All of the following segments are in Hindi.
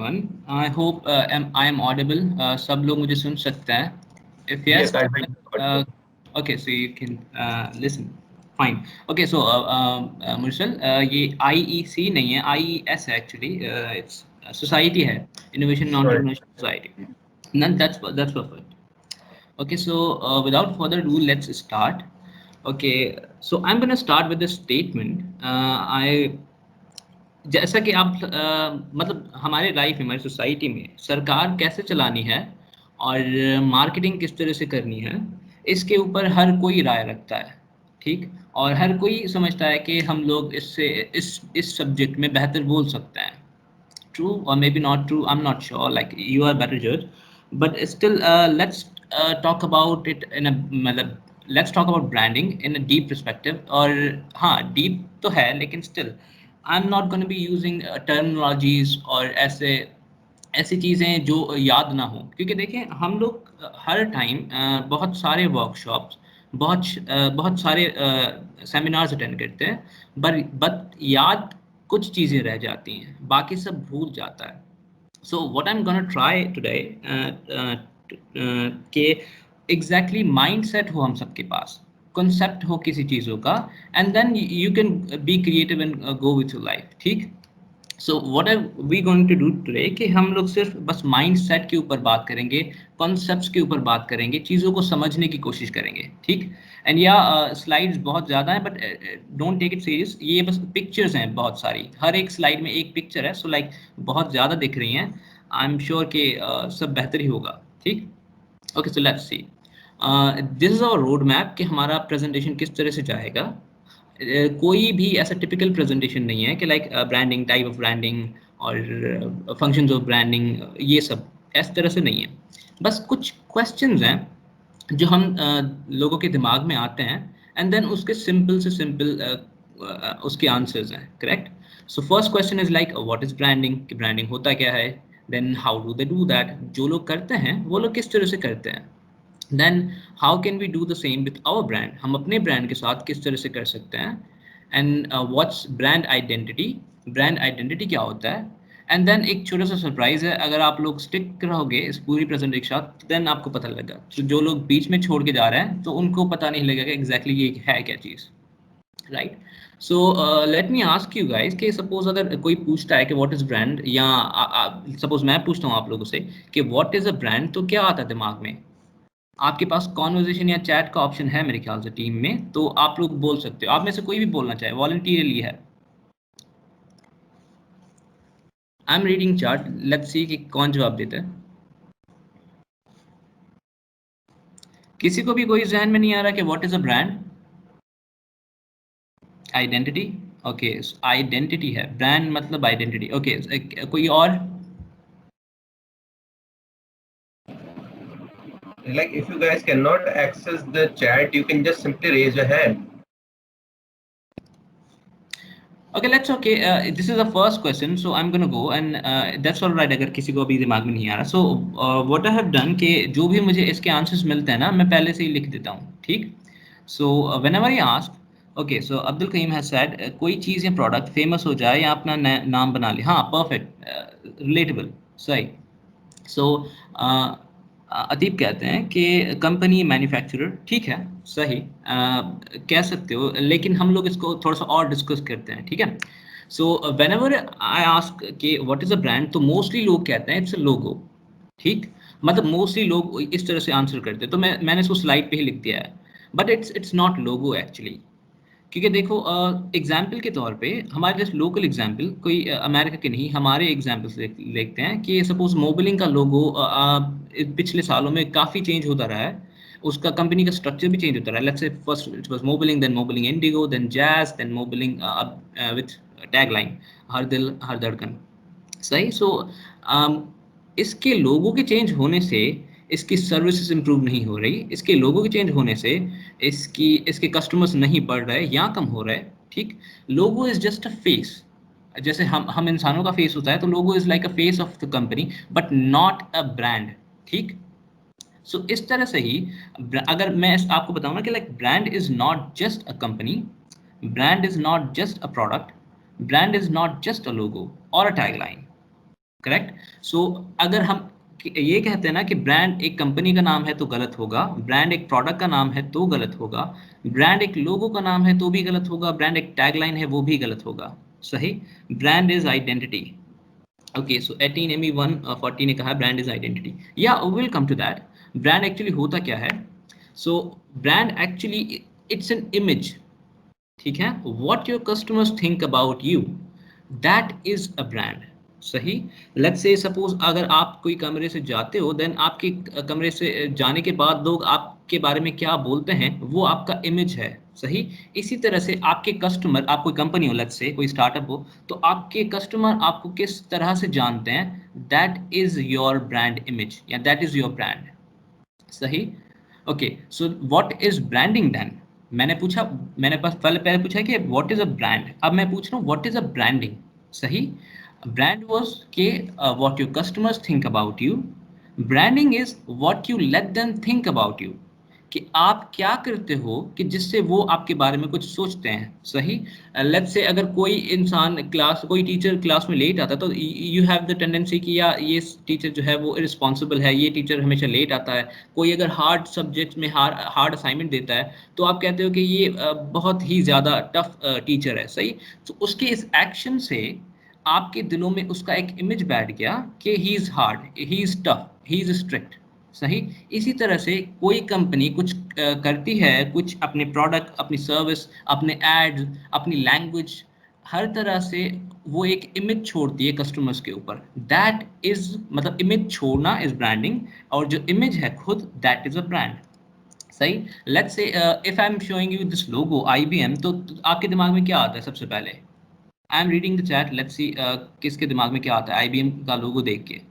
everyone. I hope I am audible. सब लोग मुझे सुन सकते हैं. If yes, Yes, I think uh, okay, so you can listen. Fine. Okay, so Mursal, ये IEC नहीं है, IES है actually. It's society है, Innovation and right. Entrepreneurship Society. Then that's perfect. Okay, so without further ado, let's start. Okay, so I'm gonna start with a statement. I जैसा कि आप मतलब हमारे लाइफ में हमारी सोसाइटी में सरकार कैसे चलानी है और मार्केटिंग किस तरह से करनी है, इसके ऊपर हर कोई राय रखता है. ठीक. और हर कोई समझता है कि हम लोग इससे इस सब्जेक्ट में बेहतर बोल सकते हैं. True or maybe not true, I'm not sure, like you are better judge, but still let's talk about it in a मतलब let's talk about branding in a deep perspective. और हाँ, deep तो है लेकिन still I'm not going to be using terminologies और ऐसे ऐसी चीज़ें जो याद ना हो, क्योंकि देखें हम लोग हर टाइम बहुत सारे वर्कशॉप्स, बहुत सारे सेमिनार्स अटेंड करते हैं, बट याद कुछ चीज़ें रह जाती हैं, बाकी सब भूल जाता है. So what I'm gonna try today कि exactly mindset हो हम सबके पास, concept हो किसी चीज़ों का, and then you can be creative and go with your life. ठीक. So what are we going to do today कि हम लोग सिर्फ बस माइंड सेट के ऊपर बात करेंगे, कॉन्सेप्ट्स के ऊपर बात करेंगे, चीज़ों को समझने की कोशिश करेंगे. ठीक. एंड या स्लाइड्स बहुत ज़्यादा हैं, but don't take it serious. ये बस पिक्चर्स हैं बहुत सारी, हर एक स्लाइड में एक पिक्चर है, सो लाइक बहुत ज़्यादा दिख रही हैं. आई एम श्योर कि सब बेहतर ही होगा. ठीक. Okay, so let's see. This is our road map कि हमारा प्रेजेंटेशन किस तरह से जाएगा. कोई भी ऐसा टिपिकल प्रेजेंटेशन नहीं है कि like branding, type of branding और फंक्शंस ऑफ ब्रांडिंग, ये सब इस तरह से नहीं है. बस कुछ क्वेश्चंस हैं जो हम लोगों के दिमाग में आते हैं, एंड देन उसके सिंपल से सिंपल उसके आंसर्स हैं. Correct. So first question is like what is branding, कि ब्रांडिंग होता क्या है. Then how do they do that, जो लोग करते हैं वो लोग किस तरह से करते हैं. Then how can we do the same with our brand, हम अपने ब्रांड के साथ किस तरह से कर सकते हैं. And what's brand identity, brand identity क्या होता है. एंड देन एक छोटा सा सरप्राइज है, अगर आप लोग स्टिक रहोगे इस पूरी प्रेजेंटेशन के साथ, देन आपको पता लगेगा. तो जो लोग बीच में छोड़ के जा रहे हैं तो उनको पता नहीं लगेगा एग्जैक्टली ये है क्या चीज़. Right. So let me ask you guys कि सपोज अगर कोई पूछता है कि व्हाट इज ब्रांड, या सपोज मैं पूछता हूँ आप लोगों से कि व्हाट इज अ ब्रांड, तो क्या आता है दिमाग में. आपके पास कॉन्वर्जेशन या चैट का ऑप्शन है मेरे ख्याल से टीम में, तो आप लोग बोल सकते हो. आप में से कोई भी बोलना चाहे, वॉलंटियरली है. I am reading chat, let's see कि कौन जवाब देता है. किसी को भी कोई जहन में नहीं आ रहा कि what is a brand. Identity. Okay, identity है, ब्रांड मतलब आइडेंटिटी. ओके, कोई और. Like if you guys cannot access the chat, you can just simply raise your hand. Okay, let's okay, this is the first question, so I am gonna go and that's all right. अगर किसी को अभी दिमाग में नहीं आ रहा, सो व्हाट आई हैव डन कि जो भी मुझे इसके आंसर्स मिलते हैं ना, मैं पहले से ही लिख देता हूँ. ठीक. So whenever you ask, okay, so Abdul Karim has said कोई चीज़ या प्रोडक्ट फेमस हो जाए या अपना नाम बना ले. हाँ, परफेक्ट, रिलेटेबल, सही. सो अतीब कहते हैं कि कंपनी मैन्युफैक्चरर. ठीक है, सही. कह सकते हो, लेकिन हम लोग इसको थोड़ा सा और डिस्कस करते हैं. ठीक है. सो व्हेनेवर आई आस्क कि व्हाट इज़ अ ब्रांड, तो मोस्टली लोग कहते हैं इट्स अ लोगो. ठीक. मतलब मोस्टली लोग इस तरह से आंसर करते हैं, तो मैंने इसको स्लाइड पे ही लिख दिया है. But it's not logo actually. क्योंकि देखो एग्जाम्पल के तौर पे, हमारे जस्ट लोकल एग्जाम्पल, कोई अमेरिका के नहीं, हमारे एग्जाम्पल से देखते हैं कि सपोज मोबिलिंग का लोगो पिछले सालों में काफ़ी चेंज होता रहा है. उसका कंपनी का स्ट्रक्चर भी चेंज होता रहा है. Let's say first it was Mobilink, then Mobilink Indigo, then Jazz, then Mobilink with tagline हर दिल हर धड़कन. सही. सो इसके लोगों के चेंज होने से इसकी सर्विसेज इंप्रूव नहीं हो रही, इसके लोगों के चेंज होने से इसके कस्टमर्स नहीं बढ़ रहे या कम हो रहे. ठीक. लोगो इज जस्ट अ फेस. जैसे हम इंसानों का फेस होता है, तो लोगो is like a face of the company, but not a brand. ठीक. सो इस तरह से ही अगर मैं आपको बताऊं ना कि like brand is not just a company, brand is not just a product, brand is not just a logo और अ टैगलाइन. करेक्ट। सो अगर हम ये कहते हैं ना कि ब्रांड एक कंपनी का नाम है तो गलत होगा, ब्रांड एक प्रोडक्ट का नाम है तो गलत होगा, ब्रांड एक लोगो का नाम है तो भी गलत होगा, ब्रांड एक टैगलाइन है वो भी गलत होगा। सही। Brand is identity. Okay, so 18ME140 ने कहा ब्रांड इज आइडेंटिटी। या will come to that. Brand actually होता क्या है? So brand actually it's an image. ठीक है, what your customers think about you, that is a brand. सही। लेट्स से सपोज अगर आप कोई कमरे से जाते हो, देन आपके कमरे से जाने के बाद लोग आपके बारे में क्या बोलते हैं वो आपका इमेज है। सही। इसी तरह से आपके कस्टमर, आप कोई कंपनी हो, लेट्स से कोई स्टार्टअप हो, तो आपके कस्टमर आपको किस तरह से जानते हैं, that is your brand image या दैट इज योर ब्रांड। सही। Okay, so what is branding then? मैंने पूछा, मैंने पास पहले पहले पूछा कि व्हाट इज अ ब्रांड, अब मैं पूछ रहा हूँ व्हाट इज अ ब्रांडिंग। सही। ब्रांड वाज के what your customers think about you, branding is what you let them think about you, कि आप क्या करते हो कि जिससे वो आपके बारे में कुछ सोचते हैं। सही। लेट्स से अगर कोई इंसान क्लास, कोई टीचर क्लास में लेट आता है तो यू हैव द टेंडेंसी कि या ये टीचर जो है वो इरिस्पॉन्सिबल है, ये टीचर हमेशा लेट आता है। कोई अगर हार्ड सब्जेक्ट्स में हार्ड असाइनमेंट देता है तो आप कहते हो कि ये बहुत ही ज़्यादा टफ टीचर है। सही। तो उसके इस एक्शन से आपके दिलों में उसका एक इमेज बैठ गया कि he is hard, he is tough, he is strict. सही। इसी तरह से कोई कंपनी कुछ करती है, कुछ अपने प्रोडक्ट, अपनी सर्विस, अपने एड्स, अपनी लैंग्वेज, हर तरह से वो एक इमेज छोड़ती है कस्टमर्स के ऊपर। दैट इज, मतलब इमेज छोड़ना इज ब्रांडिंग, और जो इमेज है खुद, दैट इज अ ब्रांड। सही। लेट्स से if I am showing you this logo IBM, तो आपके दिमाग में क्या आता है सबसे पहले? I am reading the chat, let's see किसके दिमाग में क्या आता है IBM का लोगो देख के।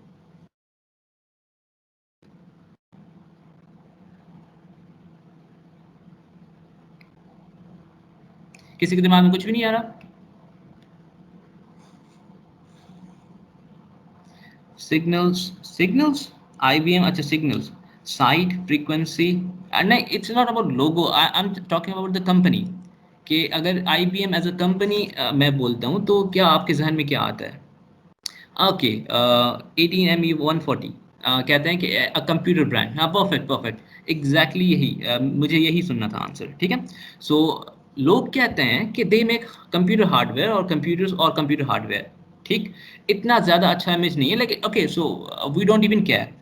किसी के दिमाग में कुछ भी नहीं आ रहा? सिग्नल्स, सिग्नल्स, IBM, अच्छा सिग्नल्स, साइट, फ्रीक्वेंसी। नहीं, it's not about logo, I am talking about the company. कि अगर IBM एज अ कंपनी मैं बोलता हूँ तो क्या आपके जहन में क्या आता है? ओके, 18ME140 कहते हैं कि कंप्यूटर ब्रांड। हाँ, परफेक्ट परफेक्ट, एग्जैक्टली यही मुझे यही सुनना था आंसर। ठीक है। सो लोग कहते हैं कि दे मेक कंप्यूटर हार्डवेयर और कंप्यूटर्स और कंप्यूटर हार्डवेयर। ठीक। इतना ज़्यादा अच्छा इमेज नहीं है, लेकिन okay, so we don't even care,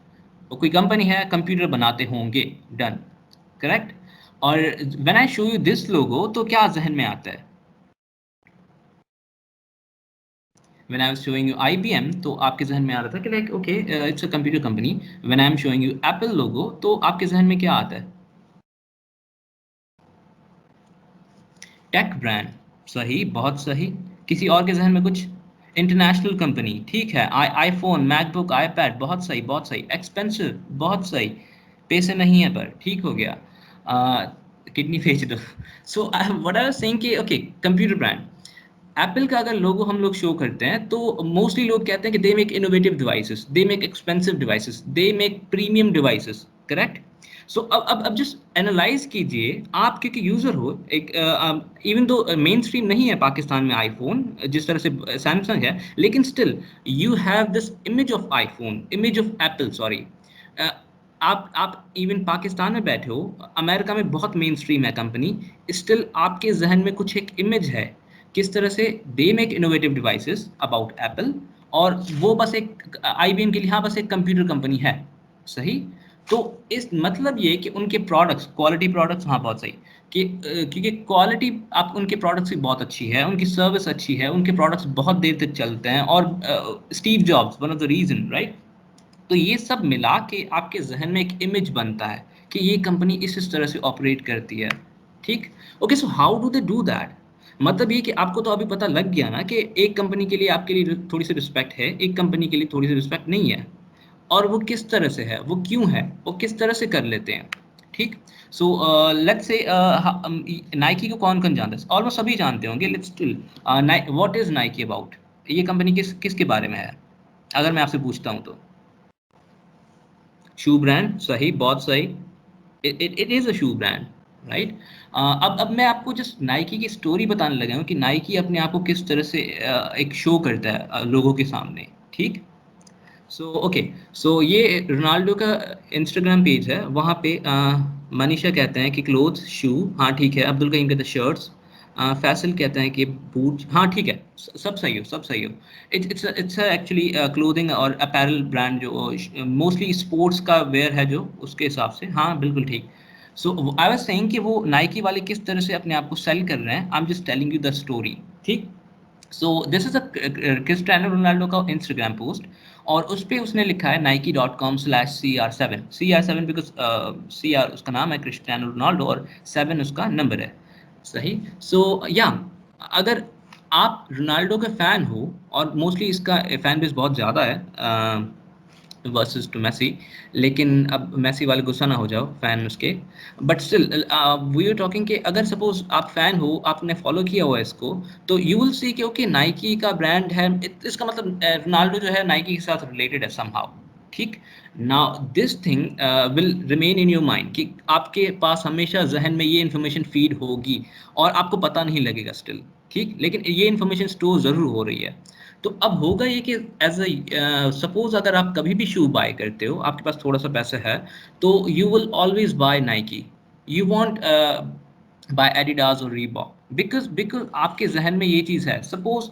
कोई कंपनी है, कंप्यूटर बनाते होंगे, डन, करेक्ट। और when I show you this logo तो क्या जहन में आता है? when I was showing you IBM तो आपके जहन में आ रहा था कि like okay it's a computer company. when I am showing you Apple logo तो आपके जहन में क्या आता है? Tech brand. सही, बहुत सही। किसी और के जहन में कुछ? इंटरनेशनल कंपनी, ठीक है, आईफोन, मैकबुक, आईपैड, बहुत सही बहुत सही। एक्सपेंसिव, बहुत सही, पैसे नहीं है पर, ठीक हो गया। किडनी बेच दो। सो व्हाट आई वाज सेइंग कि ओके, कंप्यूटर ब्रांड, एप्पल का अगर लोगो हम लोग शो करते हैं तो मोस्टली लोग कहते हैं कि they make innovative devices, they make expensive devices, they make premium devices, correct. So अब जस्ट एनालाइज कीजिए, आप क्योंकि यूजर हो, एक इवन दो मेन स्ट्रीम नहीं है पाकिस्तान में आईफोन जिस तरह से सैमसंग है, लेकिन still you have this image of iPhone, image of Apple, sorry. आप इवन पाकिस्तान में बैठे हो, अमेरिका में बहुत मेन स्ट्रीम है कंपनी, स्टिल आपके जहन में कुछ एक इमेज है किस तरह से दे make innovative devices about Apple, और वो बस एक IBM के लिए हाँ बस एक कंप्यूटर कंपनी है। सही। तो इस मतलब ये कि उनके प्रोडक्ट्स, क्वालिटी प्रोडक्ट्स, हाँ बहुत सही, कि क्योंकि क्वालिटी आप उनके प्रोडक्ट्स की बहुत अच्छी है, उनकी सर्विस अच्छी है, उनके प्रोडक्ट्स बहुत देर तक चलते हैं, और Steve Jobs one of the reason, right. तो ये सब मिला के आपके जहन में एक इमेज बनता है कि ये कंपनी इस तरह से ऑपरेट करती है। ठीक। Okay, so how do they do that? मतलब ये कि आपको तो अभी पता लग गया ना कि एक कंपनी के लिए आपके लिए थोड़ी सी रिस्पेक्ट है, एक कंपनी के लिए थोड़ी सी रिस्पेक्ट नहीं है, और वो किस तरह से है, वो क्यों है, वो किस तरह से कर लेते हैं। ठीक। सो लेट्स से नाइकी को कौन कौन जानता है? ऑलमोस्ट सभी जानते होंगे, let's still, what is Nike about? ये कंपनी किसके बारे में है अगर मैं आपसे पूछता हूँ तो? शू ब्रांड, सही, बहुत सही। It is a shoe brand, right. अब मैं आपको जस्ट नाइकी की स्टोरी बताने लगा हूँ कि नाइकी अपने आप को किस तरह से एक शो करता है लोगों के सामने। ठीक। सो ओके, सो ये रोनाल्डो का इंस्टाग्राम पेज है, वहाँ पे मनीषा कहते हैं कि क्लोथ्स शू, हाँ ठीक है। अब्दुल करीम कहते हैं शर्ट्स, फैसल कहते हैं कि बूट, हाँ ठीक है। सब सही हो, सब सही हो। इट्स एक्चुअली क्लोथिंग और अपैरल ब्रांड जो मोस्टली स्पोर्ट्स का वेयर है, जो उसके हिसाब से, हाँ बिल्कुल ठीक। सो आई वाज सेइंग कि वो नाइकी वाले किस तरह से अपने आप को सेल कर रहे हैं, I am just telling you the story, ठीक। So this is a Cristiano Ronaldo का इंस्टाग्राम पोस्ट, और उस पे उसने लिखा है nike.com/CR7, CR7 बिकॉज CR उसका नाम है क्रिस्टियानो रोनाल्डो, और 7 उसका नंबर है, सही। सो या अगर आप रोनाल्डो के फैन हो, और मोस्टली इसका फैन बेस बहुत ज़्यादा है वर्सेस टू मेसी, लेकिन अब मेसी वाले गुस्सा ना हो जाओ फैन उसके, but still we are talking कि अगर सपोज आप फैन हो, आपने फॉलो किया हुआ है इसको, तो यू विल सी कि ओके नाइकी का ब्रांड है, इसका मतलब रोनाल्डो जो है नाइकी के साथ रिलेटेड है समहाउ, ठीक। Now this thing will remain in your mind, कि आपके पास हमेशा जहन में ये इन्फॉर्मेशन फीड होगी, और आपको पता नहीं लगेगा स्टिल, ठीक, लेकिन ये इन्फॉर्मेशन स्टोर ज़रूर हो रही है। तो अब होगा ये कि एज अ सपोज अगर आप कभी भी शू बाय करते हो, आपके पास थोड़ा सा पैसा है, तो you will always buy Nike, you want buy Adidas और रीबॉक, बिकॉज आपके जहन में ये चीज़ है। सपोज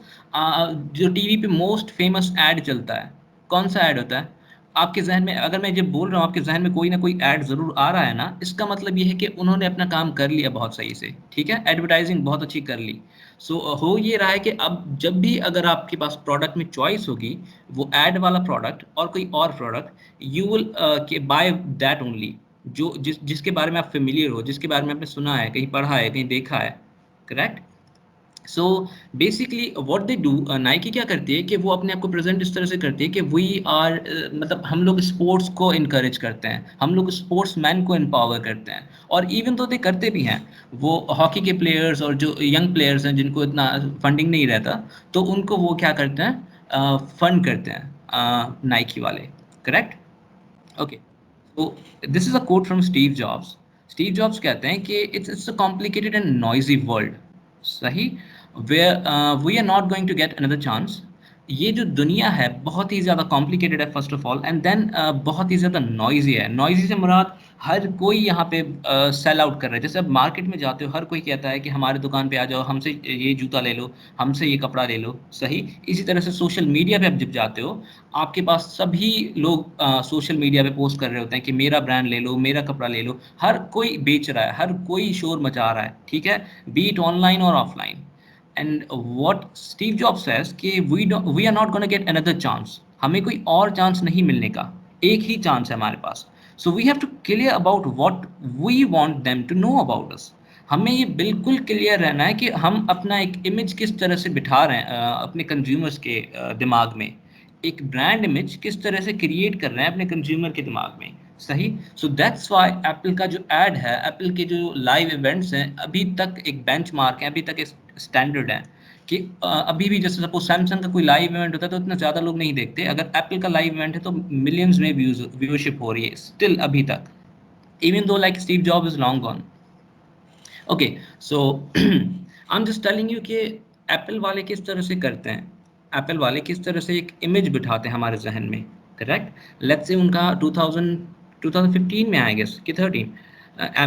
जो टीवी पे मोस्ट फेमस ऐड चलता है, कौन सा ऐड होता है आपके जहन में? अगर मैं जब बोल रहा हूँ आपके जहन में कोई ना कोई ऐड ज़रूर आ रहा है ना, इसका मतलब ये है कि उन्होंने अपना काम कर लिया बहुत सही से, ठीक है, एडवर्टाइजिंग बहुत अच्छी कर ली। सो हो ये रहा है कि अब जब भी अगर आपके पास प्रोडक्ट में चॉइस होगी, वो ऐड वाला प्रोडक्ट और कोई और प्रोडक्ट, यू विल के बाय दैट ओनली, जो जिसके बारे में आप फेमिलियर हो, जिसके बारे में आपने सुना है, कहीं पढ़ा है, कहीं देखा है, correct. So basically what they do, Nike क्या करती है कि वो अपने आप को प्रेजेंट इस तरह से करती है कि वी आर, मतलब हम लोग स्पोर्ट्स को इनकरेज करते हैं, हम लोग स्पोर्ट्स मैन को एम्पावर करते हैं, और इवन तो दे करते भी हैं। वो हॉकी के प्लेयर्स और जो यंग प्लेयर्स हैं जिनको इतना फंडिंग नहीं रहता, तो उनको वो क्या करते हैं, फंड करते हैं नाइकी वाले, correct. Okay, so this is a quote from Steve Jobs. Steve Jobs कहते हैं कि it's a complicated and noisy world, सही, where we are not going to get another chance. ये जो दुनिया है बहुत ही ज़्यादा कॉम्प्लिकेटेड है first of all, and then बहुत ही ज़्यादा नॉइजी है। नॉइजी से मुराद हर कोई यहाँ पे सेल आउट कर रहा है। जैसे अब मार्केट में जाते हो, हर कोई कहता है कि हमारे दुकान पे आ जाओ, हमसे ये जूता ले लो, हमसे ये कपड़ा ले लो, सही। इसी तरह से सोशल मीडिया पे आप जब जाते हो, आपके पास सभी लोग सोशल मीडिया पे पोस्ट कर रहे होते हैं कि मेरा ब्रांड ले लो, मेरा कपड़ा ले लो, हर कोई बेच रहा है, हर कोई शोर मचा रहा है, ठीक है, बी इट ऑनलाइन और offline. And what Steve Job says कि we are not gonna get another chance, हमें कोई और चांस नहीं मिलने का, एक ही चांस है हमारे पास। So we have to clear about what we want them to know about us. हमें ये बिल्कुल क्लियर रहना है कि हम अपना एक इमेज किस तरह से बिठा रहे हैं अपने कंज्यूमर्स के दिमाग में, एक ब्रांड इमेज किस तरह से क्रिएट कर रहे हैं अपने कंज्यूमर के दिमाग में, सही। सो दैट्स व्हाई एप्पल का जो ऐड है, एप्पल के जो लाइव इवेंट्स हैं, अभी तक एक बेंचमार्क है, अभी तक एक स्टैंडर्ड है, कि अभी भी जैसे सपोज सैमसंग का कोई लाइव इवेंट होता है तो इतना ज़्यादा लोग नहीं देखते, अगर एप्पल का लाइव इवेंट है तो मिलियंस में व्यूअरशिप हो रही है स्टिल अभी तक, even though like Steve Job is long gone. Okay, so I am just telling you कि एप्पल वाले किस तरह से करते हैं, एप्पल वाले किस तरह से एक इमेज बिठाते हैं हमारे जहन में, करेक्ट। लेट्स से उनका 2015 में आई गेस कि 13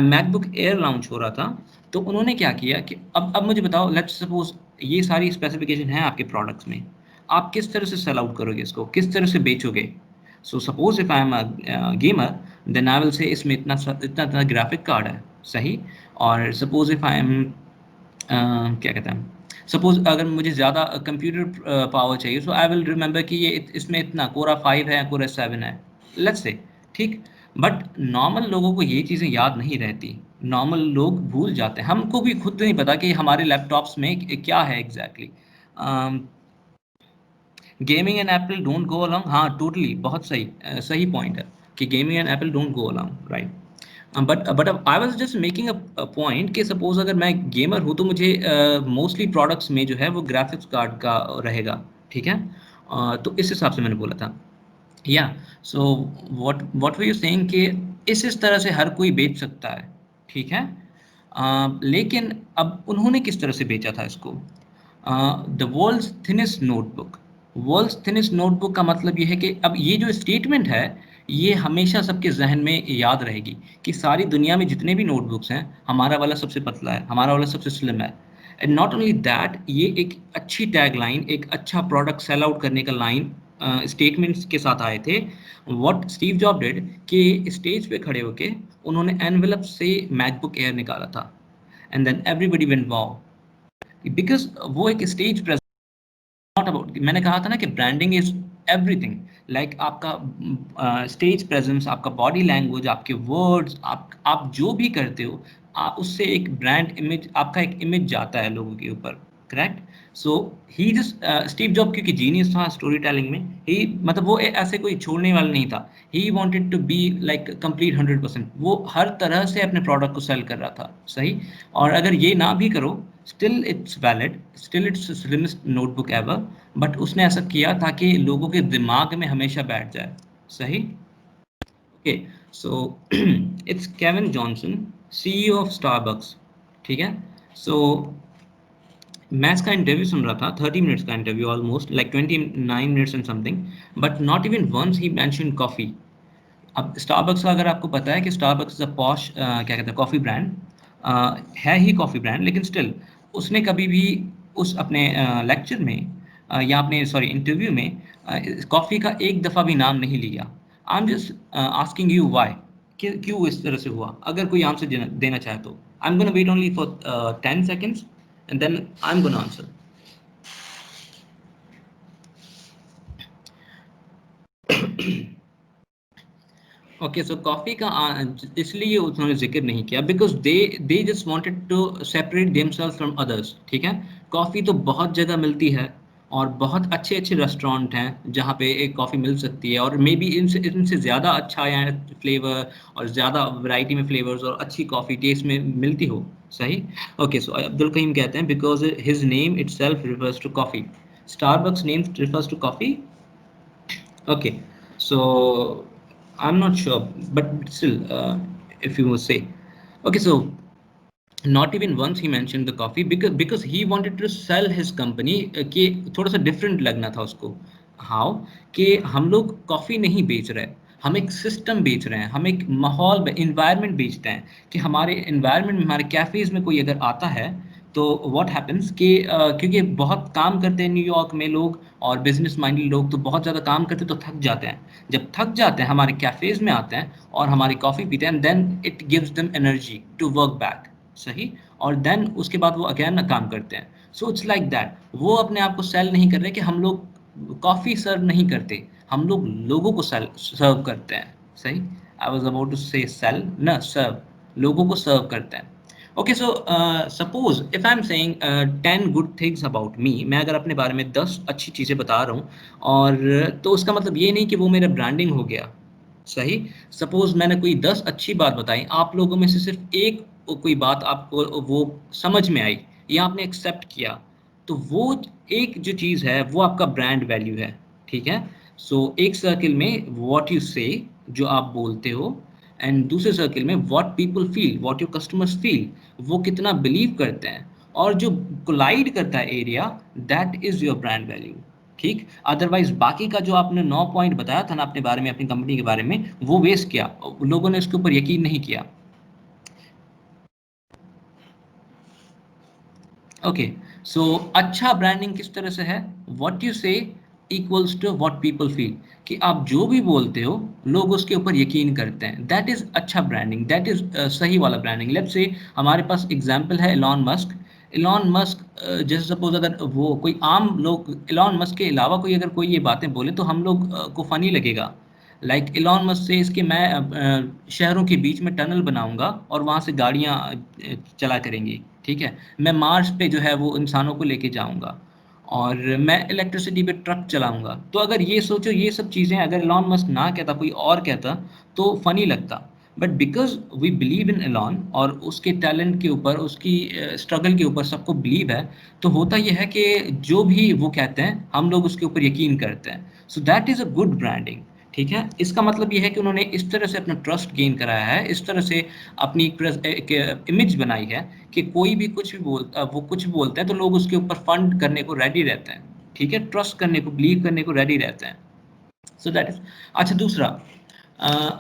मैकबुक एयर लॉन्च हो रहा था, तो उन्होंने क्या किया कि अब मुझे बताओ, लेट्स सपोज ये सारी स्पेसिफिकेशन है आपके प्रोडक्ट्स में, आप किस तरह से सेल आउट करोगे, इसको किस तरह से बेचोगे। So suppose if I am a gamer, then I will say इसमें इतना इतना इतना ग्राफिक कार्ड है, सही। और सपोज इफ आई एम क्या कहते हैं, सपोज अगर मुझे ज़्यादा कंप्यूटर पावर चाहिए, सो आई विल रिमेंबर कि ये इसमें इतना कोरा 5 है, कोरा 7 है, लेट्स से, ठीक। बट नॉर्मल लोगों को ये चीज़ें याद नहीं रहती, नॉर्मल लोग भूल जाते हैं, हमको भी खुद नहीं पता कि हमारे लैपटॉप्स में क्या है exactly. Gaming and Apple don't go along, हाँ टोटली, बहुत सही सही पॉइंट है कि gaming and Apple don't go along, right. But I was just making a point कि सपोज अगर मैं गेमर हूँ तो मुझे मोस्टली प्रोडक्ट्स में जो है वो ग्राफिक्स कार्ड का रहेगा, ठीक है। तो इस हिसाब से मैंने बोला था, या। So what were you saying कि इस तरह से हर कोई बेच सकता है, ठीक है। लेकिन अब उन्होंने किस तरह से बेचा था इसको, the world's thinnest notebook, world's thinnest notebook का मतलब ये है कि अब ये जो स्टेटमेंट है ये हमेशा सबके जहन में याद रहेगी कि सारी दुनिया में जितने भी नोटबुक्स हैं हमारा वाला सबसे पतला है, हमारा वाला सबसे स्लिम है। एंड नॉट ओनली दैट, ये एक अच्छी टैग लाइन, एक अच्छा प्रोडक्ट सेल आउट करने का लाइन स्टेटमेंट्स के साथ आए थे। व्हाट स्टीव जॉब डिड कि स्टेज पे खड़े होके उन्होंने एनवेलप से मैकबुक एयर निकाला था, and then everybody went wow, because वो एक स्टेज प्रेजेंस नॉट अबाउट, मैंने कहा था ना कि ब्रांडिंग इज एवरीथिंग, लाइक आपका स्टेज प्रेजेंस, आपका बॉडी लैंग्वेज, आपके वर्ड्स, आप जो भी करते हो, उससे एक ब्रांड इमेज, आपका एक इमेज जाता है लोगों के ऊपर, करेक्ट। सो ही जस्ट स्टीव जॉब क्योंकि जीनियस था स्टोरी टेलिंग में, ही मतलब वो ऐसे कोई छोड़ने वाला नहीं था, he wanted to be like complete 100%, वो हर तरह से अपने प्रोडक्ट को सेल कर रहा था, सही। और अगर ये ना भी करो, still it's valid, still it's slimmest notebook ever, but उसने ऐसा किया ताकि लोगों के दिमाग में हमेशा बैठ जाए, सही। Okay, so it's Kevin Johnson, CEO of Starbucks, ठीक है। सो मैं इसका इंटरव्यू सुन रहा था, 30 मिनट्स का interview, almost like 29 minutes and something, but not even once he mention coffee. अब स्टारबक्स का अगर आपको पता है कि स्टारबक्स इज अ पॉश क्या कहते हैं कॉफ़ी ब्रांड, है ही कॉफ़ी ब्रांड, लेकिन स्टिल उसने कभी भी उस अपने लेक्चर में या अपने सॉरी इंटरव्यू में कॉफ़ी का एक दफ़ा भी नाम नहीं लिया। आई am just asking you why, क्यों इस तरह से हुआ, अगर कोई आंसर देना चाहे तो। I am gonna wait only for 10 seconds and then I'm gonna answer. Okay, so coffee का इसलिए उन्होंने जिक्र नहीं किया because they just wanted to separate themselves from others, ठीक है। कॉफ़ी तो बहुत जगह मिलती है और बहुत अच्छे अच्छे रेस्टोरेंट हैं जहाँ पे एक कॉफ़ी मिल सकती है, और मे बी इनसे इनसे ज़्यादा अच्छा या फ्लेवर और ज़्यादा वैरायटी में फ्लेवर्स और अच्छी कॉफ़ी टेस्ट में मिलती हो, सही। ओके, सो अब्दुल करीम कहते हैं because his name itself refers to coffee, Starbucks name refers to coffee. Okay, so I'm not sure, but still, if you say, okay, so not even once he mentioned the coffee because he wanted to sell his company कि थोड़ा सा different लगना था उसको। how कि हम लोग कॉफ़ी नहीं बेच रहे, हम एक सिस्टम बेच रहे हैं, हम एक माहौल इन्वायरमेंट बेचते हैं कि हमारे इन्वायरमेंट में, हमारे कैफेज में कोई अगर आता है तो व्हाट हैपेंस कि क्योंकि बहुत काम करते हैं न्यूयॉर्क में लोग और बिजनेस माइंडेड लोग, तो बहुत ज़्यादा काम करते हैं तो थक जाते हैं, जब थक जाते हैं हमारे कैफेज में आते हैं और हमारी कॉफ़ी पीते हैं, then it gives them energy to work back, सही। और देन उसके बाद वो अगेन काम करते हैं। सो इट्स लाइक दैट, वो अपने आप को सेल नहीं कर रहे कि हम लोग कॉफ़ी सर्व नहीं करते, हम लोग लोगों को सेल सर्व करते हैं, सही। आई वाज अबाउट टू से सेल, ना सर्व, लोगों को सर्व करते हैं। Okay, so suppose if I am saying 10 good things about me, मैं अगर अपने बारे में 10 अच्छी चीज़ें बता रहा हूँ, और तो उसका मतलब ये नहीं कि वो मेरा ब्रांडिंग हो गया, सही। सपोज मैंने कोई 10 अच्छी बात बताई, आप लोगों में से सिर्फ एक कोई बात आपको वो समझ में आई या आपने एक्सेप्ट किया, तो वो एक जो चीज़ है वो आपका ब्रांड वैल्यू है, ठीक है। सो एक सर्किल में व्हाट यू से, जो आप बोलते हो, एंड दूसरे सर्किल में what people feel, what your customers feel, वो कितना बिलीव करते हैं, और जो कोलाइड करता है area, that is your brand value, ठीक। अदरवाइज बाकी का जो आपने 9 पॉइंट बताया था ना अपने बारे में, अपनी कंपनी के बारे में, वो वेस्ट किया, लोगों ने उसके ऊपर यकीन नहीं किया। ओके, सो अच्छा ब्रांडिंग किस तरह से है, what you say equals to what people feel, कि आप जो भी बोलते हो लोग उसके ऊपर यकीन करते हैं, दैट इज अच्छा ब्रांडिंग, दैट इज सही वाला ब्रांडिंग। लेट्स से हमारे पास एग्जांपल है इलॉन मस्क। इलॉन मस्क जैसे सपोज अगर वो कोई आम लोग इलॉन मस्क के अलावा कोई अगर कोई ये बातें बोले तो हम लोग को फनी लगेगा। लाइक इलॉन मस्क से इसके मैं शहरों के बीच में टनल बनाऊंगा और वहाँ से गाड़ियाँ चला करेंगी, ठीक है। मैं मार्स पे जो है वो इंसानों को लेके जाऊंगा, और मैं इलेक्ट्रिसिटी पे ट्रक चलाऊंगा। तो अगर ये सोचो, ये सब चीज़ें अगर इलॉन मस्क ना कहता, कोई और कहता, तो फनी लगता। But because we believe in Elon और उसके टैलेंट के ऊपर, उसकी स्ट्रगल के ऊपर सबको बिलीव है, तो होता यह है कि जो भी वो कहते हैं हम लोग उसके ऊपर यकीन करते हैं। So that is a good branding, ठीक है। इसका मतलब ये है कि उन्होंने इस तरह से अपना ट्रस्ट गेन कराया है, इस तरह से अपनी एक इमेज बनाई है कि कोई भी कुछ भी वो कुछ भी बोलते हैं तो लोग उसके ऊपर फंड करने को रेडी रहते हैं, ठीक है, ट्रस्ट करने को, बिलीव करने को रेडी रहते हैं। सो दैट इज अच्छा। दूसरा,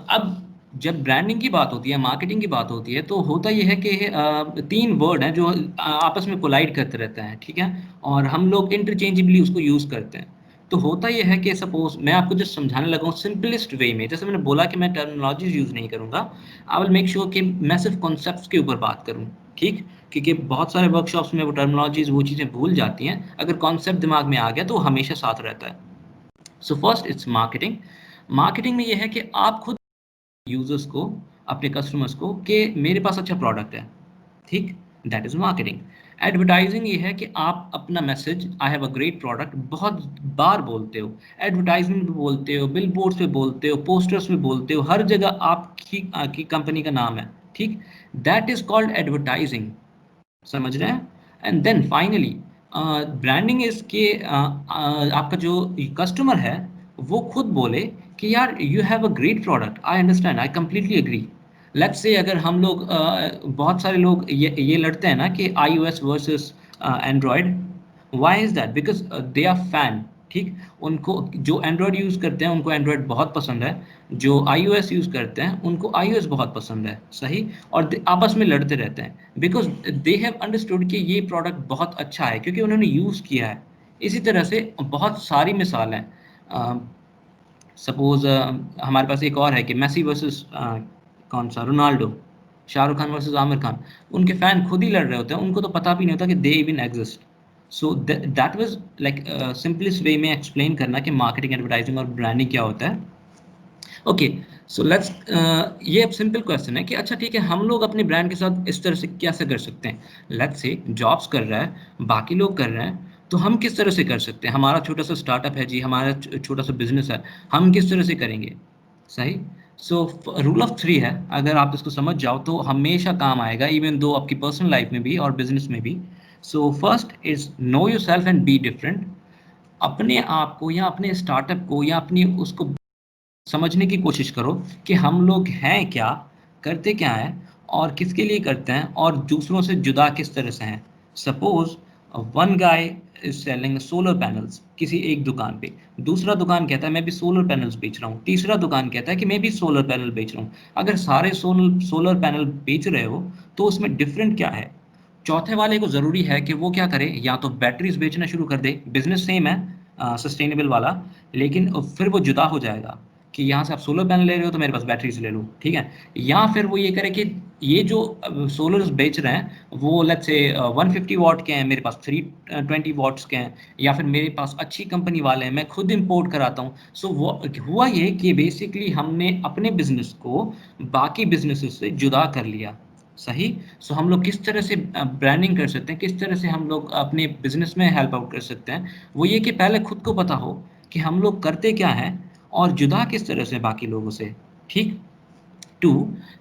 अब जब ब्रांडिंग की बात होती है, मार्केटिंग की बात होती है, तो होता यह है कि तीन वर्ड हैं जो आपस में कोलाइड करते रहते हैं, ठीक है, और हम लोग इंटरचेंजेबली उसको यूज़ करते हैं। तो होता यह है कि सपोज मैं आपको जस्ट समझाने लगा हूँ सिंपलेस्ट वे में, जैसे मैंने बोला कि मैं टर्मिनोलॉजीज यूज़ नहीं करूँगा, आई विल मेक श्योर कि मैं सिर्फ कॉन्सेप्ट्स के ऊपर बात करूँ, ठीक, क्योंकि बहुत सारे वर्कशॉप्स में वो टर्मिनोलॉजीज, वो चीज़ें भूल जाती हैं, अगर कॉन्सेप्ट दिमाग में आ गया तो हमेशा साथ रहता है। So first it's marketing. Marketing में ये है कि आप खुद यूजर्स को, अपने कस्टमर्स को, कि मेरे पास अच्छा प्रोडक्ट है, ठीक, दैट इज मार्केटिंग। एडवर्टाइजिंग ये है कि आप अपना message, I have a great product, बहुत बार बोलते हो, एडवर्टाइजमेंट में बोलते हो, बिल बोर्ड्स पे बोलते हो, पोस्टर्स में बोलते हो, हर जगह आपकी कंपनी का नाम है, ठीक, दैट इज कॉल्ड एडवर्टाइजिंग। समझ रहे हैं? And then finally branding is के आपका जो कस्टमर है वो खुद बोले कि यार you have a great product, I understand, I completely agree. Let's say अगर हम लोग बहुत सारे लोग ये लड़ते हैं ना कि iOS versus Android, why is that? Because they are fan, ठीक, उनको जो एंड्रॉयड यूज़ करते हैं उनको एंड्रॉयड बहुत पसंद है, जो iOS यूज़ करते हैं उनको iOS बहुत पसंद है, सही, और आपस में लड़ते रहते हैं बिकॉज दे हैव अंडरस्टूड कि ये प्रोडक्ट बहुत अच्छा है क्योंकि उन्होंने यूज़ किया है। इसी तरह से बहुत सारी मिसाल हैं। सपोज हमारे पास एक और है कि मेसी वर्सेस कौन सा, रोनाल्डो, शाहरुख खान वर्सेस आमिर खान, उनके फैन खुद ही लड़ रहे होते हैं, उनको तो पता भी नहीं होता कि they even exist. So that was like simplest way में एक्सप्लेन करना कि मार्केटिंग, एडवर्टाइजिंग और ब्रांडिंग क्या होता है। ओके, सो लेट्स, ये अब सिंपल क्वेश्चन है कि अच्छा ठीक है, हम लोग अपने ब्रांड के साथ इस तरह से कैसे कर सकते हैं? लेट्स से जॉब्स कर रहा है, बाकी लोग कर रहे हैं, तो हम किस तरह से कर सकते हैं? हमारा छोटा सा स्टार्टअप है जी, हमारा छोटा सा बिजनेस है, हम किस तरह से करेंगे? सही। सो रूल ऑफ थ्री है, अगर आप इसको समझ जाओ तो हमेशा काम आएगा, इवन दो आपकी पर्सनल लाइफ में भी और बिजनेस में भी। So first is know your self and be different. अपने आप को या अपने स्टार्टअप को या अपनी उसको समझने की कोशिश करो कि हम लोग हैं क्या, करते क्या हैं, और किसके लिए करते हैं, और दूसरों से जुदा किस तरह से हैं। Suppose one guy is selling solar panels किसी एक दुकान पे, दूसरा दुकान कहता है मैं भी सोलर पैनल्स बेच रहा हूँ, तीसरा दुकान कहता है कि मैं भी सोलर पैनल बेच रहा हूँ। अगर सारे सोलर पैनल बेच रहे हो तो उसमें डिफरेंट क्या है? चौथे वाले को ज़रूरी है कि वो क्या करे, या तो बैटरीज बेचना शुरू कर दे, बिजनेस सेम है, सस्टेनेबल वाला, लेकिन फिर वो जुदा हो जाएगा कि यहाँ से आप सोलर पैनल ले रहे हो तो मेरे पास बैटरीज ले लो, ठीक है। या फिर वो ये करे कि ये जो सोलर बेच रहे हैं वो लेट्स से 150 वाट के हैं, मेरे पास 320 वाट्स के हैं, या फिर मेरे पास अच्छी कंपनी वाले हैं, मैं खुद इंपोर्ट कराता हूँ। सो वो हुआ ये कि बेसिकली हमने अपने बिजनेस को बाकी बिजनेसेस से जुदा कर लिया, सही। सो हम लोग किस तरह से ब्रांडिंग कर सकते हैं, किस तरह से हम लोग अपने बिजनेस में हेल्प आउट कर सकते हैं, वो ये कि पहले खुद को पता हो कि हम लोग करते क्या हैं और जुदा किस तरह से बाकी लोगों से, ठीक। To,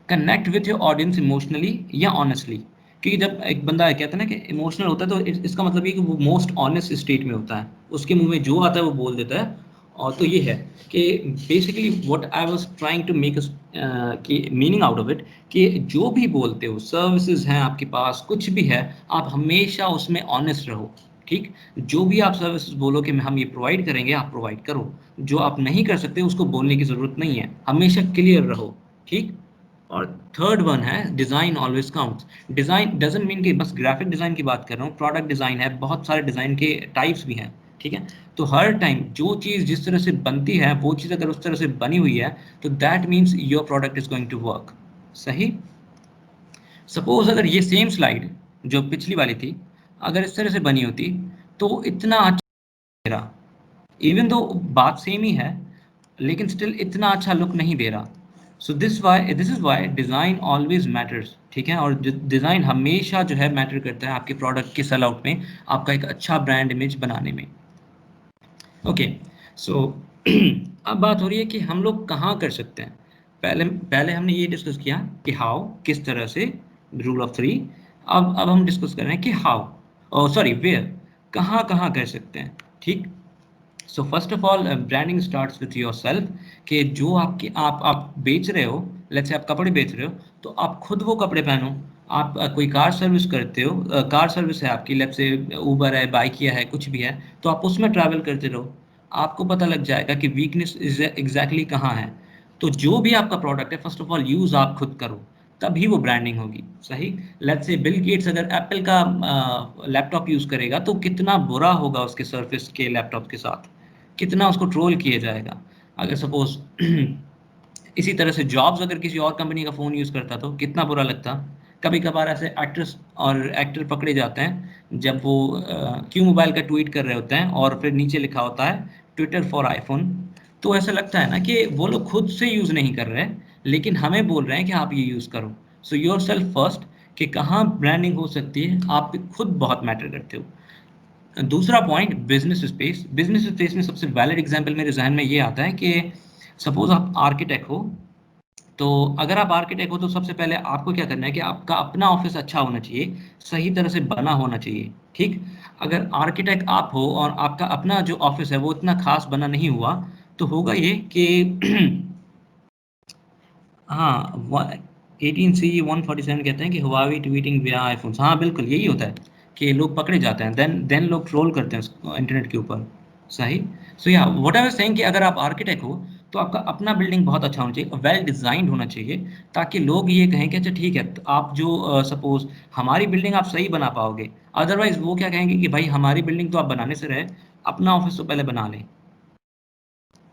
connect with your audience emotionally या ऑनेस्टली, क्योंकि जब एक बंदा कहता है ना कि इमोशनल होता है तो इसका मतलब ये कि वो मोस्ट ऑनेस्ट स्टेट में होता है, उसके मुंह में जो आता है वो बोल देता है। और तो ये है कि basically what I was trying to make की मीनिंग आउट ऑफ इट, कि जो भी बोलते हो, सर्विसेज हैं आपके पास, कुछ भी है, आप हमेशा उसमें ऑनेस्ट रहो, ठीक। जो भी आप सर्विसेज बोलो कि हम ये प्रोवाइड करेंगे, आप प्रोवाइड करो। जो आप नहीं कर सकते उसको बोलने की ज़रूरत नहीं है, हमेशा क्लियर रहो, ठीक। और थर्ड वन है design always counts. Design doesn't mean कि बस ग्राफिक डिज़ाइन की बात कर रहा हूँ, प्रोडक्ट डिज़ाइन है, बहुत सारे डिज़ाइन के टाइप्स भी हैं, ठीक है। तो हर टाइम जो चीज़ जिस तरह से बनती है, वो चीज़ अगर उस तरह से बनी हुई है तो that means your product is going to work, सही। सपोज अगर ये सेम स्लाइड जो पिछली वाली थी अगर इस तरह से बनी होती तो इतना अच्छा, इवन दो बात सेम ही है लेकिन स्टिल इतना अच्छा लुक नहीं दे रहा। So this is why design always matters, ठीक है। और डिज़ाइन हमेशा जो है मैटर करता है आपके प्रोडक्ट के सेल आउट में, आपका एक अच्छा ब्रांड इमेज बनाने में। ओके, सो अब बात हो रही है कि हम लोग कहाँ कर सकते हैं। पहले पहले हमने ये डिस्कस किया कि हाउ, किस तरह से, रूल ऑफ थ्री। अब हम डिस्कस कर रहे हैं कि हाउ, सॉरी वेयर, कहाँ कहाँ कर सकते हैं, ठीक। So first of all branding starts with your self, कि जो आपकी आप बेच रहे हो, लेट्स से आप कपड़े बेच रहे हो तो आप खुद वो कपड़े पहनो, आप कोई कार सर्विस करते हो, कार सर्विस है आपकी, लेट्स से उबर है, बाइकिया है, कुछ भी है, तो आप उसमें ट्रैवल करते रहो, आपको पता लग जाएगा कि वीकनेस एग्जैक्टली कहाँ है। तो जो भी आपका प्रोडक्ट है, फर्स्ट ऑफ ऑल यूज आप खुद करो, तभी वो ब्रांडिंग होगी। सही। लेट्स से बिल गेट्स अगर एप्पल का लैपटॉप यूज करेगा तो कितना बुरा होगा उसके सर्फेस के लैपटॉप के साथ, कितना उसको ट्रोल किया जाएगा। अगर सपोज इसी तरह से जॉब्स अगर किसी और कंपनी का फ़ोन यूज़ करता तो कितना बुरा लगता। कभी कभार ऐसे एक्ट्रेस और एक्टर पकड़े जाते हैं जब वो क्यों मोबाइल का ट्वीट कर रहे होते हैं और फिर नीचे लिखा होता है ट्विटर फॉर आईफोन। तो ऐसा लगता है ना कि वो लोग खुद से यूज़ नहीं कर रहे हैं, लेकिन हमें बोल रहे हैं कि आप ये यूज़ करो। सो योर सेल्फ फर्स्ट, कि कहाँ ब्रांडिंग हो सकती है, आप खुद बहुत मैटर करते हो। दूसरा point, business space. Business space में सबसे वैलिड एग्जांपल मेरे जहन में ये आता है कि सपोज आप आर्किटेक्ट हो, तो अगर आप आर्किटेक्ट हो तो सबसे पहले आपको क्या करना है कि आपका अपना ऑफिस अच्छा होना चाहिए, सही तरह से बना होना चाहिए। ठीक। अगर आर्किटेक्ट आप हो और आपका अपना जो ऑफिस है वो इतना खास बना नहीं हुआ, तो होगा ये कि हाँ, 18C 147 कहते हैं कि हुआवी ट्वीटिंग विया आईफोन्स। हाँ बिल्कुल यही होता है कि लोग पकड़े जाते हैं, देन लोग ट्रोल करते हैं इंटरनेट के ऊपर। सही। सो या व्हाट आई वाज सेइंग कि अगर आप आर्किटेक्ट हो तो आपका अपना बिल्डिंग बहुत अच्छा होना चाहिए, वेल डिजाइंड होना चाहिए, ताकि लोग ये कहें कि अच्छा ठीक है, तो आप जो सपोज हमारी बिल्डिंग आप सही बना पाओगे। अदरवाइज वो क्या कहेंगे कि भाई हमारी बिल्डिंग तो आप बनाने से रहे, अपना ऑफिस तो पहले बना लें।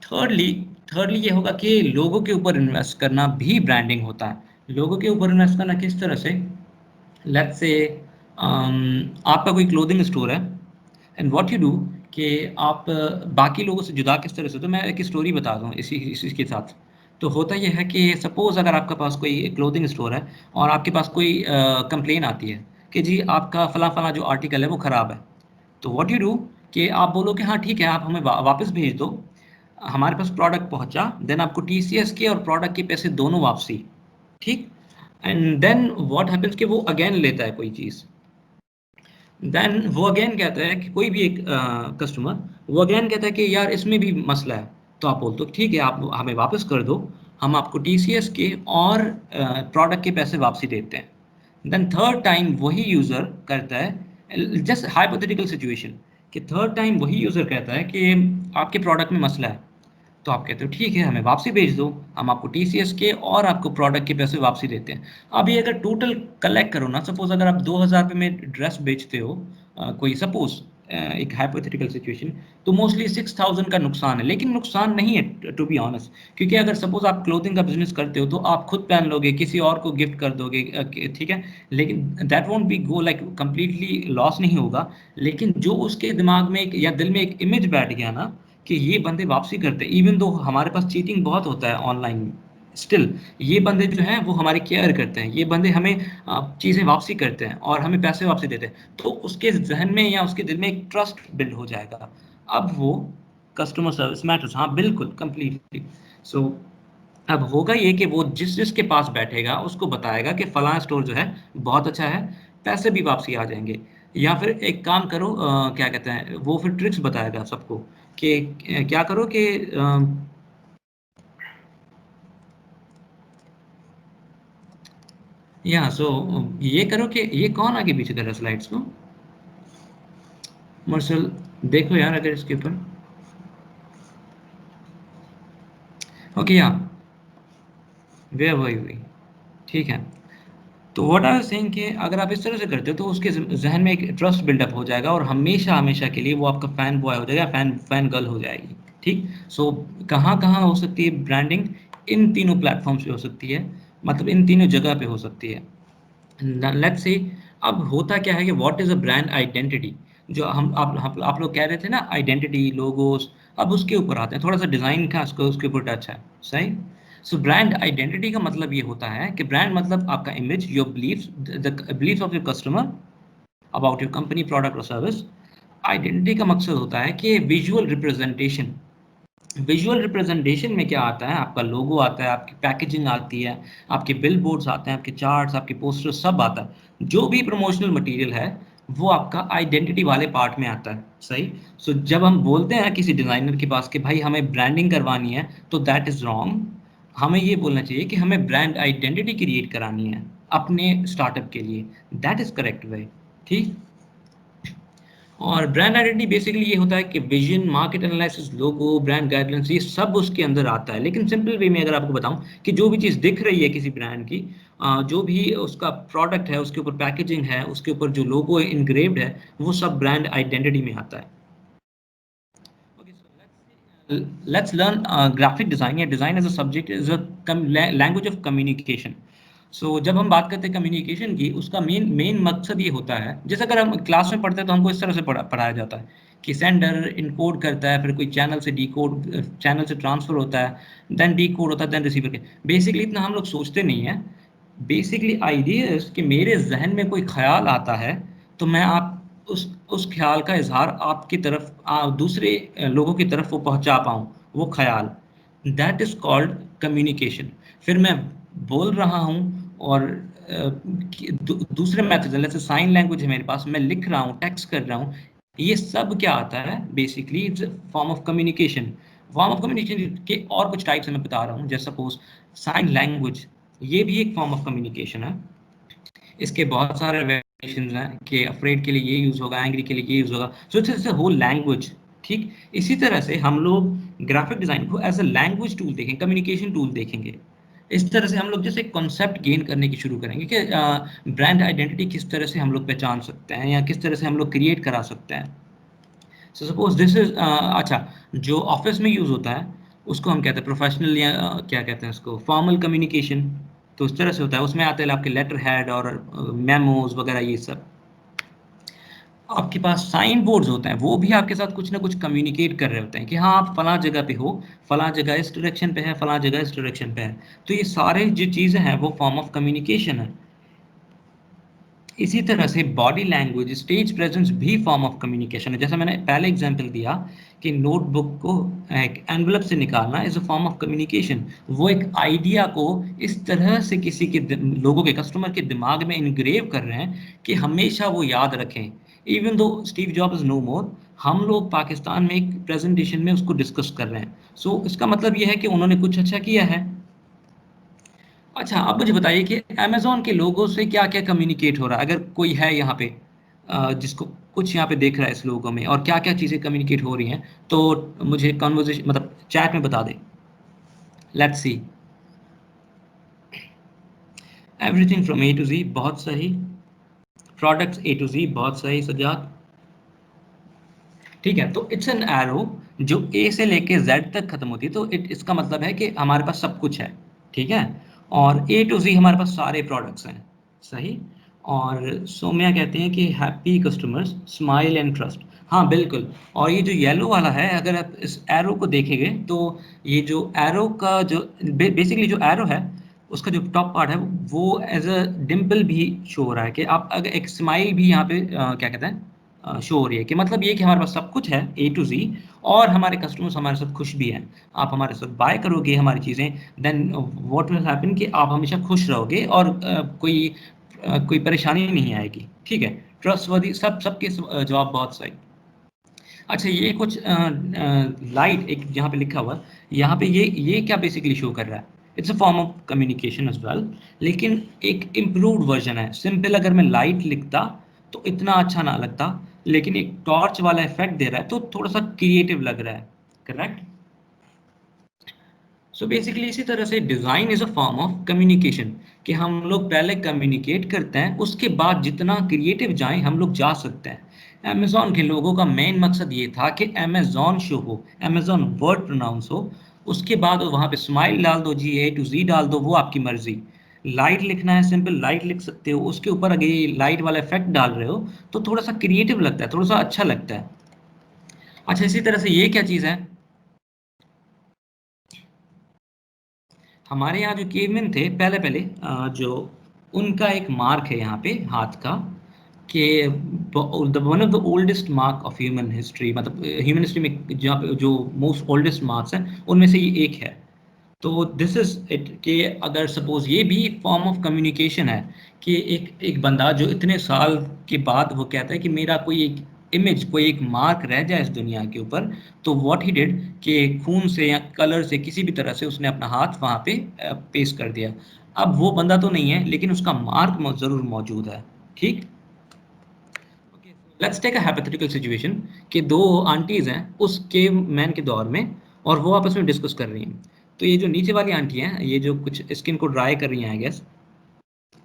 थर्डली थर्डली ये होगा कि लोगों के ऊपर इन्वेस्ट करना भी ब्रांडिंग होता है। लोगों के ऊपर इन्वेस्ट करना किस तरह से? लेट्स से आपका कोई क्लोथिंग स्टोर है, एंड व्हाट यू डू कि आप बाकी लोगों से जुदा किस तरह से, तो मैं एक स्टोरी बता दूँ इसी के साथ। तो होता ये है कि सपोज अगर आपके पास कोई क्लोथिंग स्टोर है और आपके पास कोई कंप्लेन आती है कि जी आपका फला फला जो आर्टिकल है वो ख़राब है। तो व्हाट यू डू कि आप बोलो कि हाँ ठीक है, आप हमें वापस भेज दो, हमारे पास प्रोडक्ट पहुंचा, देन आपको टीसीएस के और प्रोडक्ट के पैसे दोनों वापसी। ठीक। एंड देन व्हाट हैपेंस कि वो अगेन लेता है कोई चीज़, देन वो अगेन कहता है कि कोई भी एक कस्टमर, वो अगेन कहता है कि यार इसमें भी मसला है। तो आप बोलते हो ठीक है, आप हमें वापस कर दो, हम आपको टीसीएस के और प्रोडक्ट के पैसे वापसी देते हैं। देन थर्ड टाइम वही यूज़र करता है, जस्ट हाइपोथेटिकल सिचुएशन, कि थर्ड टाइम वही यूज़र कहता है कि आपके प्रोडक्ट में मसला है। तो आप कहते हो ठीक है, हमें वापसी भेज दो, हम आपको टीसीएस के और आपको प्रोडक्ट के पैसे वापसी देते हैं। अब ये अगर टोटल कलेक्ट करो ना, सपोज अगर आप 2000 रुपये में ड्रेस बेचते हो, कोई सपोज एक हाइपोथेटिकल सिचुएशन, तो मोस्टली 6000 का नुकसान है। लेकिन नुकसान नहीं है टू बी ऑनेस्ट, क्योंकि अगर सपोज आप क्लोथिंग का बिजनेस करते हो तो आप खुद पहन लोगे, किसी और को गिफ्ट कर दोगे, ठीक है, लेकिन that won't be go like completely loss नहीं होगा। लेकिन जो उसके दिमाग में या दिल में एक इमेज बैठ गया ना कि ये बंदे वापसी करते हैं, इवन दो हमारे पास चीटिंग बहुत होता है ऑनलाइन, स्टिल ये बंदे जो हैं वो हमारी केयर करते हैं, ये बंदे हमें चीज़ें वापसी करते हैं और हमें पैसे वापसी देते हैं। तो उसके जहन में या उसके दिल में एक ट्रस्ट बिल्ड हो जाएगा। अब वो कस्टमर सर्विस मैटर्स, हाँ बिल्कुल कंप्लीटली। सो अब होगा ये कि वो जिसके पास बैठेगा उसको बताएगा कि फलां स्टोर जो है बहुत अच्छा है, पैसे भी वापसी आ जाएंगे। या फिर एक काम करो, क्या कहते हैं, वो फिर ट्रिक्स बताएगा सबको कि क्या करो कि या सो ये करो कि ये कौन आगे पीछे कर रहा है स्लाइड्स को, मर्सल, देखो यार अगर इसके ऊपर। ओके या वे वही हुई, ठीक है। तो व्हाट आई वाज सेइंग कि अगर आप इस तरह से करते हो तो उसके जहन में एक ट्रस्ट बिल्डअप हो जाएगा और हमेशा हमेशा के लिए वो आपका फैन बॉय हो जाएगा, फैन फैन गर्ल हो जाएगी। ठीक। सो कहाँ कहाँ हो सकती है ब्रांडिंग? इन तीनों प्लेटफॉर्म्स पे हो सकती है, मतलब इन तीनों जगह पे हो सकती है। लेट्स सी, अब होता क्या है कि what is a brand identity, जो हम आप लोग कह रहे थे ना, आइडेंटिटी लोगोस। अब उसके ऊपर आते हैं, थोड़ा सा डिजाइन का उसके ऊपर टच है। सही। सो ब्रांड आइडेंटिटी का मतलब ये होता है कि ब्रांड मतलब आपका image, your beliefs, the beliefs of your customer about your company, product और सर्विस। आइडेंटिटी का मकसद होता है कि विजुअल रिप्रेजेंटेशन। विजुअल रिप्रेजेंटेशन में क्या आता है? आपका लोगो आता है, आपकी पैकेजिंग आती है, आपके बिल बोर्ड्स आते हैं, आपके चार्ट्स, आपके पोस्टर्स, सब आता है। जो भी प्रमोशनल मटेरियल है वो आपका आइडेंटिटी वाले पार्ट में आता है। सही। सो जब हम बोलते हैं किसी डिज़ाइनर के पास कि भाई हमें ब्रांडिंग करवानी है, तो दैट इज़ रॉन्ग। हमें ये बोलना चाहिए कि हमें ब्रांड आइडेंटिटी क्रिएट करानी है। अपने स्टार्टअप के लिए, दैट इज करेक्ट वे, ठीक। और ब्रांड आइडेंटिटी बेसिकली ये होता है कि विजन, मार्केट एनालिसिस, लोगो, ब्रांड गाइडलाइंस, ये सब उसके अंदर आता है। लेकिन सिंपल वे में अगर आपको बताऊं कि जो भी चीज़ दिख रही है किसी ब्रांड की, जो भी उसका प्रोडक्ट है, उसके ऊपर पैकेजिंग है, उसके ऊपर जो लोगो इंग्रेव्ड है, वो सब ब्रांड आइडेंटिटी में आता है। Let's learn graphic design. या design as a subject is a language of communication. So जब हम बात करते हैं कम्युनिकेशन की, उसका मेन मकसद ये होता है, जैसे अगर हम क्लास में पढ़ते हैं तो हमको इस तरह से पढ़ाया जाता है कि सेंडर इनकोड करता है, फिर कोई चैनल से डीकोड, चैनल से ट्रांसफर होता है, देन डीकोड होता है, देन रिसीवर के। बेसिकली इतना हम लोग सोचते नहीं है। बेसिकली आइडिया कि मेरे जहन में कोई ख्याल आता है, तो मैं आप उस ख्याल का इजहार आपकी तरफ, दूसरे लोगों की तरफ वो पहुंचा पाऊँ, वो ख्याल, दैट इज कॉल्ड कम्युनिकेशन। फिर मैं बोल रहा हूँ और दूसरे मेथड, जैसे साइन लैंग्वेज है मेरे पास, मैं लिख रहा हूँ, टेक्स्ट कर रहा हूँ, ये सब क्या आता है, basically it's form of communication. Form of communication के और कुछ टाइप्स मैं बता रहा हूँ, जैसे सपोज साइन लैंग्वेज, ये भी एक फॉर्म ऑफ कम्युनिकेशन है। इसके बहुत सारे वेरिएशंस हैं कि अफ्रेड के लिए ये यूज होगा, एंग्री के लिए ये यूज होगा, so it's a whole language, ठीक। इसी तरह से हम लोग ग्राफिक डिजाइन को एज अ लैंग्वेज टूल देखेंगे, कम्युनिकेशन टूल देखेंगे। इस तरह से हम लोग जैसे कॉन्सेप्ट गेन करने की शुरू करेंगे कि ब्रांड आइडेंटिटी किस तरह से हम लोग पहचान सकते हैं या किस तरह से हम लोग क्रिएट करा सकते हैं। सो सपोज दिस इज, अच्छा, जो ऑफिस में यूज होता है उसको हम कहते हैं प्रोफेशनल, या क्या कहते हैं उसको, फॉर्मल कम्युनिकेशन। तो उस तरह से होता है, उसमें आते हैं आपके लेटर हेड और मेमोज वगैरह, ये सब। आपके पास साइन बोर्ड्स होते हैं, वो भी आपके साथ कुछ ना कुछ कम्युनिकेट कर रहे होते हैं कि हाँ आप फलां जगह पे हो, फलां जगह इस डायरेक्शन पे है, फलां जगह इस डायरेक्शन पे है। तो ये सारे जो चीज़ें हैं वो फॉर्म ऑफ कम्युनिकेशन है। इसी तरह से बॉडी लैंग्वेज, स्टेज प्रेजेंस भी फॉर्म ऑफ कम्युनिकेशन है। जैसा मैंने पहले एग्जांपल दिया कि नोटबुक को एक एनवलप से निकालना is a form of communication. वो एक आइडिया को इस तरह से किसी के लोगों के, कस्टमर के दिमाग में इनग्रेव कर रहे हैं कि हमेशा वो याद रखें। Even though Steve Job is no more, हम लोग पाकिस्तान में एक प्रेजेंटेशन में उसको डिस्कस कर रहे हैं। सो इसका मतलब ये है कि उन्होंने कुछ अच्छा किया है। अच्छा, अब मुझे बताइए कि अमेज़न के लोगों से क्या-क्या कम्युनिकेट हो रहा है? अगर कोई है यहाँ पे जिसको कुछ यहाँ पे देख रहा है इस लोगो में, और क्या-क्या चीज़ें कम्युनिकेट हो रही हैं, तो मुझे कन्वर्सेशन मतलब चैट में बता दें। Let's see. Everything from A to Z, बहुत सही। प्रोडक्ट्स ए टू ज़ी, बहुत सही सज्जाद। ठीक है, तो इट्स एन एरो जो ए से लेके जेड तक खत्म होती है, तो इसका मतलब है कि हमारे पास सब कुछ है, ठीक है। और ए टू जी हमारे पास सारे प्रोडक्ट्स हैं, सही। और सोम्या कहते हैं कि happy customers, smile and trust. हाँ बिल्कुल। और ये जो येलो वाला है, अगर आप इस एरो को देखेंगे तो ये जो एरो का जो बेसिकली जो एरो है, उसका जो टॉप पार्ट है वो एज अ डिम्पल भी शो हो रहा है कि आप अगर एक स्माइल भी यहाँ पे क्या कहते हैं शो हो रही है, कि मतलब ये कि हमारे पास सब कुछ है ए टू जी, और हमारे कस्टमर्स हमारे साथ खुश भी हैं। आप हमारे साथ बाय करोगे हमारी चीज़ें, देन व्हाट विल हैपन कि आप हमेशा खुश रहोगे और कोई परेशानी नहीं आएगी, ठीक है। ट्रस्टवर्दी, सबके जवाब बहुत सही। अच्छा, ये कुछ लाइट एक यहाँ पे लिखा हुआ है, यहाँ पे ये क्या बेसिकली शो कर रहा है? It's a form of communication as well, लेकिन एक इम्प्रूव्ड वर्जन है। सिंपल अगर मैं लाइट लिखता तो इतना अच्छा ना लगता, लेकिन एक टॉर्च वाला इफेक्ट दे रहा है तो थोड़ा सा क्रिएटिव लग रहा है, करेक्ट। सो बेसिकली इसी तरह से design is a form of communication, कि हम लोग पहले कम्युनिकेट करते हैं, उसके बाद जितना क्रिएटिव जाएं हम लोग जा सकते हैं। अमेज़ॉन के लोगों का मेन मकसद ये था कि अमेज़ॉन शो हो, अमेज़ॉन वर्ड प्रोनाउंस हो, उसके बाद वहाँ पे स्माइल डाल दो, जी ए टू जी डाल दो, वो आपकी मर्जी। लाइट लिखना है, सिंपल लाइट लिख सकते हो, उसके ऊपर अगर ये लाइट वाला इफेक्ट डाल रहे हो तो थोड़ा सा क्रिएटिव लगता है, थोड़ा सा अच्छा लगता है। अच्छा, इसी तरह से ये क्या चीज़ है, हमारे यहाँ जो केवमेन थे पहले पहले, जो उनका एक मार्क है यहाँ पे हाथ का, कि one of the oldest mark of human history, मतलब ह्यूमन हिस्ट्री में जहाँ पे जो मोस्ट ओल्डेस्ट मार्क्स हैं उनमें से ये एक है। तो दिस इज इट, कि अगर सपोज ये भी फॉर्म ऑफ कम्युनिकेशन है, कि एक एक बंदा जो इतने साल के बाद वो कहता है कि मेरा कोई एक इमेज, कोई एक मार्क रह जाए इस दुनिया के ऊपर, तो व्हाट ही डिड कि खून से या कलर से किसी भी तरह से उसने अपना हाथ वहाँ पे पेस्ट कर दिया। अब वो बंदा तो नहीं है लेकिन उसका मार्क जरूर मौजूद है, ठीक। Let's take a hypothetical situation कि दो आंटीज हैं उस केव मैन के दौर में और वो आपस में डिस्कस कर रही हैं। तो ये जो नीचे वाली आंटी हैं ये जो कुछ स्किन को ड्राई कर रही हैं I guess,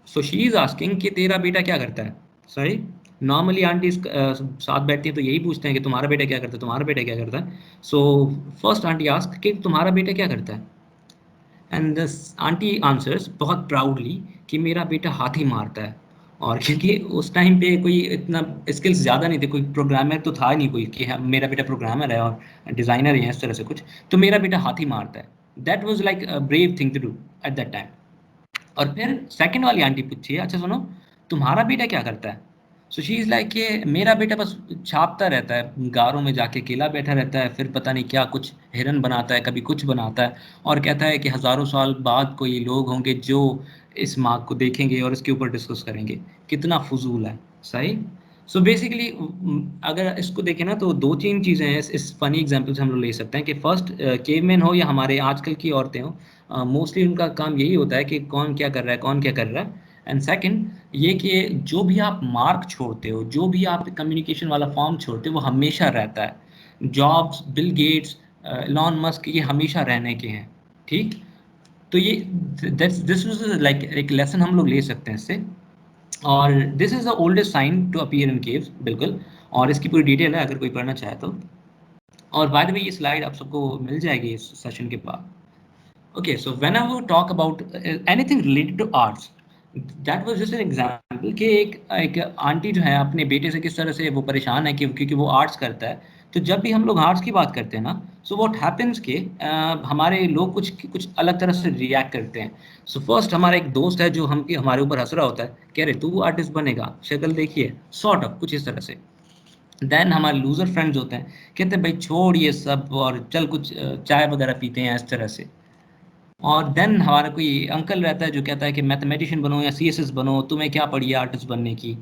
so she is asking कि तेरा बेटा क्या करता है। सही, नॉर्मली आंटी साथ बैठती हैं तो यही पूछते हैं कि तुम्हारा बेटा क्या करता है, तुम्हारा बेटा क्या करता है। सो फर्स्ट आंटी आस्क कि तुम्हारा बेटा क्या करता है, एंड दिस आंटी आंसर्स बहुत प्राउडली कि मेरा बेटा हाथी मारता है। और क्योंकि उस टाइम पे कोई इतना स्किल्स ज़्यादा नहीं थे, कोई प्रोग्रामर तो था नहीं कोई कि हाँ, मेरा बेटा प्रोग्रामर है और डिज़ाइनर है इस तरह से कुछ, तो मेरा बेटा हाथी मारता है। That was like a brave thing to do at that time. और फिर सेकंड वाली आंटी पूछी है, अच्छा सुनो, तुम्हारा बेटा क्या करता है। सो शी इज़ लाइक कि मेरा बेटा बस छापता रहता है, गारों में जाके अकेला बैठा रहता है, फिर पता नहीं क्या कुछ हिरन बनाता है, कभी कुछ बनाता है, और कहता है कि हज़ारों साल बाद कोई लोग होंगे जो इस मार्क को देखेंगे और इसके ऊपर डिस्कस करेंगे। कितना फजूल है। सही। सो बेसिकली अगर इसको देखें ना तो दो तीन चीज़ें हैं इस फनी एग्जाम्पल से हम लोग ले सकते हैं कि फर्स्ट केवमैन हो या हमारे आजकल की औरतें हो, मोस्टली उनका काम यही होता है कि कौन क्या कर रहा है, कौन क्या कर रहा है। एंड सेकंड ये कि जो भी आप मार्क छोड़ते हो, जो भी आप कम्युनिकेशन वाला फॉर्म छोड़ते हो, वो हमेशा रहता है। Jobs, Bill Gates, Elon Musk, ये हमेशा रहने के हैं, ठीक। तो ये दिस वाज लाइक एक लेसन हम लोग ले सकते हैं इससे। और this is the oldest sign to appear in caves, बिल्कुल। और इसकी पूरी डिटेल है अगर कोई पढ़ना चाहे तो। और बाय द वे ये स्लाइड आप सबको मिल जाएगी इस सेशन के बाद। Okay, so whenever we talk about anything related to arts, that was just an example कि एक आंटी जो है अपने बेटे से किस तरह से वो परेशान है कि क्योंकि वो आर्ट्स करता है। तो जब भी हम लोग आर्ट्स की बात करते हैं ना, सो व्हाट हैपेंस कि हमारे लोग कुछ अलग तरह से रिएक्ट करते हैं। सो फर्स्ट हमारा एक दोस्त है जो हम हमारे ऊपर हंस रहा होता है, कह रहे तू आर्टिस्ट बनेगा, शक्ल देखिए, सॉर्ट ऑफ कुछ इस तरह से। देन हमारे लूजर फ्रेंड्स होते हैं, कहते हैं भाई छोड़ ये सब और चल कुछ चाय वगैरह पीते हैं इस तरह से। और देन हमारा कोई अंकल रहता है जो कहता है कि मैथमेटिशियन बनो या सीएसएस बनो, तुम्हें क्या पड़ी है आर्टिस्ट बनने की।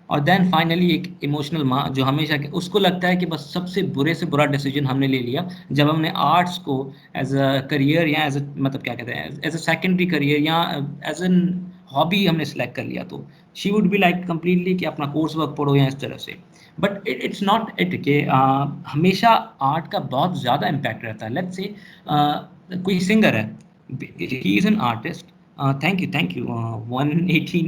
और देन फाइनली एक इमोशनल माँ जो हमेशा उसको लगता है कि बस सबसे बुरे से बुरा डिसीजन हमने ले लिया जब हमने आर्ट्स को एज अ करियर या एज अ मतलब क्या कहते हैं एज अ सेकेंडरी करियर या एज एन हॉबी हमने सेलेक्ट कर लिया। तो she would be like completely कि अपना कोर्स वर्क पढ़ो या इस तरह से। बट इट्स नॉट इट के हमेशा आर्ट का बहुत ज़्यादा इम्पैक्ट रहता है। लेट्स से कोई सिंगर है, he is an artist. Thank you. 118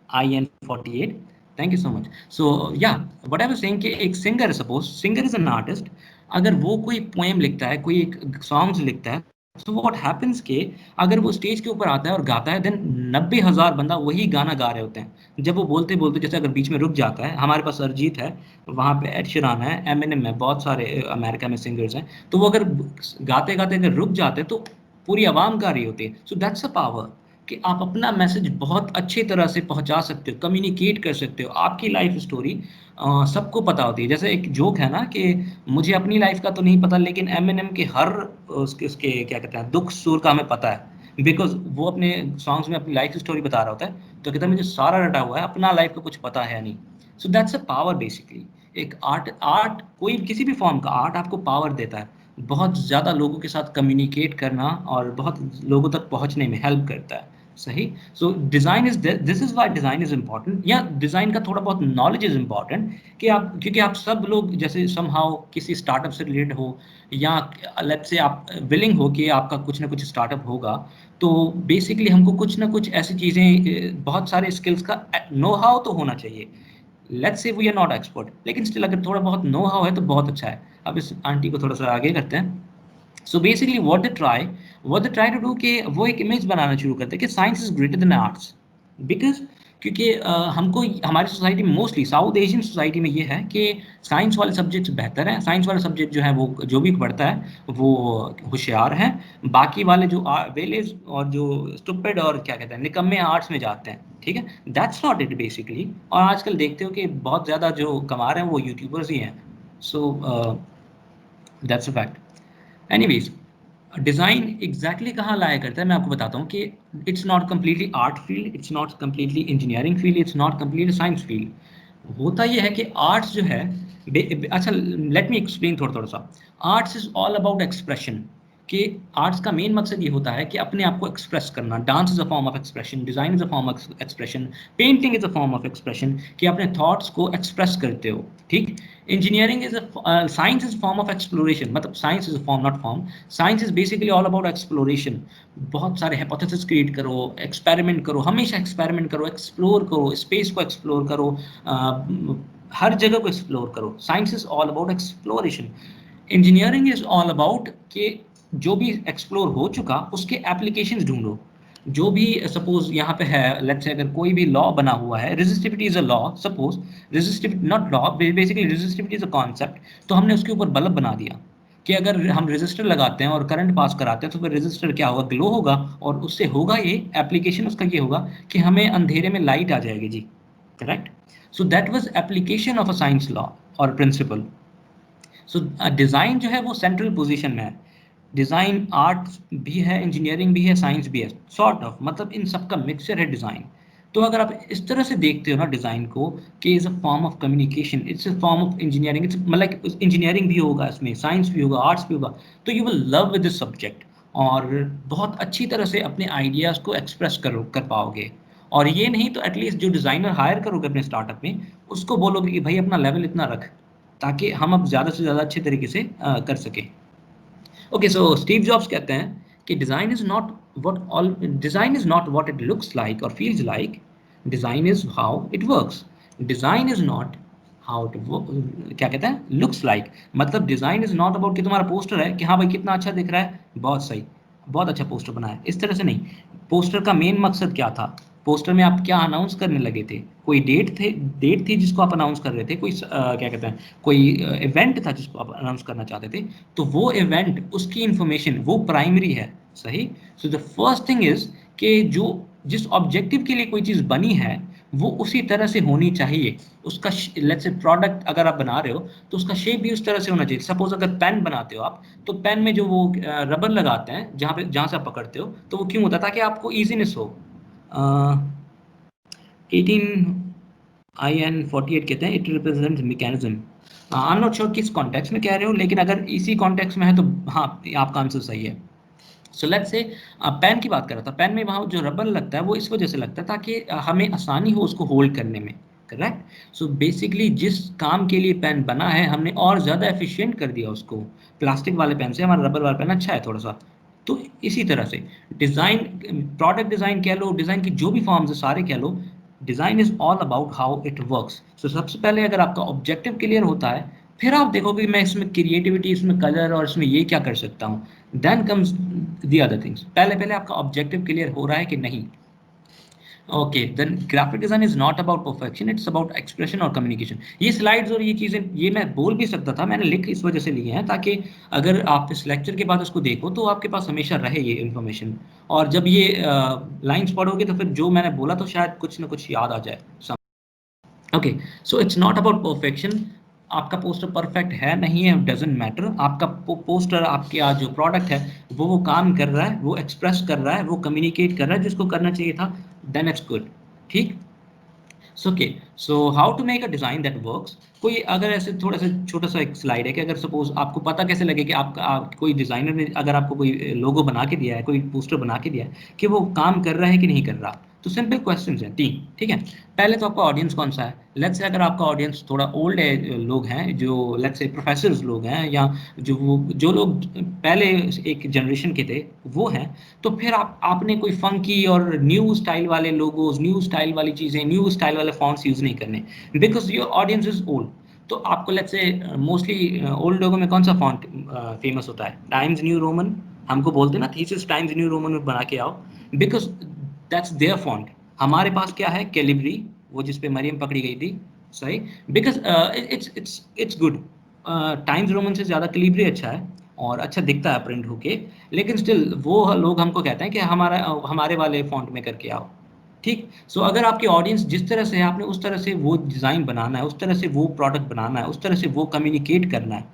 IN48. Thank you so much. So yeah, what I was saying कि एक singer, suppose singer is an artist, अगर वो कोई पोएम लिखता है, कोई एक सॉन्ग्स लिखता है, तो व्हाट हैपेंस के अगर वो स्टेज के ऊपर आता है और गाता है, देन 90,000 बंदा वही गाना गा रहे होते हैं। जब वो बोलते बोलते जैसे अगर बीच में रुक जाता है, हमारे पास अरिजीत है, वहाँ पे एड शीरान है, एमिनेम है, बहुत सारे अमेरिका में सिंगर्स हैं, तो वो अगर गाते गाते अगर रुक जाते हैं तो पूरी आवाम गा रही होती है। सो दैट्स अ पावर कि आप अपना मैसेज बहुत अच्छी तरह से पहुंचा सकते हो, कम्युनिकेट कर सकते हो। आपकी लाइफ स्टोरी सबको पता होती है। जैसे एक जोक है ना कि मुझे अपनी लाइफ का तो नहीं पता लेकिन एमिनेम के हर उसके क्या कहते हैं दुख सुर का हमें पता है, बिकॉज वो अपने सॉन्ग्स में अपनी लाइफ स्टोरी बता रहा होता है, तो कहता है मुझे सारा रटा हुआ है, अपना लाइफ का कुछ पता है नहीं। So that's a power basically. एक आर्ट आर्ट कोई किसी भी फॉर्म का आर्ट आपको पावर देता है, बहुत ज़्यादा लोगों के साथ कम्युनिकेट करना और बहुत लोगों तक पहुंचने में हेल्प करता है। सही। So design is this is why design is important, या डिज़ाइन का थोड़ा बहुत नॉलेज इज इम्पॉर्टेंट कि आप क्योंकि आप सब लोग जैसे समहाउ किसी स्टार्टअप से रिलेटेड हो या लेट्स से आप विलिंग हो कि आपका कुछ ना कुछ स्टार्टअप होगा, तो बेसिकली हमको कुछ ना कुछ ऐसी चीज़ें बहुत सारे स्किल्स का नो हाउ तो होना चाहिए। Let's say we are not expert लेकिन स्टिल अगर थोड़ा बहुत नो हाउ है तो बहुत अच्छा है। अब इस आंटी को थोड़ा सा आगे करते हैं। So basically what they try to do कि वो एक इमेज बनाना शुरू करते हैं कि science is greater than arts. Because क्योंकि हमको हमारी सोसाइटी में मोस्टली साउथ एशियन सोसाइटी में ये है कि साइंस वाले सब्जेक्ट्स बेहतर हैं, साइंस वाले सब्जेक्ट जो है वो जो भी पढ़ता है वो होशियार हैं, बाकी वाले जो वेलेज और जो स्टूपिड और क्या कहते हैं निकम्मे आर्ट्स में जाते हैं। ठीक है, दैट्स नॉट इट बेसिकली। और आजकल देखते हो कि बहुत ज़्यादा जो कमा रहे हैं वो यूट्यूबर्स ही हैं। So that's a fact. Anyways, design exactly कहाँ लाया करता है मैं आपको बताता हूँ कि it's not completely art field, it's not completely engineering field, it's not completely science field. होता ये है कि आर्ट्स जो है अच्छा लेट मी एक्सप्लेन थोड़ा थोड़ा सा। Arts is all about expression कि आर्ट्स का मेन मकसद ये होता है कि अपने आप को एक्सप्रेस करना। Dance is a form of expression, design is a form of expression, painting is a form of expression, कि अपने थॉट्स को एक्सप्रेस करते हो, ठीक। Engineering is a science is form of exploration, मतलब science is a form not form, science is basically all about exploration. बहुत सारे हाइपोथेसिस क्रिएट करो, एक्सपेरिमेंट करो, हमेशा एक्सपेरिमेंट करो, एक्सप्लोर करो, स्पेस को एक्सप्लोर करो, हर जगह को एक्सप्लोर करो। Science is all about exploration. Engineering is all about कि जो भी एक्सप्लोर हो चुका उसके एप्लीकेशंस ढूंढो। जो भी सपोज यहाँ पे है, लेट्स से अगर कोई भी लॉ बना हुआ है, resistivity is a law, suppose resistivity not law, basically resistivity is a concept, तो हमने उसके ऊपर बल्ब बना दिया कि अगर हम रेजिस्टर लगाते हैं और करंट पास कराते हैं तो फिर रेजिस्टर क्या होगा, ग्लो होगा, और उससे होगा ये एप्लीकेशन उसका ये होगा कि हमें अंधेरे में लाइट आ जाएगी जी, correct. So that was application of a science law और प्रिंसिपल। सो डिज़ाइन जो है वो सेंट्रल पोजीशन में है। डिज़ाइन आर्ट भी है, इंजीनियरिंग भी है, साइंस भी है, सॉर्ट ऑफ, मतलब इन सब का मिक्सचर है डिज़ाइन। तो अगर आप इस तरह से देखते हो ना डिज़ाइन को कि is a form of communication, it's a form of engineering, it's मतलब इंजीनियरिंग भी होगा इसमें, साइंस भी होगा, आर्ट्स भी होगा, तो you will love with this subject और बहुत अच्छी तरह से अपने आइडियाज़ को एक्सप्रेस कर पाओगे। और ये नहीं तो एटलीस्ट जो डिज़ाइनर हायर करोगे अपने स्टार्टअप में, उसको बोलोगे कि भाई अपना लेवल इतना रख, ताकि हम अब ज़्यादा से ज़्यादा अच्छे तरीके से कर सकें। ओके, सो स्टीव जॉब्स कहते हैं कि design is not what it looks like और feels like, design is how it works. Design is not how it क्या कहते हैं, लुक्स लाइक, मतलब डिज़ाइन इज़ नॉट अबाउट कि तुम्हारा पोस्टर है कि हाँ भाई कितना अच्छा दिख रहा है, बहुत सही, बहुत अच्छा पोस्टर बना है, इस तरह से नहीं। पोस्टर का मेन मकसद क्या था, पोस्टर में आप क्या अनाउंस करने लगे थे, कोई डेट थी जिसको आप अनाउंस कर रहे थे, कोई क्या कहते हैं, कोई इवेंट था जिसको आप अनाउंस करना चाहते थे, तो वो इवेंट, उसकी इंफॉर्मेशन वो प्राइमरी है, सही। So the first thing is कि जो जिस ऑब्जेक्टिव के लिए कोई चीज़ बनी है वो उसी तरह से होनी चाहिए। उसका लेट्स से प्रोडक्ट अगर आप बना रहे हो तो उसका शेप भी उस तरह से होना चाहिए। सपोज अगर पेन बनाते हो आप, तो पेन में जो वो रबर लगाते हैं जहाँ से आप पकड़ते हो, तो वो क्यों होता है, ताकि आपको ईजीनेस हो। 18IN48 कहते हैं it represents mechanism. I am not sure किस कॉन्टेक्स्ट में कह रहे हो, लेकिन अगर इसी कॉन्टेक्स्ट में है तो हाँ, आपका आंसर सही है। सो लेट्स से पेन की बात कर रहा था, पेन में वहाँ जो रबर लगता है वो इस वजह से लगता है ताकि हमें आसानी हो उसको होल्ड करने में, करेक्ट। सो बेसिकली जिस काम के लिए पेन बना है हमने और ज़्यादा एफिशिएंट कर दिया उसको। प्लास्टिक वाले पेन से हमारा रबर वाला पेन अच्छा है थोड़ा सा। तो इसी तरह से डिज़ाइन, प्रोडक्ट डिज़ाइन कह लो, डिज़ाइन की जो भी फॉर्म्स है सारे कह लो, design is all about how it works. So सबसे पहले अगर आपका ऑब्जेक्टिव क्लियर होता है, फिर आप देखोगे कि मैं इसमें क्रिएटिविटी, इसमें कलर और इसमें ये क्या कर सकता हूँ, then comes the other things. पहले पहले आपका ऑब्जेक्टिव क्लियर हो रहा है कि नहीं। Okay, then graphic design is not about perfection, it's about expression और कम्युनिकेशन। ये स्लाइड्स और ये चीज़ें ये मैं बोल भी सकता था, मैंने लिख इस वजह से लिए हैं ताकि अगर आप इस लेक्चर के बाद उसको देखो तो आपके पास हमेशा रहे ये इन्फॉर्मेशन। और जब ये लाइंस पढ़ोगे तो फिर जो मैंने बोला तो शायद कुछ ना कुछ याद आ जाए। Okay, so it's not about perfection. आपका पोस्टर परफेक्ट है नहीं है डजेंट मैटर, आपका पोस्टर, आपके आज जो प्रोडक्ट है वो काम कर रहा है, वो एक्सप्रेस कर रहा है, वो कम्युनिकेट कर रहा है जिसको करना चाहिए था, देन इट्स गुड, ठीक। So okay, so how to make a design that works. कोई अगर ऐसे थोड़ा सा छोटा सा एक स्लाइड है कि अगर सपोज आपको पता कैसे लगे कि कोई डिज़ाइनर ने अगर आपको कोई लोगो बना के दिया है, कोई पोस्टर बना के दिया है, कि वो काम कर रहा है कि नहीं कर रहा। तो सिंपल क्वेश्चंस हैं तीन, ठीक है। पहले तो आपका ऑडियंस कौन सा है। लेट्स से अगर आपका ऑडियंस थोड़ा ओल्ड है, लोग हैं जो लेट्स से प्रोफेसर्स लोग हैं, या जो लोग पहले एक जनरेशन के थे वो हैं, तो फिर आपने कोई फंकी और न्यू स्टाइल वाले लोगोज, न्यू स्टाइल वाली चीज़ें, न्यू स्टाइल वाले फॉन्ट्स यूज़ नहीं करने, because your audience is old. तो आपको लेट्स से मोस्टली ओल्ड लोगों में कौन सा फॉन्ट फेमस होता है, टाइम्स न्यू रोमन। हमको बोलते हैं ना थीसिस टाइम्स न्यू रोमन में बना के आओ, बिकॉज दैट्स देयर फॉन्ट। हमारे पास क्या है, कैलिब्री, वो जिस पे मरियम पकड़ी गई थी, सही। Because it's good. Times Roman से ज़्यादा कैलिब्री अच्छा है और अच्छा दिखता है प्रिंट होके, लेकिन स्टिल वो लोग हमको कहते हैं कि हमारे वाले फॉन्ट में करके आओ, ठीक। सो अगर आपकी ऑडियंस जिस तरह से है, आपने उस तरह से वो डिज़ाइन बनाना है, उस तरह से वो प्रोडक्ट बनाना है, उस तरह से वो कम्युनिकेट करना है।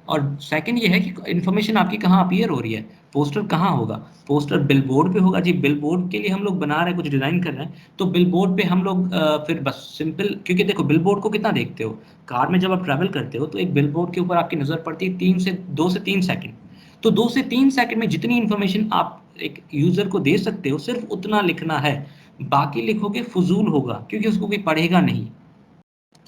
और सेकंड ये है कि इन्फॉर्मेशन आपकी कहाँ अपीयर हो रही है, पोस्टर कहाँ होगा। पोस्टर बिलबोर्ड पे होगा जी, बिलबोर्ड के लिए हम लोग बना रहे हैं, कुछ डिज़ाइन कर रहे हैं, तो बिलबोर्ड पे हम लोग फिर बस सिंपल, क्योंकि देखो बिलबोर्ड को कितना देखते हो, कार में जब आप ट्रैवल करते हो तो एक बिलबोर्ड के ऊपर आपकी नज़र पड़ती है 2 से 3 सेकंड। तो 2 से 3 सेकंड में जितनी इंफॉर्मेशन आप एक यूजर को दे सकते हो सिर्फ उतना लिखना है, बाकी लिखोगे फजूल होगा क्योंकि उसको कोई पढ़ेगा नहीं।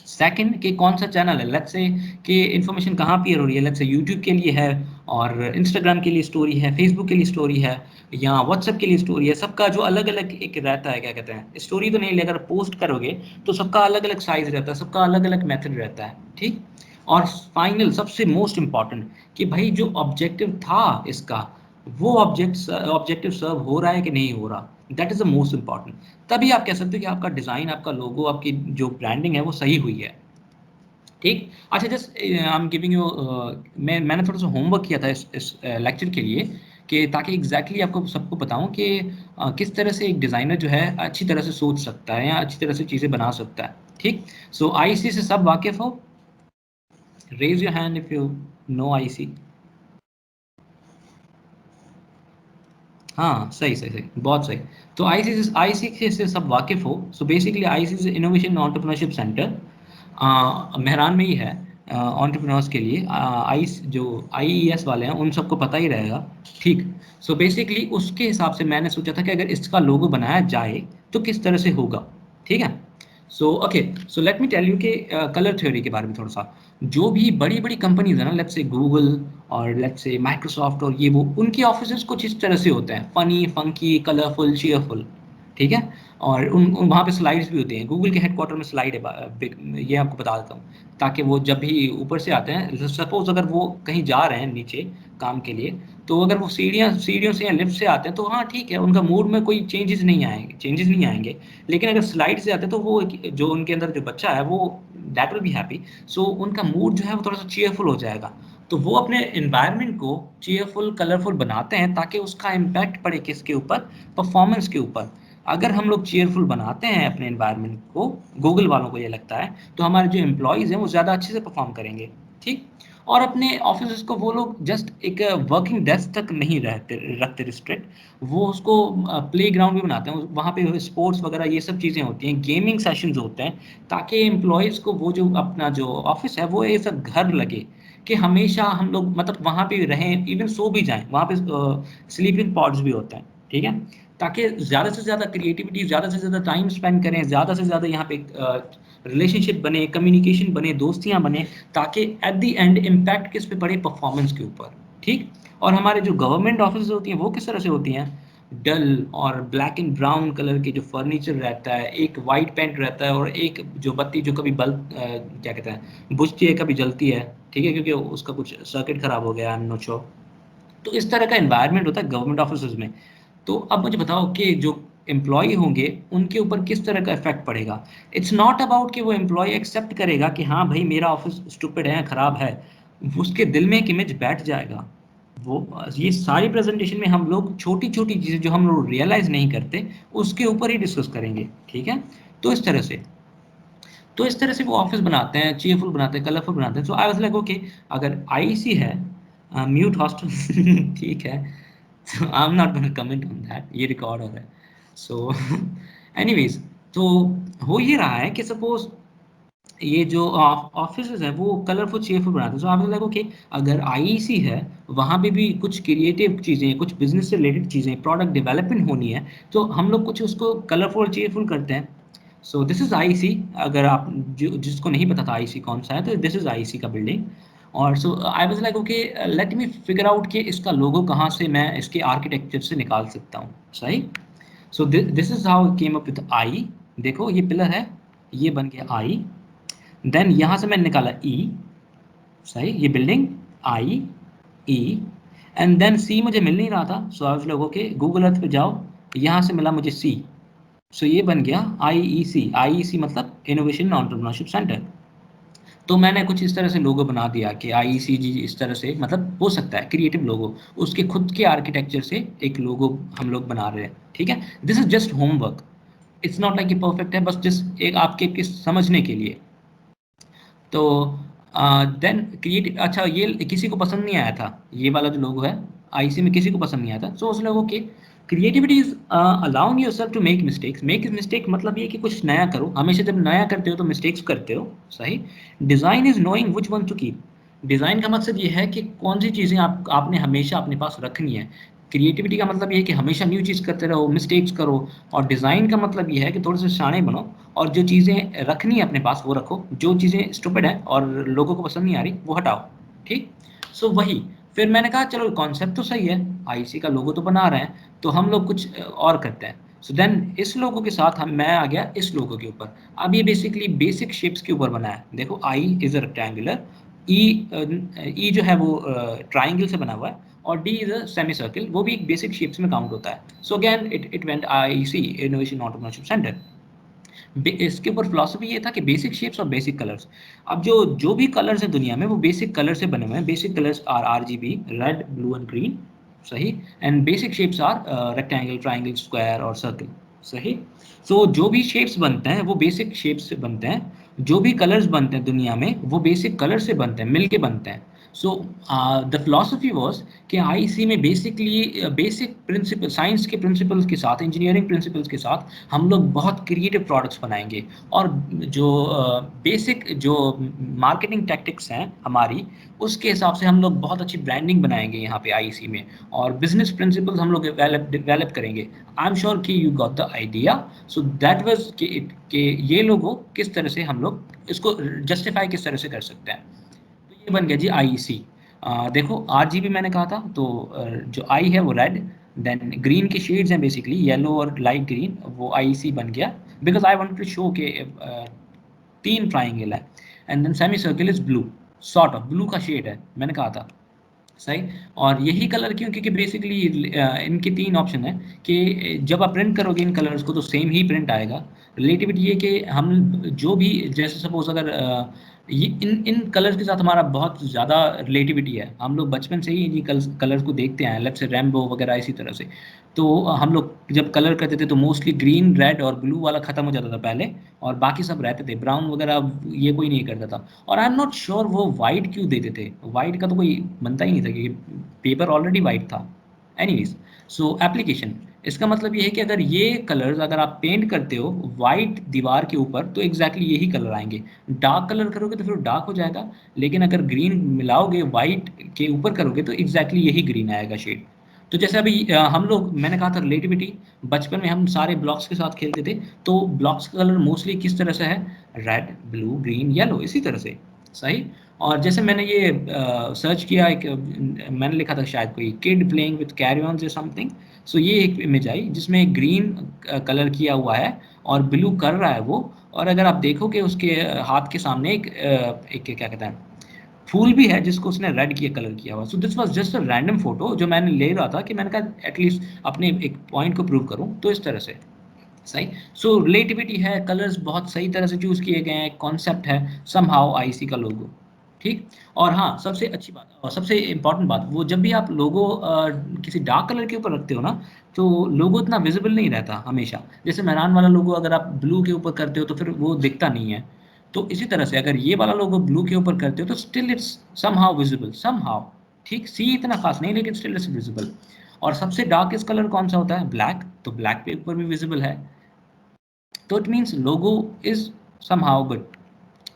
सेकंड कि कौन सा चैनल है, लेट्स से कि इंफॉर्मेशन कहाँ अपीयर हो रही है, लेट्स से यूट्यूब के लिए है और इंस्टाग्राम के लिए स्टोरी है, फेसबुक के लिए स्टोरी है या व्हाट्सएप के लिए स्टोरी है, सबका जो अलग अलग एक रहता है, क्या कहते हैं, स्टोरी तो नहीं, अगर पोस्ट करोगे तो सबका अलग अलग साइज रहता है, सबका अलग अलग मेथड रहता है, ठीक। और फाइनल सबसे मोस्ट इम्पॉर्टेंट कि भाई जो ऑब्जेक्टिव था इसका, वो ऑब्जेक्टिव सर्व हो रहा है कि नहीं हो रहा, that is the most important. तभी आप कह सकते हो कि आपका डिजाइन, आपका लोगो, आपकी जो ब्रांडिंग है वो सही हुई है, ठीक। अच्छा, just I am giving you, मैंने थोड़ा सा होमवर्क किया था इस लेक्चर के लिए कि ताकि एग्जैक्टली आपको सबको बताऊं कि किस तरह से एक डिज़ाइनर जो है अच्छी तरह से सोच सकता है या अच्छी तरह से चीज़ें बना सकता है, ठीक। सो आईसी से सब वाकिफ हो? Raise your hand if you know IC. हाँ, सही सही सही, बहुत सही। तो आईसी से सब वाकिफ हो। So basically IC is innovation entrepreneurship centre, Mehran में ही है, एंटरप्रेन्योर्स के लिए। आईस जो आईईएस वाले हैं उन सबको पता ही रहेगा, ठीक। सो बेसिकली उसके हिसाब से मैंने सोचा था कि अगर इसका लोगो बनाया जाए तो किस तरह से होगा, ठीक है। So okay, so let me tell you कि कलर थ्योरी के बारे में थोड़ा सा। जो भी बड़ी बड़ी कंपनीज है ना, लेट्स से गूगल और लेट्स से माइक्रोसॉफ्ट और ये वो, उनके ऑफिसेज कुछ इस तरह से होते हैं, फनी, फंकी, कलरफुल, चीयरफुल, ठीक है। और वहाँ पे स्लाइड्स भी होती हैं। गूगल के हेडक्वार्टर में स्लाइड है, ये आपको बता देता हूँ, ताकि वो जब भी ऊपर से आते हैं, सपोज अगर वो कहीं जा रहे हैं नीचे काम के लिए, तो अगर वो सीढ़ियों से या लिफ्ट से आते हैं तो हाँ ठीक है, उनका मूड में कोई चेंजेस नहीं आएंगे। लेकिन अगर स्लाइड से आते हैं तो वो जो उनके अंदर जो बच्चा है वो दैट विल बी हैप्पी, सो उनका मूड जो है वो थोड़ा सा चीयरफुल हो जाएगा। तो वो अपने एनवायरनमेंट को चीयरफुल, कलरफुल बनाते हैं ताकि उसका इम्पैक्ट पड़े किसके ऊपर, परफॉर्मेंस के ऊपर। अगर हम लोग चीयरफुल बनाते हैं अपने एनवायरनमेंट को, गूगल वालों को ये लगता है, तो हमारे जो एम्प्लॉयज़ हैं वो ज़्यादा अच्छे से परफॉर्म करेंगे, ठीक। और अपने ऑफिस को वो लोग जस्ट एक वर्किंग डेस्क तक नहीं रखते रिस्ट्रिक्ट, वो उसको प्ले ग्राउंड भी बनाते हैं, वहाँ पे स्पोर्ट्स वगैरह ये सब चीज़ें होती हैं, गेमिंग सेशंस होते हैं, ताकि एम्प्लॉयज़ को वो जो अपना जो ऑफिस है वो ऐसा घर लगे कि हमेशा हम लोग मतलब वहाँ पे रहें, इवन सो भी जाएं, वहाँ पे स्लीपिंग पॉड्स भी होते हैं, ठीक है। ताकि ज़्यादा से ज़्यादा क्रिएटिविटी, ज़्यादा से ज़्यादा टाइम स्पेंड करें, ज़्यादा से ज़्यादा यहाँ पे रिलेशनशिप बने, कम्युनिकेशन बने, दोस्तियाँ बने, ताकि एट द एंड इम्पैक्ट किस पे पड़े, परफॉर्मेंस के ऊपर, ठीक। और हमारे जो गवर्नमेंट ऑफिस होती हैं वो किस तरह से होती हैं, डल और ब्लैक एंड ब्राउन कलर के जो फर्नीचर रहता है, एक वाइट पेंट रहता है और एक जो बत्ती जो कभी बल्ब क्या कहते हैं, बुझती है, कभी जलती है, ठीक है, क्योंकि उसका कुछ सर्किट खराब हो गया, आई एम नॉट श्योर। तो इस तरह का एनवायरनमेंट होता है गवर्नमेंट ऑफिसेज में। तो अब मुझे बताओ कि जो एम्प्लॉय होंगे उनके ऊपर किस तरह का इफेक्ट पड़ेगा। इट्स नॉट अबाउट कि वो एम्प्लॉय एक्सेप्ट करेगा कि हाँ भाई मेरा ऑफिस स्टूपिड है, खराब है, उसके दिल में एक इमेज बैठ जाएगा। वो ये सारी प्रेजेंटेशन में हम लोग छोटी छोटी चीज़ें जो हम लोग रियलाइज नहीं करते उसके ऊपर ही डिस्कस करेंगे, ठीक है। तो इस तरह से वो ऑफिस बनाते हैं, चीयरफुल बनाते हैं, कलरफुल बनाते हैं। सो आई वाज लाइक ओके, अगर आईसी है, म्यूट हॉस्टल ठीक है, so I'm not going to comment on that, ये रिकॉर्ड हो रहा है। सो एनीवेज, तो हो ये रहा है कि सपोज ये जो ऑफिस हैं वो कलरफुल चीयरफुल बनाते हैं। सो आप लगे कि अगर आईईसी है, वहाँ पे भी कुछ क्रिएटिव चीज़ें, कुछ बिजनेस से रिलेटेड चीज़ें, प्रोडक्ट डेवलपमेंट होनी है, तो हम लोग कुछ उसको कलरफुल चीयरफुल करते हैं। So this is IC. अगर आप जिसको नहीं पता था आईसी कौन सा है, तो दिस इज़ आईसी का बिल्डिंग। और so I was like okay, let me figure out कि इसका लोगो कहाँ से मैं इसके आर्किटेक्चर से निकाल सकता हूँ, सही। सो this is how came up with I. देखो ये पिलर है, ये बन गया आई। देन यहाँ से मैंने निकाला ई, सही, ये building I, E, and then C मुझे मिल नहीं रहा था। सो आप लोगों के गूगल अर्थ पे जाओ, यहाँ से मिला मुझे सी। सो ये बन गया आईईसी। आईईसी मतलब इनोवेशन एंटरप्रेन्योरशिप सेंटर। तो मैंने कुछ इस तरह से लोगो बना दिया कि आईईसीजी इस तरह से, मतलब हो सकता है क्रिएटिव लोगो, उसके खुद के आर्किटेक्चर से एक लोगो हम लोग बना रहे हैं, ठीक है। This is just homework, it's not like perfect है, बस जस्ट एक आपके समझने के लिए। तो देन क्रिएट, अच्छा ये किसी को पसंद नहीं आया था, ये वाला जो लोगो है आईसी में किसी को पसंद नहीं आया था। सो उस लोगों के creativity is allowing yourself to make mistakes. Make mistake मतलब ये कि कुछ नया करो, हमेशा जब नया करते हो तो मिस्टेक्स करते हो, सही। Design is knowing which one two keep. Design का मकसद ये है कि कौन सी चीज़ें आपने हमेशा अपने पास रखनी है। क्रिएटिविटी का मतलब ये है कि हमेशा न्यू चीज़ करते रहो, मिस्टेक्स करो, और डिज़ाइन का मतलब ये है कि थोड़े से शाणे बनो और जो चीज़ें रखनी है अपने पास वो रखो, जो चीज़ें स्टूपिड हैं और लोगों को पसंद नहीं आ रही वो हटाओ, ठीक? सो वही, फिर मैंने कहा चलो कॉन्सेप्ट तो सही है, आईसी का लोगो तो बना रहे हैं, तो हम लोग कुछ और करते हैं। सो देन इस लोगो के साथ हम मैं आ गया इस लोगो के ऊपर। अब ये बेसिकली बेसिक शेप्स के ऊपर बना है। देखो आई इज़ अ रेक्टेंगुलर, ई ई जो है वो ट्राइंगल से बना हुआ है, और D is a semi circle, वो भी एक बेसिक शेप्स में काउंट होता है। So again it went IC, innovation entrepreneurship centre. इसके ऊपर फिलॉसफी ये था कि बेसिक शेप्स और बेसिक कलर्स। अब जो जो भी कलर्स हैं दुनिया में वो बेसिक कलर से बने हुए हैं। Basic colours are RGB, red, blue and green, सही। And basic shapes are rectangle, triangle, square और सर्कल, सही। सो जो भी शेप्स बनते हैं वो बेसिक शेप्स से बनते हैं। जो भी कलर्स बनते हैं दुनिया में वो बेसिक कलर से बनते हैं, मिलके बनते हैं। सो द फिलॉसफी वाज कि आईसी में बेसिकली बेसिक प्रिंसिपल, साइंस के प्रिंसिपल्स के साथ, इंजीनियरिंग प्रिंसिपल्स के साथ हम लोग बहुत क्रिएटिव प्रोडक्ट्स बनाएंगे। और जो बेसिक जो मार्केटिंग टैक्टिक्स हैं हमारी, उसके हिसाब से हम लोग बहुत अच्छी ब्रांडिंग बनाएंगे यहाँ पे आईसी में, और बिजनेस प्रिंसिपल्स हम लोग डेवलप करेंगे। आई एम श्योर कि you got the idea. So that was कि ये लोगो किस तरह से हम लोग इसको जस्टिफाई किस तरह से कर सकते हैं। तो ये बन गया जी आईसी। देखो आरजीबी मैंने कहा था, तो जो आई है वो रेड, देन ग्रीन के शेड्स हैं बेसिकली येलो और लाइट ग्रीन, वो आईसी बन गया। Because I want to show के 3 ट्राइंगल है। And then semi circle is blue, sort of blue का शेड है, मैंने कहा था, सही। और यही कलर क्यों, क्योंकि बेसिकली इनके 3 ऑप्शन है कि जब आप प्रिंट करोगे इन कलर्स को तो सेम ही प्रिंट आएगा। रिलेटिविटी ये कि हम जो भी, जैसे सपोज अगर ये इन इन कलर्स के साथ हमारा बहुत ज़्यादा रिलेटिविटी है, हम लोग बचपन से ही इन्हीं कलर्स को देखते हैं, लेफ्ट से रैम्बो वगैरह इसी तरह से। तो हम लोग जब कलर करते थे तो मोस्टली ग्रीन, रेड और ब्लू वाला खत्म हो जाता था पहले, और बाकी सब रहते थे, ब्राउन वगैरह ये कोई नहीं करता था। और आई एम नॉट श्योर वो वाइट क्यों देते थे, वाइट का तो कोई बनता ही नहीं था क्योंकि पेपर ऑलरेडी वाइट था। एनीवेज, सो एप्लीकेशन, इसका मतलब ये है कि अगर ये कलर्स अगर आप पेंट करते हो वाइट दीवार के ऊपर तो एग्जैक्टली यही कलर आएंगे। डार्क कलर करोगे तो फिर डार्क हो जाएगा, लेकिन अगर ग्रीन मिलाओगे वाइट के ऊपर करोगे तो एग्जैक्टली यही ग्रीन आएगा शेड। तो जैसे अभी हम लोग, मैंने कहा था रिलेटिविटी, बचपन में हम सारे ब्लॉक्स के साथ खेलते थे, तो ब्लॉक्स का कलर मोस्टली किस तरह से है, रेड, ब्लू, ग्रीन, येलो, इसी तरह से, सही। और जैसे मैंने ये सर्च किया, एक मैंने लिखा था शायद कोई kid playing with carry on या समथिंग। सो ये एक इमेज आई जिसमें ग्रीन कलर किया हुआ है और ब्लू कर रहा है वो। और अगर आप देखोगे उसके हाथ के सामने एक क्या कहते हैं, फूल भी है जिसको उसने रेड किया कलर किया हुआ। सो this was just a random photo जो मैंने ले रहा था कि मैंने कहा एटलीस्ट अपने एक पॉइंट को प्रूव करूं, तो इस तरह से, सही। सो रिलेटिविटी है, कलर्स बहुत सही तरह से चूज किए गए हैं, कॉन्सेप्ट है समहाउ आईसी का लोगो, ठीक। और हाँ, सबसे अच्छी बात और सबसे इम्पोर्टेंट बात, वो जब भी आप लोगो किसी डार्क कलर के ऊपर रखते हो ना, तो लोगो इतना विजिबल नहीं रहता हमेशा। जैसे मेहरान वाला लोगो अगर आप ब्लू के ऊपर करते हो तो फिर वो दिखता नहीं है। तो इसी तरह से अगर ये वाला लोगो ब्लू के ऊपर करते हो तो still it's somehow visible, somehow, ठीक। सी इतना खास नहीं लेकिन स्टिल इट्स विजिबल। और सबसे डार्केस्ट कलर कौन सा होता है, ब्लैक, तो ब्लैक के ऊपर भी विजिबल है। तो it means logo is somehow good,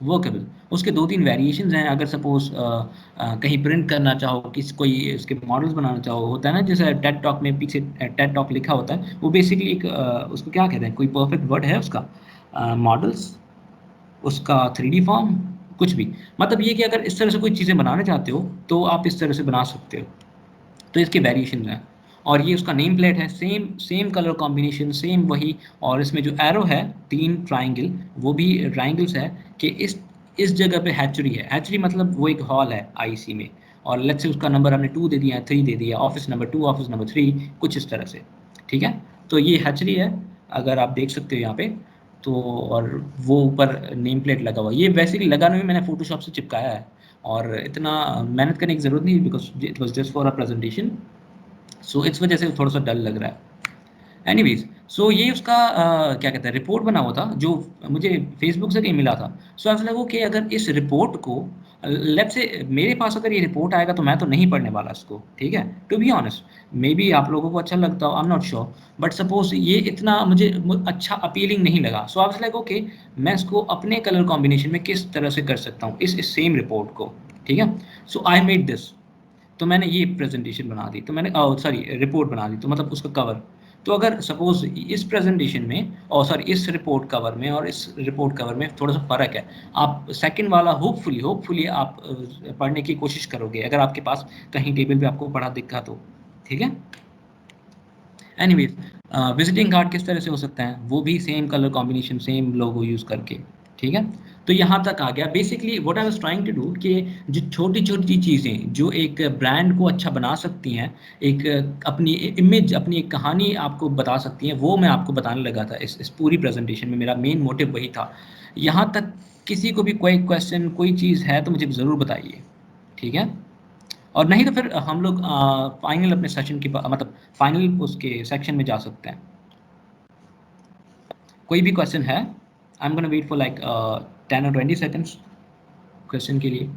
workable. उसके 2-3 वेरिएशंस हैं, अगर सपोज कहीं प्रिंट करना चाहो, किसी कोई इसके मॉडल्स बनाना चाहो, होता है ना, जैसे टेड टॉक में पीछे टेड टॉक लिखा होता है, वो बेसिकली एक उसको क्या कहते हैं, कोई परफेक्ट वर्ड है उसका, मॉडल्स, उसका 3D फॉर्म, कुछ भी। मतलब ये कि अगर इस तरह से कोई चीज़ें बनाना चाहते हो तो आप इस तरह से बना सकते हो। तो इसके वेरिएशन हैं। और ये उसका नेम प्लेट है, same same colour combination, same वही। और इसमें जो एरो है, 3 ट्राइंगल, वो भी ट्राइंगल्स है कि इस जगह पे हैचरी है। हैचरी मतलब वो एक हॉल है आईसी में, और लेट्स से उसका नंबर हमने 2 दे दिया, 3 दे दिया, ऑफिस नंबर 2, ऑफिस नंबर 3, कुछ इस तरह से, ठीक है। तो ये हैचरी है, अगर आप देख सकते हो यहाँ पे। तो और वो ऊपर नेम प्लेट लगा हुआ है, ये वैसे ही लगाने में मैंने फोटोशॉप से चिपकाया है, और इतना मेहनत करने की ज़रूरत नहीं, because it was just for a presentation. So इस वजह से थोड़ा सा डल लग रहा है। एनीवेज, सो ये उसका क्या कहते हैं, रिपोर्ट बना हुआ था जो मुझे फेसबुक से कहीं मिला था। सो ऐसा लगा कि अगर इस रिपोर्ट को, लेट से मेरे पास अगर ये रिपोर्ट आएगा तो मैं तो नहीं पढ़ने वाला इसको, ठीक है, to be honest. Maybe आप लोगों को अच्छा लगता हो, I am not sure, but suppose ये इतना मुझे अच्छा अपीलिंग नहीं लगा। So I was like okay, मैं इसको अपने कलर कॉम्बिनेशन में किस तरह से कर सकता हूँ इस सेम रिपोर्ट को। ठीक है। सो आई मेड दिस, तो मैंने ये प्रेजेंटेशन बना दी, तो मैंने सॉरी रिपोर्ट बना दी, तो मतलब उसका कवर। तो अगर सपोज इस प्रेजेंटेशन में और सॉरी इस रिपोर्ट कवर में और इस रिपोर्ट कवर में थोड़ा सा फ़र्क है, आप सेकंड वाला होपफुली आप पढ़ने की कोशिश करोगे अगर आपके पास कहीं टेबल पे आपको पढ़ा दिखा तो, ठीक है। एनीवेज, विजिटिंग कार्ड किस तरह से हो सकता है, वो भी same colour combination, same logo use करके, ठीक है। तो यहाँ तक आ गया basically what I was trying to do कि जो छोटी छोटी चीज़ें जो एक ब्रांड को अच्छा बना सकती हैं, एक अपनी इमेज, अपनी एक कहानी आपको बता सकती हैं, वो मैं आपको बताने लगा था इस पूरी प्रेजेंटेशन में। मेरा मेन मोटिव वही था। यहाँ तक किसी को भी कोई क्वेश्चन, कोई चीज़ है तो मुझे ज़रूर बताइए, ठीक है। और नहीं तो फिर हम लोग फाइनल अपने सेशन की मतलब फाइनल उसके सेक्शन में जा सकते हैं। कोई भी क्वेश्चन है? I am gonna wait for like 10 और 20 सेकंड्स क्वेश्चन के लिए।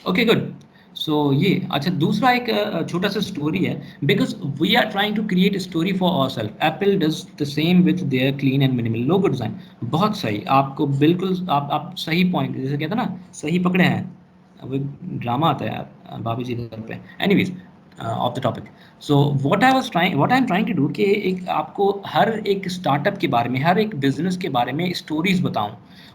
Okay good. सो ये अच्छा, दूसरा एक छोटा सा स्टोरी है, because we are trying to create story for ourself. Apple does the same with their clean and minimal logo design. बहुत सही, आपको बिल्कुल आप सही पॉइंट, जैसे कहते हैं ना, सही पकड़े हैं। वो ड्रामा आता है यार भाभी Ji Ghar Pe. Anyways, off the topic. So what I am trying to do कि एक आपको हर एक स्टार्टअप के बारे में, हर एक बिजनेस के बारे में स्टोरीज बताऊं,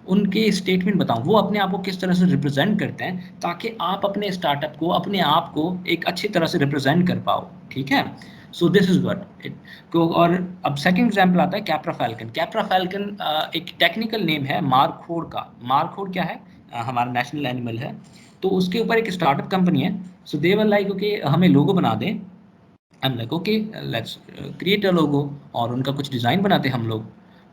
उनके स्टेटमेंट बताऊं, वो अपने आप को किस तरह से रिप्रेजेंट करते हैं, ताकि आप अपने स्टार्टअप को, अपने आप को एक अच्छी तरह से रिप्रेजेंट कर पाओ, ठीक है। सो दिस इज व्हाट इट को। और अब सेकंड एग्जांपल आता है कैप्रा फैल्कन। कैप्रा फैल्कन एक टेक्निकल नेम है मार्खोड़ का। मार्खोड़ क्या है? हमारा नेशनल एनिमल है। तो उसके ऊपर एक स्टार्टअप कंपनी है। सो दे वर लाइक ओके हमें लोगो बना दें। I am like okay let's create a logo, और उनका कुछ डिज़ाइन बनाते हम लोग।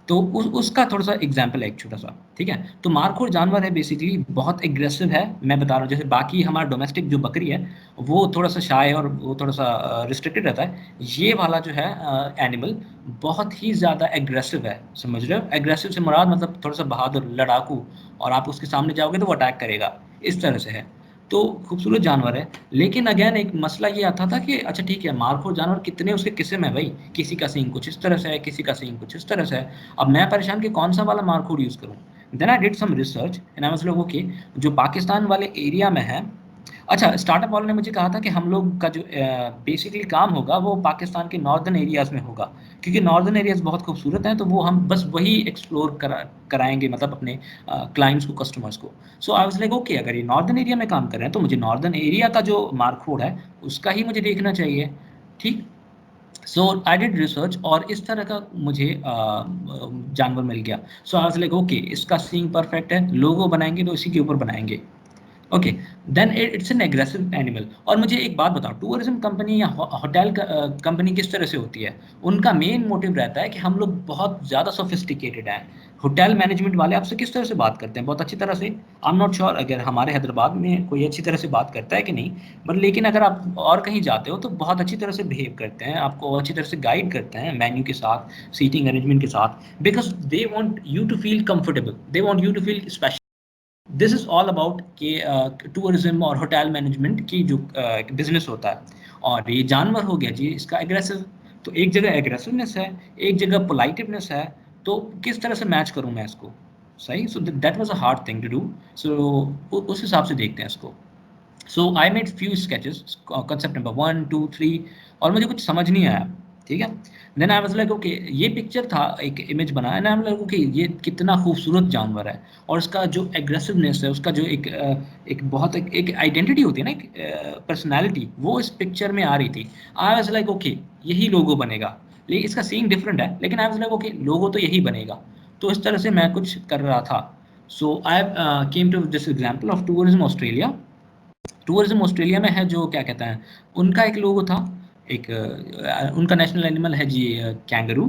तो उसका थोड़ा सा एग्जाम्पल है एक छोटा सा, ठीक है। तो मारखोर जानवर है, बेसिकली बहुत एग्रेसिव है। मैं बता रहा हूँ, जैसे बाकी हमारा डोमेस्टिक जो बकरी है वो थोड़ा सा शाय और वो थोड़ा सा रिस्ट्रिक्टेड रहता है, ये वाला जो है एनिमल बहुत ही ज़्यादा एग्रेसिव है। समझ रहे हो? एग्रेसिव से मुराद मतलब थोड़ा सा बहादुर, लड़ाकू, और आप उसके सामने जाओगे तो वो अटैक करेगा, इस तरह से है। तो खूबसूरत जानवर है। लेकिन अगेन एक मसला ये आता था कि अच्छा ठीक है, मारखोर जानवर कितने उसके किस्म है भाई, किसी का सींग कुछ इस तरह से है, किसी का सींग कुछ इस तरह से है। अब मैं परेशान कि कौन सा वाला मारखोर यूज़ करूँ। Then I did some research and I was like okay, जो पाकिस्तान वाले एरिया में है। अच्छा, स्टार्टअप वालों ने मुझे कहा था कि हम लोग का जो बेसिकली काम होगा वो पाकिस्तान के नॉर्दर्न एरियाज़ में होगा, क्योंकि नॉर्दर्न एरियाज़ बहुत खूबसूरत हैं, तो वो हम बस वही एक्सप्लोर कराएंगे, मतलब अपने क्लाइंट्स को, कस्टमर्स को। सो आई वाज लाइक ओके, अगर ये नॉर्दर्न एरिया में काम कर रहे हैं तो मुझे नॉर्दर्न एरिया का जो मार्कफोर्ड है उसका ही मुझे देखना चाहिए, ठीक। सो आई डिड रिसर्च और इस तरह का मुझे जानवर मिल गया। सो आई वाज लाइक ओके, इसका सींग परफेक्ट है, लोगो बनाएंगे तो इसी के ऊपर बनाएंगे। Okay, then it's an aggressive animal. और मुझे एक बात बताओ, टूरिज्म कंपनी या होटल कंपनी किस तरह से होती है? उनका मेन मोटिव रहता है कि हम लोग बहुत ज़्यादा सोफिस्टिकेटेड हैं। होटल मैनेजमेंट वाले आपसे किस तरह से बात करते हैं? बहुत अच्छी तरह से। आई एम नॉट श्योर अगर हमारे हैदराबाद में कोई अच्छी तरह से बात करता है कि नहीं, बट लेकिन अगर आप और कहीं जाते हो तो बहुत अच्छी तरह से बिहेव करते हैं, आपको अच्छी तरह से गाइड करते हैं मेन्यू के साथ, सीटिंग अरेंजमेंट के साथ, because they want you to feel comfortable, they want you to feel special. This is all about कि टूरिज्म और होटल मैनेजमेंट की जो बिजनेस होता है। और ये जानवर हो गया जी इसका एग्रेसिव। तो एक जगह एग्रेसिवनेस है, एक जगह पोलाइटिवनेस है, तो किस तरह से मैच करूं मैं इसको? सही। So that was a hard thing to do. So उस हिसाब से देखते हैं इसको। So I made few sketches, concept number 1 2 3, और मुझे कुछ समझ नहीं आया, ठीक है। Then I was like okay, ये पिक्चर था, एक इमेज बनाया ना, आई एम लाइक ओके ये कितना खूबसूरत जानवर है, और इसका जो एग्रेसिवनेस है, उसका जो एक बहुत एक आइडेंटिटी होती है ना, एक पर्सनैलिटी, वो इस पिक्चर में आ रही थी। आई वाज लाइक ओके यही लोगो बनेगा, लेकिन इसका सीन डिफरेंट है, लेकिन आई वाज लाइक ओके लोगो तो यही बनेगा। तो इस तरह से मैं कुछ कर रहा था। So I came to this example of tourism Australia. Tourism Australia में है जो क्या कहते हैं, उनका एक लोगो था, एक उनका नेशनल एनिमल है जी कैंगरू।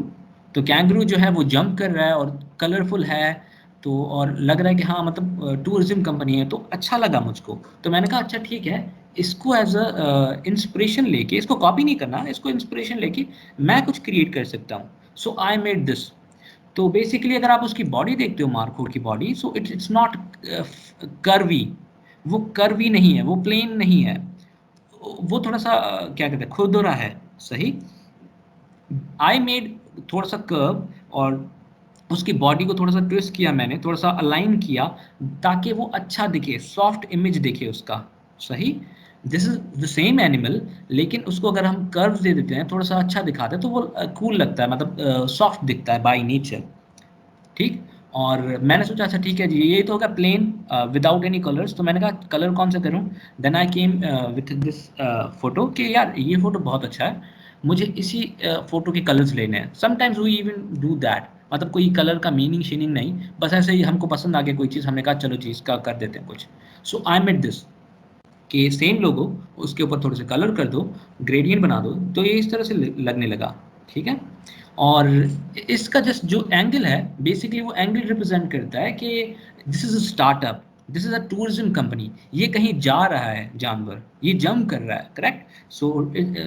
तो कैंगरू जो है वो जंप कर रहा है और कलरफुल है, तो और लग रहा है कि हाँ मतलब टूरिज्म कंपनी है, तो अच्छा लगा मुझको। तो मैंने कहा अच्छा ठीक है, इसको एज अ इंस्पिरेशन लेके, इसको कॉपी नहीं करना, इसको इंस्पिरेशन लेके मैं कुछ क्रिएट कर सकता हूँ। सो आई मेड दिस। तो बेसिकली अगर आप उसकी बॉडी देखते हो, मार्कोर की body, so it's not curvy, वो कर्वी नहीं है, वो प्लेन नहीं है, वो थोड़ा सा क्या कहते हैं, खुरदुरा है। सही। आई मेड थोड़ा सा कर्व, और उसकी बॉडी को थोड़ा सा ट्विस्ट किया मैंने, थोड़ा सा अलाइन किया ताकि वो अच्छा दिखे, सॉफ्ट इमेज दिखे उसका। सही, this is the same animal, लेकिन उसको अगर हम कर्व्स दे देते हैं, थोड़ा सा अच्छा दिखाते हैं, तो वो कूल लगता है, मतलब सॉफ्ट दिखता है बाय नेचर। ठीक। और मैंने सोचा अच्छा ठीक है जी, ये तो होगा प्लेन विदाउट एनी कलर्स, तो मैंने कहा कलर कौन सा करूं। Then I came with this photo कि यार ये फोटो बहुत अच्छा है, मुझे इसी फोटो के कलर्स लेने हैं। Sometimes we even do that, मतलब कोई कलर का मीनिंग शीनिंग नहीं, बस ऐसे ही हमको पसंद आ गया कोई चीज़, हमने कहा चलो जी इसका कर देते हैं कुछ। सो आई मेड दिस कि सेम लोगो, उसके ऊपर थोड़े से कलर कर दो, ग्रेडियंट बना दो, तो ये इस तरह से लगने लगा। ठीक है। और इसका जस्ट जो एंगल है, बेसिकली वो एंगल रिप्रेजेंट करता है कि this is a startup, this is a tourism company, ये कहीं जा रहा है जानवर, ये जंप कर रहा है, correct. So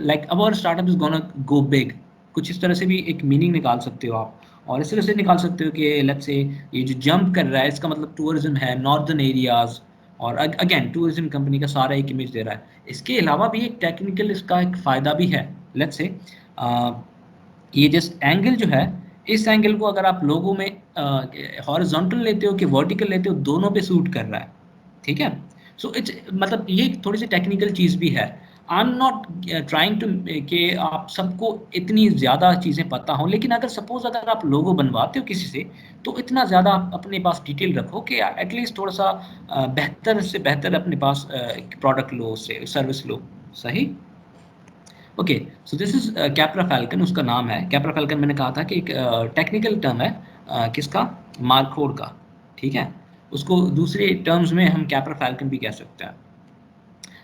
like our startup is gonna go big, कुछ इस तरह से भी एक मीनिंग निकाल सकते हो आप। और इस तरह से निकाल सकते हो कि लेट्स से ये जो जंप कर रहा है इसका मतलब टूरिज्म है, नॉर्दर्न एरियाज। और अगेन टूरिज्म कंपनी का सारा एक इमेज दे रहा है। इसके अलावा भी एक टेक्निकल इसका एक फ़ायदा भी है। लेट्स से ये जस्ट एंगल जो है, इस एंगल को अगर आप लोगों में हॉरिजॉन्टल लेते हो कि वर्टिकल लेते हो, दोनों पे सूट कर रहा है। ठीक है। सो इट्स मतलब ये थोड़ी सी टेक्निकल चीज़ भी है। I am not trying to कि आप सबको इतनी ज़्यादा चीज़ें पता हों, लेकिन अगर सपोज अगर आप लोगो बनवाते हो किसी से, तो इतना ज़्यादा आप अपने पास डिटेल रखो कि एटलीस्ट थोड़ा सा बेहतर से बेहतर अपने पास प्रोडक्ट लो, उससे सर्विस लो। सही। Okay. So this is Capra Falcon, उसका नाम है कैप्रा फैल्कन। मैंने कहा था कि एक टेक्निकल टर्म है किसका, मार्कोड का। ठीक है। उसको दूसरे टर्म्स में हम कैप्रा फैल्कन भी कह सकते हैं।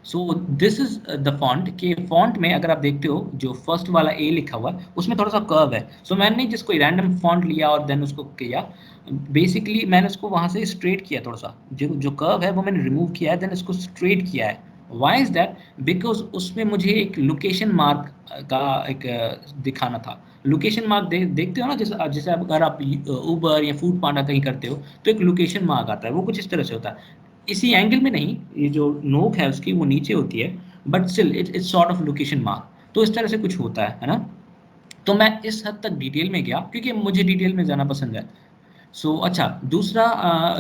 So this is the font के फॉन्ट में अगर आप देखते हो जो फर्स्ट वाला ए लिखा हुआ है उसमें थोड़ा सा कर्व है। सो मैंने जिसको रैंडम फॉन्ट लिया और देन उसको किया, बेसिकली मैंने उसको वहाँ से स्ट्रेट किया, थोड़ा सा जो जो कर्व है वो मैंने रिमूव किया है, देन इसको स्ट्रेट किया है। वाई इज दैट, बिकॉज उसमें मुझे एक लोकेशन मार्क का एक दिखाना था। लोकेशन मार्क देखते हो ना, जैसे जैसे अगर आप उबर या फूड पांडा कहीं करते हो तो एक लोकेशन मार्क आता है, वो कुछ इस तरह से होता है। इसी एंगल में नहीं, ये जो नोक है उसकी वो नीचे होती है, but still it's sort of location mark, तो इस तरह से कुछ होता है ना। तो मैं इस हद तक डिटेल में गया क्योंकि मुझे डिटेल में जाना पसंद है। सो अच्छा, दूसरा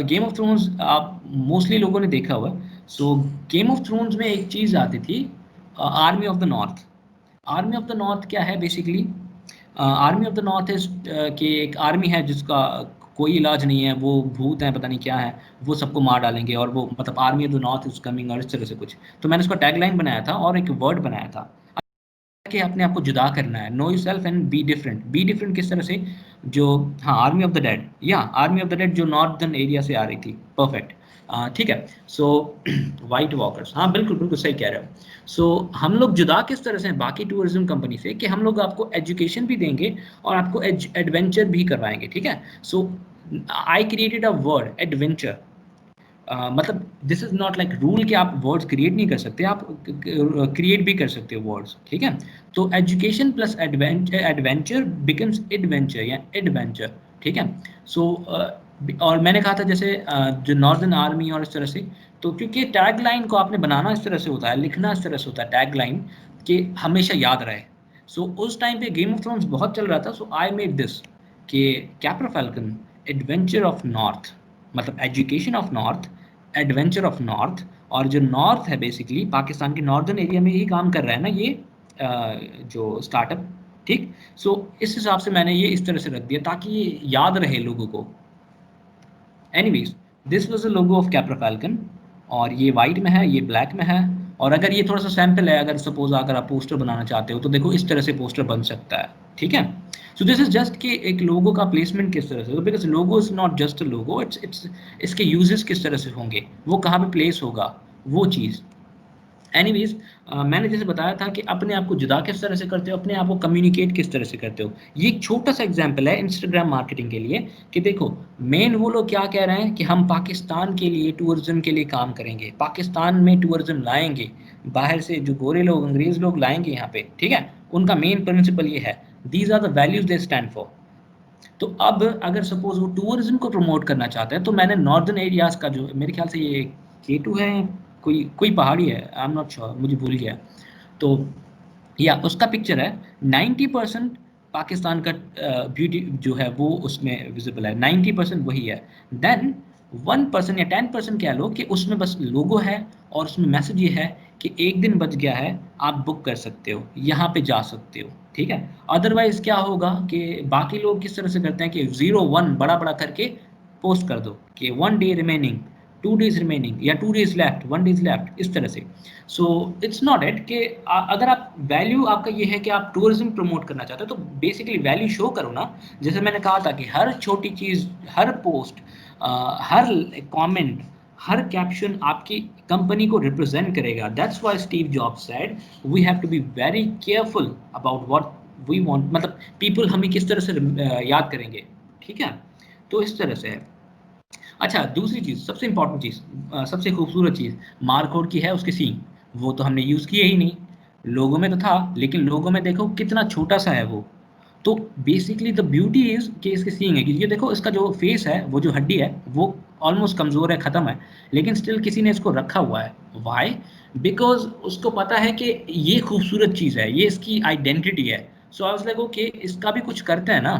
गेम ऑफ थ्रोन्स आप मोस्टली लोगों ने देखा हुआ। सो गेम ऑफ थ्रोन्स में एक चीज़ आती थी, army of the north. Army of the north क्या है basically, army of the north is कि एक आर्मी है जिसका कोई इलाज नहीं है, वो भूत है, पता नहीं क्या है, वो सबको मार डालेंगे, और वो मतलब army of the north is coming और इस तरह से कुछ। तो मैंने उसका टैगलाइन बनाया था और एक वर्ड बनाया था कि अपने आप को जुदा करना है, no yourself and be different. Be different किस तरह से, जो हाँ आर्मी ऑफ द डेड, या आर्मी ऑफ द डेड जो नॉर्दर्न एरिया से आ रही थी। परफेक्ट। ठीक है। सो वाइट वॉकर्स, हाँ बिल्कुल बिल्कुल सही कह रहे हो। सो हम लोग जुदा किस तरह से हैं बाकी टूरिज्म कंपनी से, कि हम लोग आपको एजुकेशन भी देंगे और आपको एडवेंचर भी करवाएंगे। ठीक है। So I created a word adventure. मतलब this is not like rule कि आप वर्ड्स क्रिएट नहीं कर सकते, आप क्रिएट भी कर सकते हो वर्ड्स। ठीक है। तो education plus adventure, adventure becomes adventure या एडवेंचर। ठीक है। सो और मैंने कहा था जैसे जो नॉर्दर्न आर्मी और इस तरह से, तो क्योंकि टैग लाइन को आपने बनाना इस तरह से होता है, लिखना इस तरह से होता है टैग लाइन, कि हमेशा याद रहे। सो उस टाइम पे गेम ऑफ थ्रोन्स बहुत चल रहा था, सो आई मेड दिस कि Capra falcon adventure of north, मतलब education of north, adventure of north. और जो नॉर्थ है बेसिकली पाकिस्तान के नॉर्दर्न एरिया में ही काम कर रहा है ना ये जो स्टार्टअप। ठीक। सो इस हिसाब से मैंने ये इस तरह से रख दिया ताकि ये याद रहे लोगों को। Anyways, this was the logo of Capra Falcon, और ये वाइट में है, ये ब्लैक में है। और अगर ये थोड़ा सा सैंपल है, अगर सपोज अगर आप पोस्टर बनाना चाहते हो तो देखो इस तरह से पोस्टर बन सकता है। ठीक है। सो दिस इज जस्ट कि एक लोगो का प्लेसमेंट किस तरह से, because logo is not just a logo, it's इसके यूजेस किस तरह से होंगे, वो कहाँ पे प्लेस होगा, वो चीज़। एनीवेज, मैंने जैसे बताया था कि अपने आप को जुदा किस तरह से करते हो, अपने आप को कम्युनिकेट किस तरह से करते हो। ये एक छोटा सा एग्जांपल है इंस्टाग्राम मार्केटिंग के लिए, कि देखो मेन वो लोग क्या कह रहे हैं कि हम पाकिस्तान के लिए टूरिज्म के लिए काम करेंगे, पाकिस्तान में टूरिज्म लाएंगे, बाहर से जो गोरे लोग अंग्रेज लोग लाएंगे यहाँ पे। ठीक है। उनका मेन प्रिंसिपल ये है, these are the values they stand for. तो अब अगर सपोज वो टूरिज्म को प्रमोट करना चाहते हैं, तो मैंने नॉर्दर्न एरियाज का जो मेरे ख्याल से ये केटू है, कोई कोई पहाड़ी है, आई एम नॉट श्योर, मुझे भूल गया। तो या उसका पिक्चर है 90% पाकिस्तान का ब्यूटी जो है वो उसमें विजिबल है, 90% वही है। देन 1% या 10% कह लो कि उसमें बस लोगो है और उसमें मैसेज ये है कि एक दिन बच गया है, आप बुक कर सकते हो, यहाँ पे जा सकते हो, ठीक है। अदरवाइज क्या होगा कि बाकी लोग किस तरह से करते हैं कि 0 1 बड़ा बड़ा करके पोस्ट कर दो कि 1 day रिमेनिंग, 2 days रिमेनिंग, या 2 days लेफ्ट, 1 days लेफ्ट, इस तरह से। सो इट्स नॉट इट कि अगर आप वैल्यू आपका ये है कि आप टूरिज्म प्रमोट करना चाहते हो तो बेसिकली वैल्यू शो करो ना। जैसे मैंने कहा था कि हर छोटी चीज़, हर पोस्ट, हर कमेंट, हर कैप्शन आपकी कंपनी को रिप्रेजेंट करेगा। That's why Steve Jobs said we have to be very careful about what we want, मतलब पीपल हमें किस तरह से याद करेंगे, ठीक है। तो इस तरह से है। अच्छा, दूसरी चीज़, सबसे इंपॉर्टेंट चीज़, सबसे खूबसूरत चीज़ मार्कोड की है उसके सींग। वो तो हमने यूज़ किए ही नहीं। लोगों में तो था, लेकिन लोगों में देखो कितना छोटा सा है वो। तो बेसिकली द ब्यूटी इज़ कि इसके सींग है कि ये देखो इसका जो फेस है, वो जो हड्डी है वो ऑलमोस्ट कमज़ोर है, ख़त्म है, लेकिन स्टिल किसी ने इसको रखा हुआ है। वाई? बिकॉज उसको पता है कि ये खूबसूरत चीज़ है, ये इसकी आइडेंटिटी है। So I was like okay, इसका भी कुछ करते हैं ना।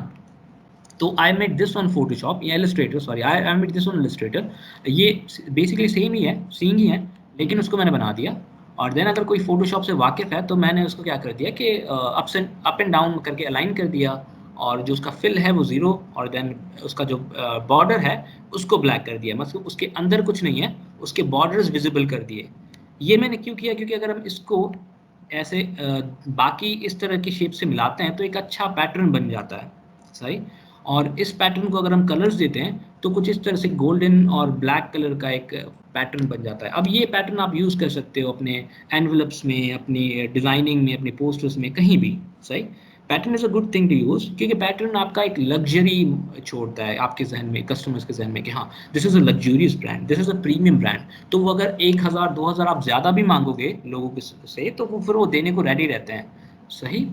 तो I made this on Photoshop या Illustrator, sorry, I made this on Illustrator. ये बेसिकली सेम ही है, सींग ही है, लेकिन उसको मैंने बना दिया। और देन अगर कोई फोटोशॉप से वाकिफ़ है तो मैंने उसको क्या कर दिया कि अप एंड डाउन करके अलाइन कर दिया, और जो उसका फिल है वो ज़ीरो, और देन उसका जो बॉर्डर है उसको ब्लैक कर दिया, मतलब उसके अंदर कुछ नहीं है, उसके बॉर्डर्स विजिबल कर दिए। ये मैंने क्यों किया? क्योंकि अगर हम इसको ऐसे बाकी इस तरह की शेप से मिलाते हैं तो एक अच्छा पैटर्न बन जाता है, सही। और इस पैटर्न को अगर हम कलर्स देते हैं तो कुछ इस तरह से गोल्डन और ब्लैक कलर का एक पैटर्न बन जाता है। अब ये पैटर्न आप यूज़ कर सकते हो अपने एनवलप्स में, अपनी डिज़ाइनिंग में, अपने पोस्टर्स में, कहीं भी, सही। Pattern is a good thing to use, क्योंकि पैटर्न आपका एक लग्जरी छोड़ता है आपके जहन में, कस्टमर्स के जहन में, कि हाँ this is a luxurious brand, this is a premium brand. तो वो अगर 1000 2000 आप ज़्यादा भी मांगोगे लोगों से तो वो फिर वो देने को रेडी रहते हैं, सही।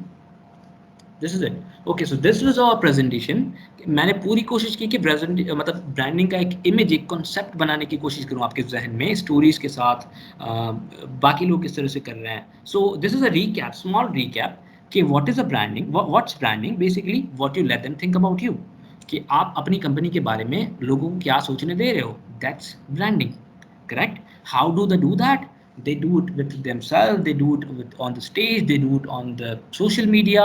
This is it. Okay, so this was our presentation. मैंने पूरी कोशिश की कि प्रेजेंट मतलब ब्रांडिंग का एक इमेज, एक कॉन्सेप्ट बनाने की कोशिश करूँ आपके जहन में स्टोरीज के साथ, बाकी लोग किस तरह से कर रहे हैं। So this is a recap, small recap कि what is a branding, what's branding, basically what you let them think about you, कि आप अपनी कंपनी के बारे में लोगों को क्या सोचने दे रहे हो, that's branding, correct? How do they do that? They do it with themselves, they do it with, on the stage, they do it on the social media।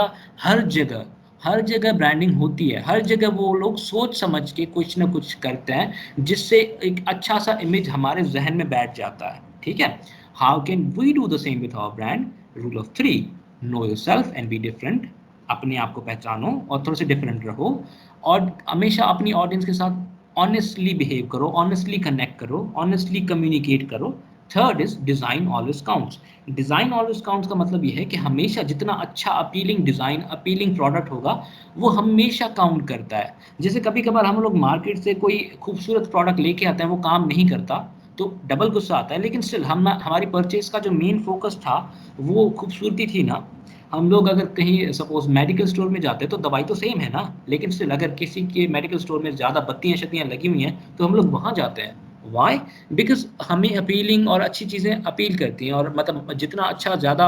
हर जगह ब्रांडिंग होती है, हर जगह वो लोग सोच समझ के कुछ ना कुछ करते हैं जिससे एक अच्छा सा इमेज हमारे जहन में बैठ जाता है, ठीक है। How can we do the same with our brand? Rule of 3, know yourself and be different. अपने आप को पहचानो और थोड़े से डिफरेंट रहो, और हमेशा अपनी ऑडियंस के साथ ऑनेस्टली बिहेव करो, ऑनेस्टली कनेक्ट करो, ऑनेस्टली कम्युनिकेट करो। Third is design always counts. Design always counts का मतलब ये है कि हमेशा जितना अच्छा अपीलिंग डिज़ाइन, अपीलिंग प्रोडक्ट होगा वो हमेशा काउंट करता है। जैसे कभी कभार हम लोग मार्केट से कोई खूबसूरत प्रोडक्ट लेके आते हैं, वो काम नहीं करता तो डबल गुस्सा आता है, लेकिन स्टिल हम हमारी परचेज का जो मेन फोकस था वो खूबसूरती थी ना। हम लोग अगर कहीं सपोज मेडिकल स्टोर में जाते हैं तो दवाई तो सेम है ना, लेकिन स्टिल अगर किसी के मेडिकल स्टोर में ज़्यादा बत्तियाँ शत्तियाँ लगी हुई हैं तो हम लोग वहाँ जाते हैं। वाई? बिकॉज हमें अपीलिंग और अच्छी चीज़ें अपील करती हैं, और मतलब जितना अच्छा, ज़्यादा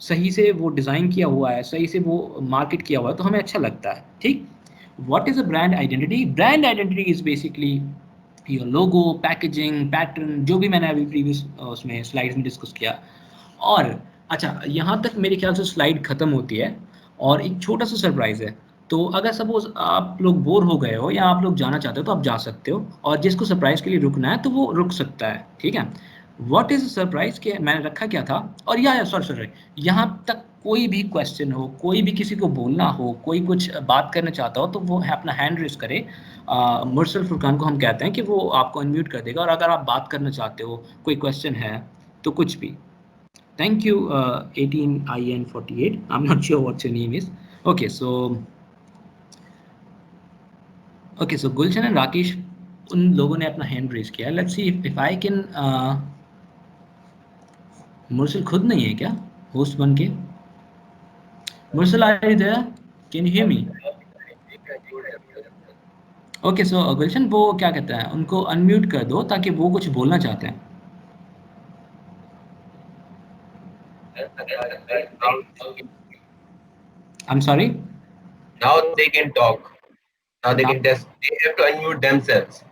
सही से वो डिज़ाइन किया हुआ है, सही से वो मार्केट किया हुआ है तो हमें अच्छा लगता है, ठीक। What is a brand identity? Brand identity is basically your logo, packaging, pattern, जो भी मैंने अभी प्रीवियस उसमें स्लाइड्स में डिस्कस किया। और अच्छा, यहाँ तक मेरे ख्याल से स्लाइड खत्म होती है, और एक छोटा सा सरप्राइज़ है। तो अगर सपोज़ आप लोग बोर हो गए हो या आप लोग जाना चाहते हो तो आप जा सकते हो, और जिसको सरप्राइज़ के लिए रुकना है तो वो रुक सकता है, ठीक है। व्हाट इज़ सरप्राइज़ के मैंने रखा क्या था, और या सॉरी, यहाँ तक कोई भी क्वेश्चन हो, कोई भी किसी को बोलना हो, कोई कुछ बात करना चाहता हो तो वो अपना हैंड रेज़ करे। मुरसल फुरकान को हम कहते हैं कि वो आपको अनम्यूट कर देगा, और अगर आप बात करना चाहते हो, कोई क्वेश्चन है तो कुछ भी। Thank you, 18IN48. I'm not sure what your name is. Okay, so Gulshan and Rakesh, उन लोगों ने अपना हैंड रेज किया। Let's see if I can. Mursal खुद नहीं है क्या होस्ट बन के? Mursal, are you there? Can you hear me? Okay, so Gulshan, वो क्या कहते हैं, उनको अनम्यूट कर दो ताकि वो कुछ बोलना चाहते हैं। I am sorry. Now they can talk. Now they Now, can test. They have to unmute themselves.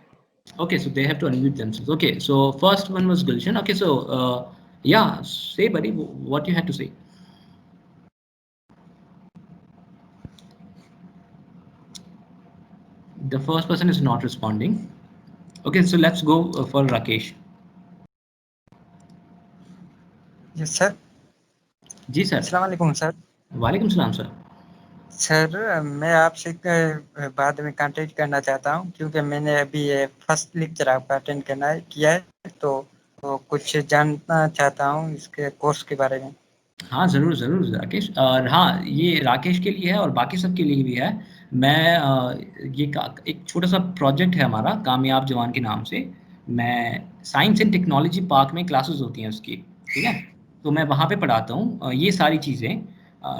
okay, so they have to unmute themselves. Okay, so first one was Gulshan. Okay, so yeah, say buddy, what you had to say. The first person is not responding. Okay, so let's go for Rakesh. Yes sir. जी सर। अस्सलाम वालेकुम सर। वालेकुम सलाम सर। सर मैं आपसे बाद में कांटेक्ट करना चाहता हूँ, क्योंकि मैंने अभी ये फर्स्ट लेक्चर आपका अटेंड किया है, तो कुछ जानना चाहता हूँ इसके कोर्स के बारे में। हाँ, ज़रूर, ज़रूर राकेश। और हाँ, ये राकेश के लिए है और बाकी सबके लिए भी है। मैं ये एक छोटा-सा प्रोजेक्ट है हमारा, कामयाब जवान के नाम से। मैं साइंस एंड टेक्नोलॉजी पार्क में क्लासेस होती हैं उसकी, ठीक है? तो मैं वहाँ पे पढ़ाता हूँ ये सारी चीज़ें,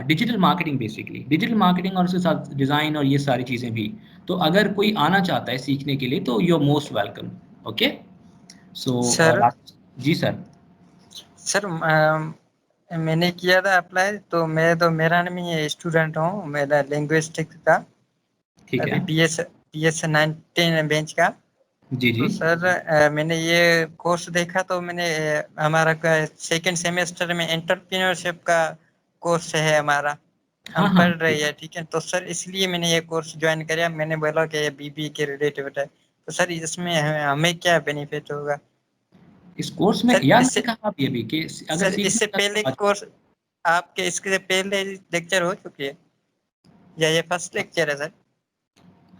digital marketing basically. Digital marketing और उसके साथ डिज़ाइन और ये सारी चीज़ें भी। तो अगर कोई आना चाहता है सीखने के लिए, तो you are most welcome. Okay? So sir जी सर। सर मैंने किया था अप्लाई, तो मेरा नाम ही स्टूडेंट हूँ, मेरा लिंग्विस्टिक्स का ठीक अभी है। BS 19 बेंच का। जी, जी। तो सर मैंने ये कोर्स देखा, तो मैंने हमारा सेकंड सेमेस्टर में एंटरप्रेन्योरशिप का कोर्स है हमारा, हाँ, हम हाँ। पढ़ रहे हैं, ठीक है। तो सर इसलिए मैंने ये कोर्स ज्वाइन किया। मैंने बोला कि ये BBA के रिलेटेड है, तो सर इसमें हमें क्या बेनिफिट होगा? इस कोर्स में सर यार मैंने इससे कहा अभी कि अगर सर सीखना इससे पहले चाहते कोर्स आपके इसके पहले लेक्चर हो चुकी है या ये फर्स्ट हो लेक्चर है सर?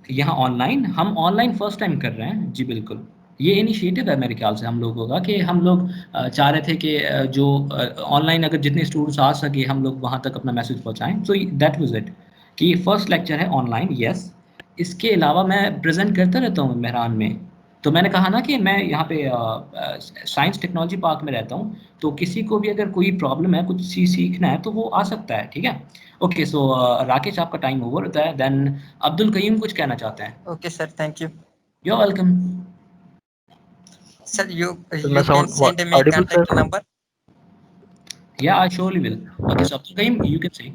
यहाँ ऑनलाइन, हम ऑनलाइन फर्स्ट टाइम कर रहे हैं। जी बिल्कुल। ये इनिशिएटिव है मेरे ख्याल से हम लोगों का कि हम लोग चाह रहे थे कि जो ऑनलाइन अगर जितने स्टूडेंट्स आ सके हम लोग वहाँ तक अपना मैसेज पहुँचाएँ। सो दैट वाज़ इट कि फर्स्ट लेक्चर है ऑनलाइन, येस। इसके अलावा मैं प्रेज़ेंट करता रहता हूँ मेहरान में। तो मैंने कहा ना कि मैं यहाँ पे साइंस टेक्नोलॉजी पार्क में रहता हूँ, तो किसी को भी अगर कोई प्रॉब्लम है, कुछ सीखना है तो वो आ सकता है, ठीक है? ओके, सो राकेश आपका टाइम ओवर होता है, देन अब्दुल कयूम कुछ कहना चाहते हैं। Okay sir, thank you. You are welcome. Sir you तो मैं can sound send me audible contact sir? Number. Yeah I surely will. Okay, so Abdul Qayyum you can say.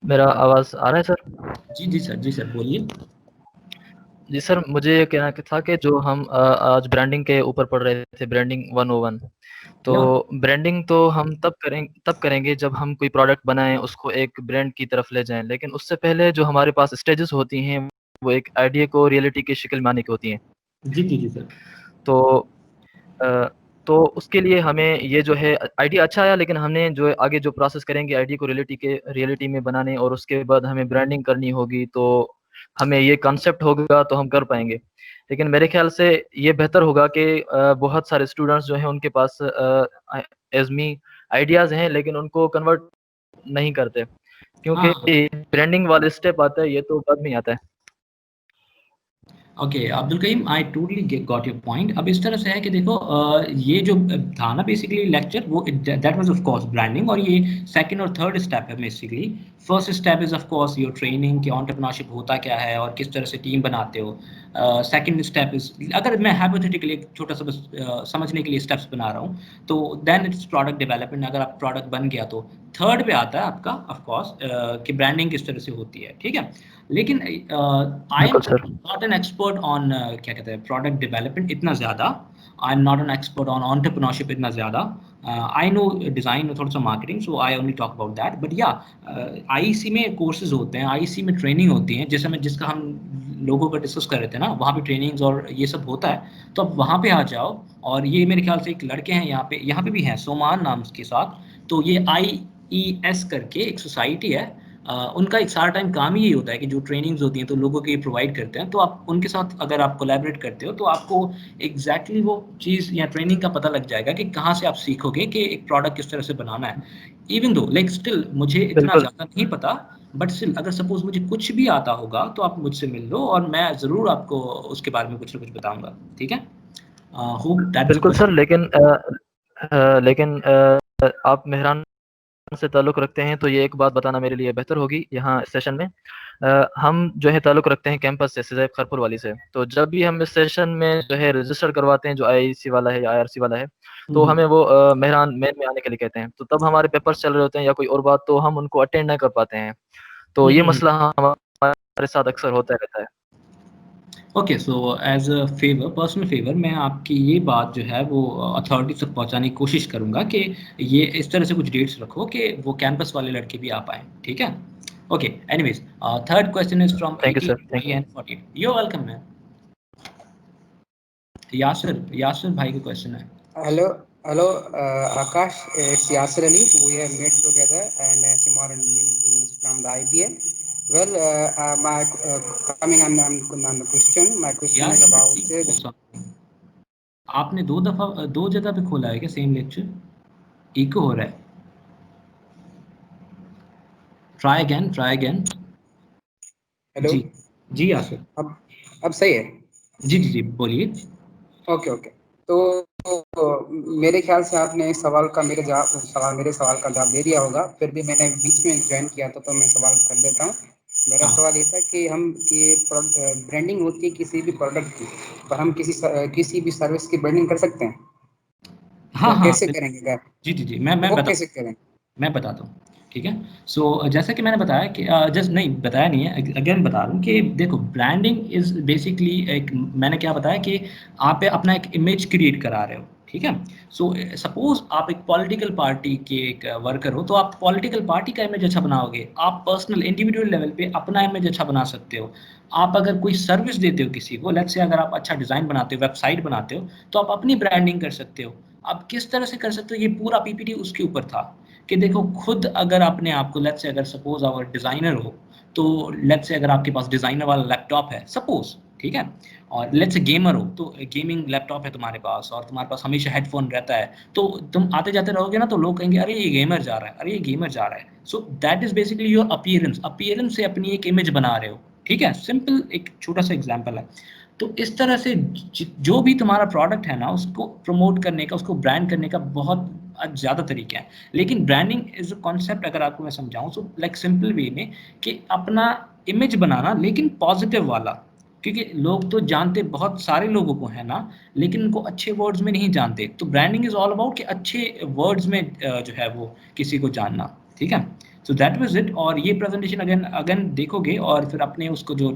मेरा आवाज़ आ रहा है सर? जी सर, जी सर, बोलिए। जी सर, मुझे ये कहना था कि जो हम आज ब्रांडिंग के ऊपर पढ़ रहे थे, ब्रांडिंग 101। तो या ब्रांडिंग तो हम तब करेंगे जब हम कोई प्रोडक्ट बनाएँ, उसको एक ब्रांड की तरफ ले जाएँ। लेकिन उससे पहले जो हमारे पास स्टेजेस होती हैं, वो एक आइडिया को रियलिटी की शक्ल में आने की होती हैं। जी सर। तो अ, तो उसके लिए हमें ये जो है आइडिया अच्छा आया, लेकिन हमने जो आगे जो प्रोसेस करेंगे आइडिया को रियलिटी में बनाने, और उसके बाद हमें ब्रांडिंग करनी होगी, तो हमें ये कॉन्सेप्ट होगा तो हम कर पाएँगे। लेकिन मेरे ख़्याल से ये बेहतर होगा कि बहुत सारे स्टूडेंट्स जो हैं उनके पास एज़मी आइडियाज़ हैं, लेकिन उनको कन्वर्ट नहीं करते, क्योंकि हाँ। ब्रांडिंग वाले स्टेप आता है, ये तो बाद में ही आता है। Okay Abdul Karim, I totally got your point. अब इस तरह से है कि देखो ये जो था ना बेसिकली लेक्चर, वो that was of course branding, और ये सेकंड और थर्ड स्टेप है basically. First step is of course your training कि एंटरप्रेन्योरशिप होता क्या है और किस तरह से टीम बनाते हो। सेकंड स्टेप इज, अगर मैं हाइपोथेटिकली एक छोटा सा बस समझने के लिए स्टेप्स बना रहा हूँ, तो देन इट्स प्रोडक्ट डेवलपमेंट। अगर आप प्रोडक्ट बन गया तो थर्ड पे आता है आपका ऑफ कोर्स कि ब्रांडिंग किस तरह से होती है, ठीक है? लेकिन आई एम बिल्कुल sir. Not an expert on क्या कहते हैं प्रोडक्ट डेवलपमेंट इतना ज़्यादा। आई am not an expert on entrepreneurship इतना ज़्यादा। आई नो डिज़ाइन और थोड़ा सा marketing, so I only talk about that. But या आईईसी में कोर्सेज होते हैं, आईईसी में ट्रेनिंग होती है, जैसे मैं जिसका हम लोगों पर डिस्कस कर रहे थे ना, वहाँ पे ट्रेनिंग्स और ये सब होता है। तो अब वहाँ पे आ जाओ। और ये मेरे ख्याल से एक लड़के हैं यहाँ पे भी हैं सोमान नाम के साथ। तो ये IES करके एक सोसाइटी है। उनका एक सारा टाइम काम ही यही होता है कि जो ट्रेनिंग्स होती हैं तो लोगों के प्रोवाइड करते हैं। तो आप उनके साथ अगर आप कोलैबोरेट करते हो तो आपको एग्जैक्टली वो चीज़ या ट्रेनिंग का पता लग जाएगा कि कहाँ से आप सीखोगे कि एक प्रोडक्ट किस तरह से बनाना है। इवन दो लाइक स्टिल मुझे इतना बिल्कुल। ज़्यादा नहीं पता, बट स्टिल अगर सपोज मुझे कुछ भी आता होगा तो आप मुझसे मिल लो और मैं ज़रूर आपको उसके बारे में कुछ ना कुछ बताऊंगा, ठीक है? होप दैट्स अ बिल्कुल सर, क्वेश्चन। लेकिन आप मेहरान से ताल्लुक़ रखते हैं, तो ये एक बात बताना मेरे लिए बेहतर होगी यहाँ सेशन में। हम जो है ताल्लुक़ रखते हैं कैंपस से, सिज़ाइब खरपुर वाली से। तो जब भी हम इस सेशन में जो है रजिस्टर करवाते हैं, जो आईआईसी वाला है या आईआरसी वाला है, तो हमें वो मेहरान मेन में आने के लिए कहते हैं। तो तब हमारे पेपर्स चल रहे होते हैं या कोई और बात, तो हम उनको अटेंड नहीं कर पाते हैं। तो ये मसला हमारे साथ अक्सर होता रहता है। Okay, so as a favour, personal favour, मैं आपकी ये बात जो है वो अथॉरिटी तक पहुंचाने की कोशिश करूंगा कि ये इस तरह से कुछ डेट्स रखो कि वो कैंपस वाले लड़के भी आ पाए, ठीक है? Okay, anyways, third question is from thank you 80 sir, thank you. And 48। You welcome man. Yasir भाई का क्वेश्चन है। Hello, Akash. It's Yasir Ali. We have met together and Simar and business from the IBA. Well, on the question. My question यार is about आपने दो जगह पे खोला है क्या सेम लेक्चर? इको हो रहा है। Try again. हेलो। जी यासिर। अब सही है? जी बोलिए। ओके। तो मेरे ख्याल से आपने इस सवाल का मेरे सवाल का जवाब दे दिया होगा। फिर भी मैंने बीच में ज्वाइन किया था, तो मैं सवाल कर देता हूँ। मेरा सवाल ये था कि ब्रांडिंग होती है किसी भी प्रोडक्ट की, पर हम किसी भी सर्विस की ब्रांडिंग कर सकते हैं? हाँ तो कैसे करेंगे? जी वो कैसे करें? मैं बताता हूँ, ठीक है? सो जैसा कि मैंने बताया कि जस्ट नहीं बताया नहीं है, अगेन बता रहा हूँ कि देखो, ब्रांडिंग इज बेसिकली एक, मैंने क्या बताया कि आप अपना एक इमेज क्रिएट करा रहे हो, ठीक है? सो सपोज आप एक पॉलिटिकल पार्टी के एक वर्कर हो, तो आप पॉलिटिकल पार्टी का इमेज अच्छा बनाओगे। आप पर्सनल इंडिविजुअल लेवल पे अपना इमेज अच्छा बना सकते हो। आप अगर कोई सर्विस देते हो किसी को, लेट्स से अगर आप अच्छा डिज़ाइन बनाते हो, वेबसाइट बनाते हो, तो आप अपनी ब्रांडिंग कर सकते हो। अब किस तरह से कर सकते हो, ये पूरा पीपीटी उसके ऊपर था कि देखो, खुद अगर अपने आप को, लेट्स से अगर सपोज अगर डिज़ाइनर हो, तो लेट्स से अगर आपके पास डिज़ाइनर वाला लैपटॉप है सपोज, ठीक है? और लेट्स से गेमर हो, तो गेमिंग लैपटॉप है तुम्हारे पास और तुम्हारे पास हमेशा हेडफोन रहता है, तो तुम आते जाते रहोगे ना, तो लोग कहेंगे अरे ये गेमर जा रहा है, अरे ये गेमर जा रहा है। So that is basically your appearance से अपनी एक इमेज बना रहे हो, ठीक है? सिंपल एक छोटा सा एग्जांपल है। तो इस तरह से जो भी तुम्हारा प्रोडक्ट है ना, उसको प्रमोट करने का, उसको ब्रांड करने का बहुत ज़्यादा तरीके हैं। लेकिन ब्रांडिंग इज अ कॉन्सेप्ट, अगर आपको मैं समझाऊं तो लाइक सिंपल वे में, कि अपना इमेज बनाना, लेकिन पॉजिटिव वाला। क्योंकि लोग तो जानते बहुत सारे लोगों को है ना, लेकिन उनको अच्छे वर्ड्स में नहीं जानते। तो ब्रांडिंग इज ऑल अबाउट कि अच्छे वर्ड्स में जो है वो किसी को जानना, ठीक है? सो दैट वाज इट। और ये प्रेजेंटेशन अगेन देखोगे और फिर अपने उसको जो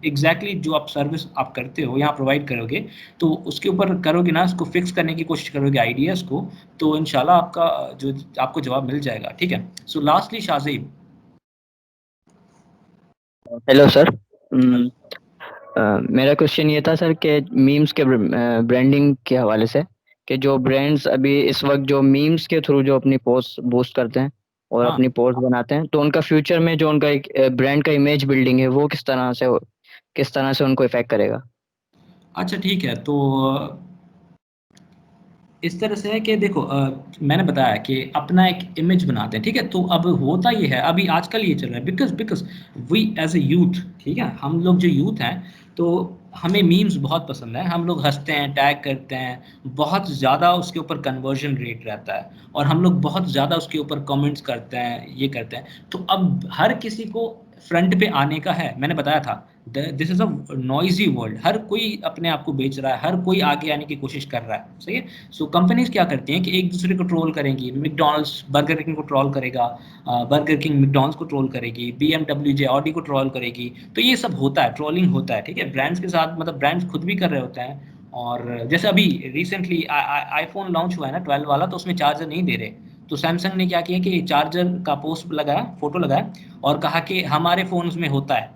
एग्जैक्टली जो आप सर्विस आप करते हो यहाँ प्रोवाइड करोगे, तो उसके ऊपर करोगे ना, उसको फिक्स करने की कोशिश करोगे आइडियाज़ को, तो इंशाल्लाह आपका जो आपको जवाब मिल जाएगा, ठीक है? सो लास्टली शाज़ेब। Hello sir. मेरा क्वेश्चन ये था सर कि मीम्स के ब्रांडिंग के हवाले से, कि जो ब्रांड्स अभी इस वक्त जो मीम्स के थ्रू जो अपनी पोस्ट बूस्ट करते हैं और हाँ, अपनी पोस्ट बनाते हैं, तो उनका फ्यूचर में जो उनका एक ब्रांड का इमेज बिल्डिंग है, वो किस तरह से उनको इफेक्ट करेगा? अच्छा ठीक है। तो इस तरह से है कि देखो, मैंने बताया कि अपना एक इमेज बनाते हैं, ठीक है? तो अब होता ये है, अभी आजकल ये चल रहा है, because we as a youth, ठीक है, हम लोग जो यूथ हैं, तो हमें मीम्स बहुत पसंद है। हम लोग हंसते हैं, टैग करते हैं, बहुत ज़्यादा उसके ऊपर कन्वर्जन रेट रहता है, और हम लोग बहुत ज़्यादा उसके ऊपर कमेंट्स करते हैं, ये करते हैं। तो अब हर किसी को फ्रंट पे आने का है, मैंने बताया था, this is a noisy world. हर कोई अपने आप को बेच रहा है, हर कोई आगे आने की कोशिश कर रहा है, सही है? सो कंपनीज क्या करती हैं कि एक दूसरे को ट्रोल करेंगी। मैकडॉनल्ड्स बर्गर किंग को ट्रोल करेगा, बर्गर किंग मैकडॉनल्ड्स को ट्रोल करेगी, BMW जे ऑडी को ट्रोल करेगी। तो ये सब होता है, ट्रोलिंग होता है, ठीक है? ब्रांड्स के साथ, मतलब ब्रांड्स खुद भी कर रहे होते हैं। और जैसे अभी रिसेंटली आईफोन लॉन्च हुआ है ना 12 वाला, तो उसमें चार्जर नहीं दे रहे। तो सैमसंग ने क्या किया कि चार्जर का पोस्ट लगाया, फोटो लगाया, और कहा कि हमारे फोन्स में होता है,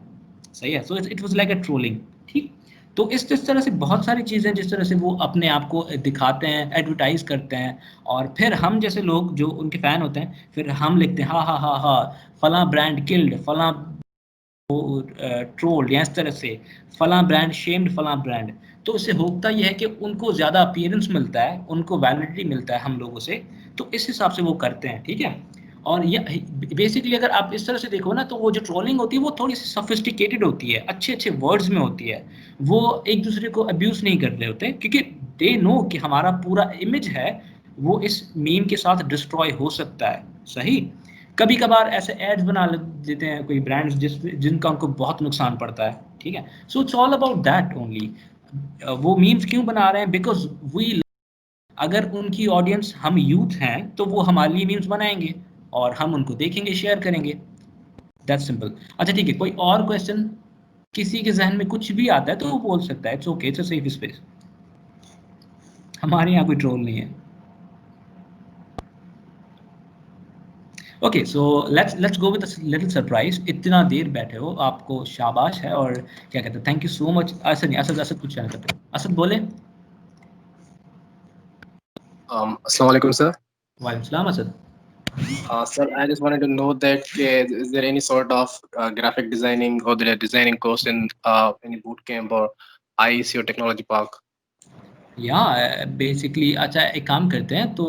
सही है? So it was like a trolling, ठीक? तो इस तरह से बहुत सारी चीज़ें, जिस तरह से वो अपने आप को दिखाते हैं, एडवर्टाइज करते हैं, और फिर हम जैसे लोग जो उनके फ़ैन होते हैं, फिर हम लिखते हैं, हाँ, फलां ब्रांड किल्ड, फलां ट्रोल्ड, या इस तरह से फलां ब्रांड शेम्ड फलां ब्रांड। तो इससे होता ये है कि उनको ज़्यादा अपीयरेंस मिलता है, उनको वैलिडिटी मिलता है हम लोगों से, तो इस हिसाब से वो करते हैं, ठीक है? और ये बेसिकली अगर आप इस तरह से देखो ना, तो वो जो ट्रोलिंग होती है वो थोड़ी सी सफिस्टिकेटेड होती है, अच्छे वर्ड्स में होती है। वो एक दूसरे को अब्यूज़ नहीं कर रहे होते, क्योंकि दे नो कि हमारा पूरा इमेज है वो इस मीम के साथ डिस्ट्रॉय हो सकता है, सही? कभी कभार ऐसे एड्स बना देते हैं कोई ब्रांड्स जिनका उनको बहुत नुकसान पड़ता है, ठीक है। So it's all about that only. वो मीम्स क्यों बना रहे हैं? बिकॉज वी, अगर उनकी ऑडियंस हम यूथ हैं तो वो हमारे लिए मीम्स बनाएंगे और हम उनको देखेंगे, शेयर करेंगे, दैट्स सिंपल। अच्छा ठीक है, कोई और क्वेश्चन? किसी के जहन में कुछ भी आता है तो वो बोल सकता है, it's okay, it's a safe space. हमारे यहाँ कोई ट्रोल नहीं है। Okay, so let's go with little surprise. इतना देर बैठे हो, आपको शाबाश है, और क्या कहते हैं, thank you so much. Asad नहीं, असद असद कुछ कहना चाहते हो? असद बोले। Assalamu alaikum, sir. वालेकुम सलाम Asad. Sir, I just wanted to know that is there any sort of graphic designing or the designing course in any boot camp or IEC or technology park? या बेसिकली, अच्छा एक काम करते हैं तो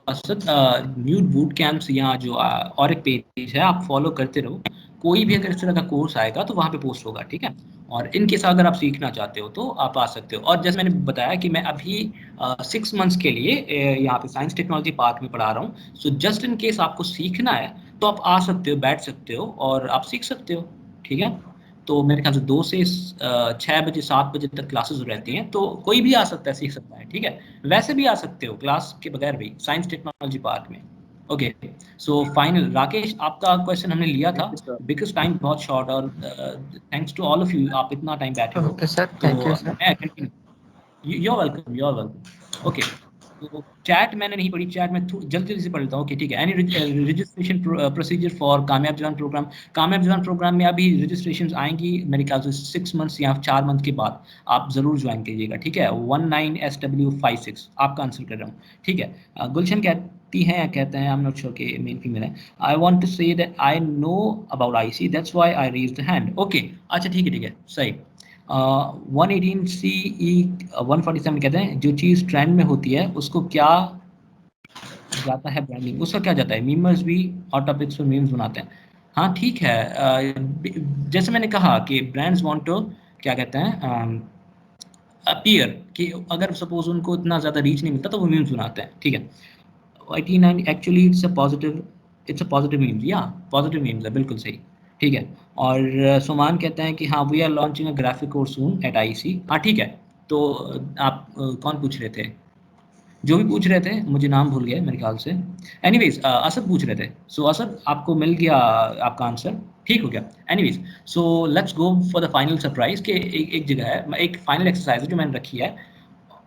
असद, म्यूट बूट कैंप्स या जो और एक पेज है आप फॉलो करते रहो। कोई भी अगर इस तरह का कोर्स आएगा तो वहाँ पे पोस्ट होगा, ठीक है। और इनके साथ अगर आप सीखना चाहते हो तो आप आ सकते हो। और जैसे मैंने बताया कि मैं अभी 6 मंथ्स के लिए यहाँ पे साइंस टेक्नोलॉजी पार्क में पढ़ा रहा हूँ। सो जस्ट इन केस आपको सीखना है तो आप आ सकते हो, बैठ सकते हो और आप सीख सकते हो, ठीक है। तो मेरे ख्याल से 2 से 6 बजे 7 बजे तक क्लासेस रहती हैं, तो कोई भी आ सकता है, सीख सकता है, ठीक है। वैसे भी आ सकते हो क्लास के बगैर भी, साइंस टेक्नोलॉजी पार्क में। ओके, सो फाइनल राकेश, आपका क्वेश्चन हमने लिया था Thank you, sir. Because time बहुत शॉर्ट, और thanks to all of you, आप इतना टाइम बैठे हो। ओके सर, तो थैंक यू सर। मैं continue, you're welcome, you're welcome। Okay, तो चैट मैंने नहीं पढ़ी, चैट में जल्दी जल्दी से पढ़ लेता हूँ। ओके ठीक है, एनी रजिस्ट्रेशन प्रोसीजर फॉर कामयाब जवान प्रोग्राम। कामयाब जवान प्रोग्राम में अभी रजिस्ट्रेशन आएंगी मेरे ख्याल से 6 मंथ्स या 4 मंथ के बाद। आप जरूर ज्वाइन कीजिएगा, ठीक है। 19SW56 आपका आंसर कर रहा हूँ, ठीक है। गुलशन कहती हैं या कहते हैं, आई एम नॉट श्योर कि मेन फीमेल है। I want to say that I know about IC, that's why I raised the hand. Okay, अच्छा ठीक है, सही। 118CE 147 कहते हैं जो चीज़ ट्रेंड में होती है उसको क्या जाता है ब्रांडिंग, उसका क्या जाता है? मीमर्स भी हॉट टॉपिक्स पर मीम्स बनाते हैं। हाँ ठीक है, जैसे मैंने कहा कि ब्रांड्स वांट टू, क्या कहते हैं, अपीयर, कि अगर सपोज उनको इतना ज़्यादा रीच नहीं मिलता तो वो मीम्स बनाते हैं, ठीक है। 89 actually it's a positive memes, या पॉजिटिव मीम्स है, बिल्कुल सही, ठीक है। और सुमान कहते हैं कि हाँ we are launching a graphic course soon at IC. हाँ ठीक है। तो आप कौन पूछ रहे थे? जो भी पूछ रहे थे, मुझे नाम भूल गए मेरे ख्याल से। एनीवेज, असद पूछ रहे थे। सो असद, आपको मिल गया आपका आंसर, ठीक हो गया। Anyways, so let's go for the final surprise के एक जगह है, एक फाइनल एक्सरसाइज है जो मैंने रखी है